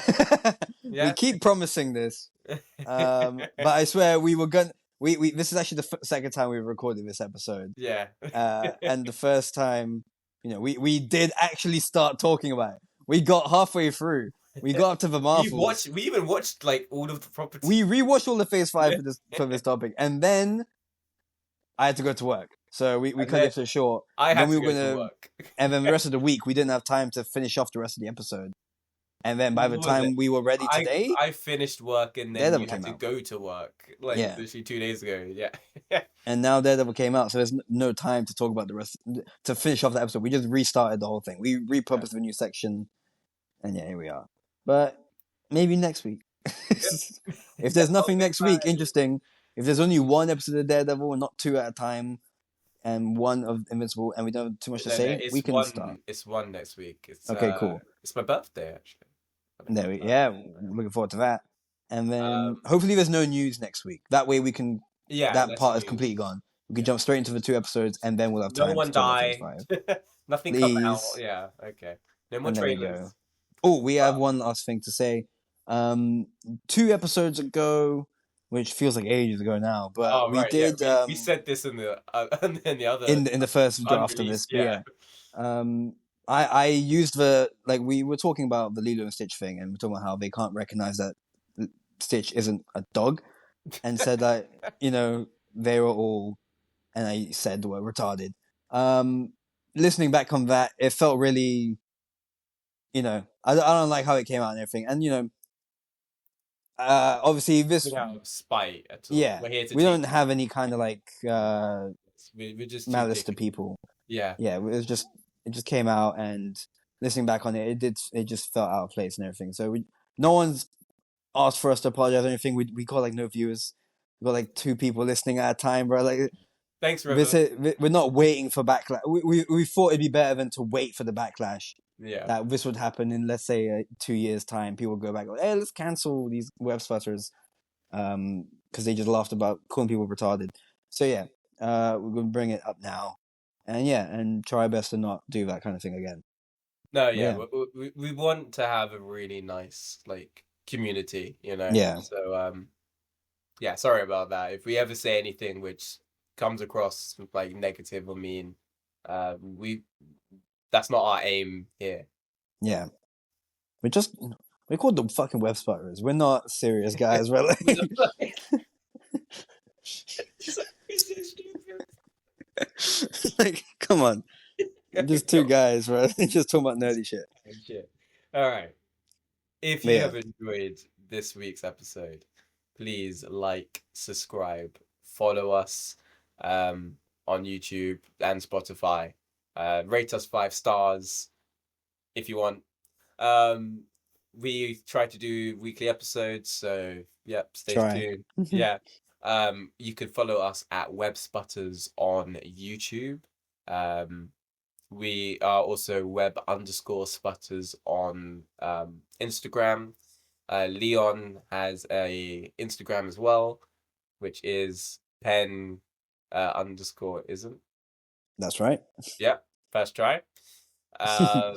B: We
A: Yeah.
B: keep promising this, but I swear we were gonna. We this is actually the second time we've recorded this episode,
A: Yeah.
B: and the first time, we did actually start talking about it. We got halfway through. We got up to the Marvels.
A: We even watched like all of the properties.
B: We rewatched all the Phase 5
A: Yeah.
B: for this topic, and then I had to go to work, so we
A: And
B: cut
A: then
B: it so short.
A: I
B: Then
A: had
B: we
A: to
B: were
A: go to
B: gonna,
A: work.
B: and then the rest of the week we didn't have time to finish off the rest of the episode. And then by the
A: What was it?
B: time we were ready today,
A: I finished work and then
B: Daredevil
A: you had
B: came
A: to
B: out.
A: go to work like
B: Yeah,
A: literally 2 days ago. Yeah.
B: and now Daredevil came out, so there's no time to talk about the rest to finish off the episode. We just restarted the whole thing. We repurposed the new section, and yeah, here we are. But maybe next week. If there's nothing next week, interesting. If there's only one episode of Daredevil and not two at a time, and one of Invincible, and we don't have too much to
A: No, no,
B: say, we can start.
A: it's one next week.
B: Okay, cool.
A: It's my birthday actually.
B: Yeah, looking forward to that. And then
A: Um,
B: hopefully there's no news next week. That way we can.
A: yeah,
B: That
A: less
B: part is
A: news.
B: completely gone. We can
A: Yeah.
B: jump straight into the two episodes, and then we'll have
A: No
B: time
A: one
B: to talk about Phase
A: died.
B: 5.
A: Nothing come out.
B: Please.
A: Yeah, okay. No more
B: And there we go.
A: trailers.
B: Oh, we have
A: But
B: one last thing to say. 2 episodes ago, which feels like ages ago now, but
A: oh
B: we
A: right, yeah.
B: did
A: We said this in the in the other
B: in the first draft of this.
A: unreleased.
B: But
A: Yeah.
B: yeah, I used the we were talking about the Lilo and Stitch thing, and we're talking about how they can't recognize that Stitch isn't a dog, and said that they were all, and I said were retarded. Listening back on that, it felt really, I don't like how it came out and everything, and obviously this,
A: Without spite at all.
B: yeah,
A: We're here to
B: we
A: teach.
B: don't have any kind of
A: We're just too
B: malice to
A: dick.
B: people.
A: Yeah.
B: Yeah, it just came out, and listening back on it, it just felt out of place and everything. So no one's asked for us to apologize or anything. We got like no viewers. We got like 2 people listening at a time, bro. Like
A: Thanks, River.
B: we're not waiting for backlash. We thought it'd be better than to wait for the backlash
A: Yeah.
B: that this would happen in, let's say, 2 years time. People go back, like, hey, let's cancel these web sputters, because they just laughed about calling people retarded. So yeah, we're gonna bring it up now, and yeah, and try our best to not do that kind of thing again.
A: No,
B: But
A: yeah.
B: yeah,
A: We want to have a really nice like community, you know.
B: yeah,
A: So yeah, sorry about that. If we ever say anything which comes across like negative or mean, we that's not our aim here.
B: yeah. We're called the fucking web sputters. We're not serious guys, right? Like, come on, just 2 guys, right? Just talking about nerdy shit.
A: Shit. All right. If
B: But
A: you
B: yeah,
A: have enjoyed this week's episode, please like, subscribe, follow us on YouTube and Spotify. Rate us 5 stars if you want. Um, we try to do weekly episodes, so yep, stay
B: Try.
A: tuned. Yeah. You can follow us at Web Sputters on YouTube. Um, we are also web_sputters on Instagram. Leon has a Instagram as well, which is pen underscore isn't.
B: That's right.
A: Yeah, first try. Uh,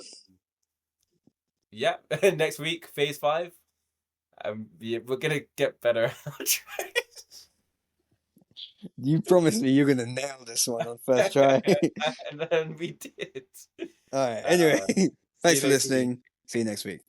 A: yeah, next week, phase 5. Yeah, we're gonna get better.
B: You promised me you're gonna nail this one on first try.
A: And then we did.
B: All right. Anyway,
A: Uh, see
B: thanks
A: you
B: for
A: next week.
B: listening. See you next week.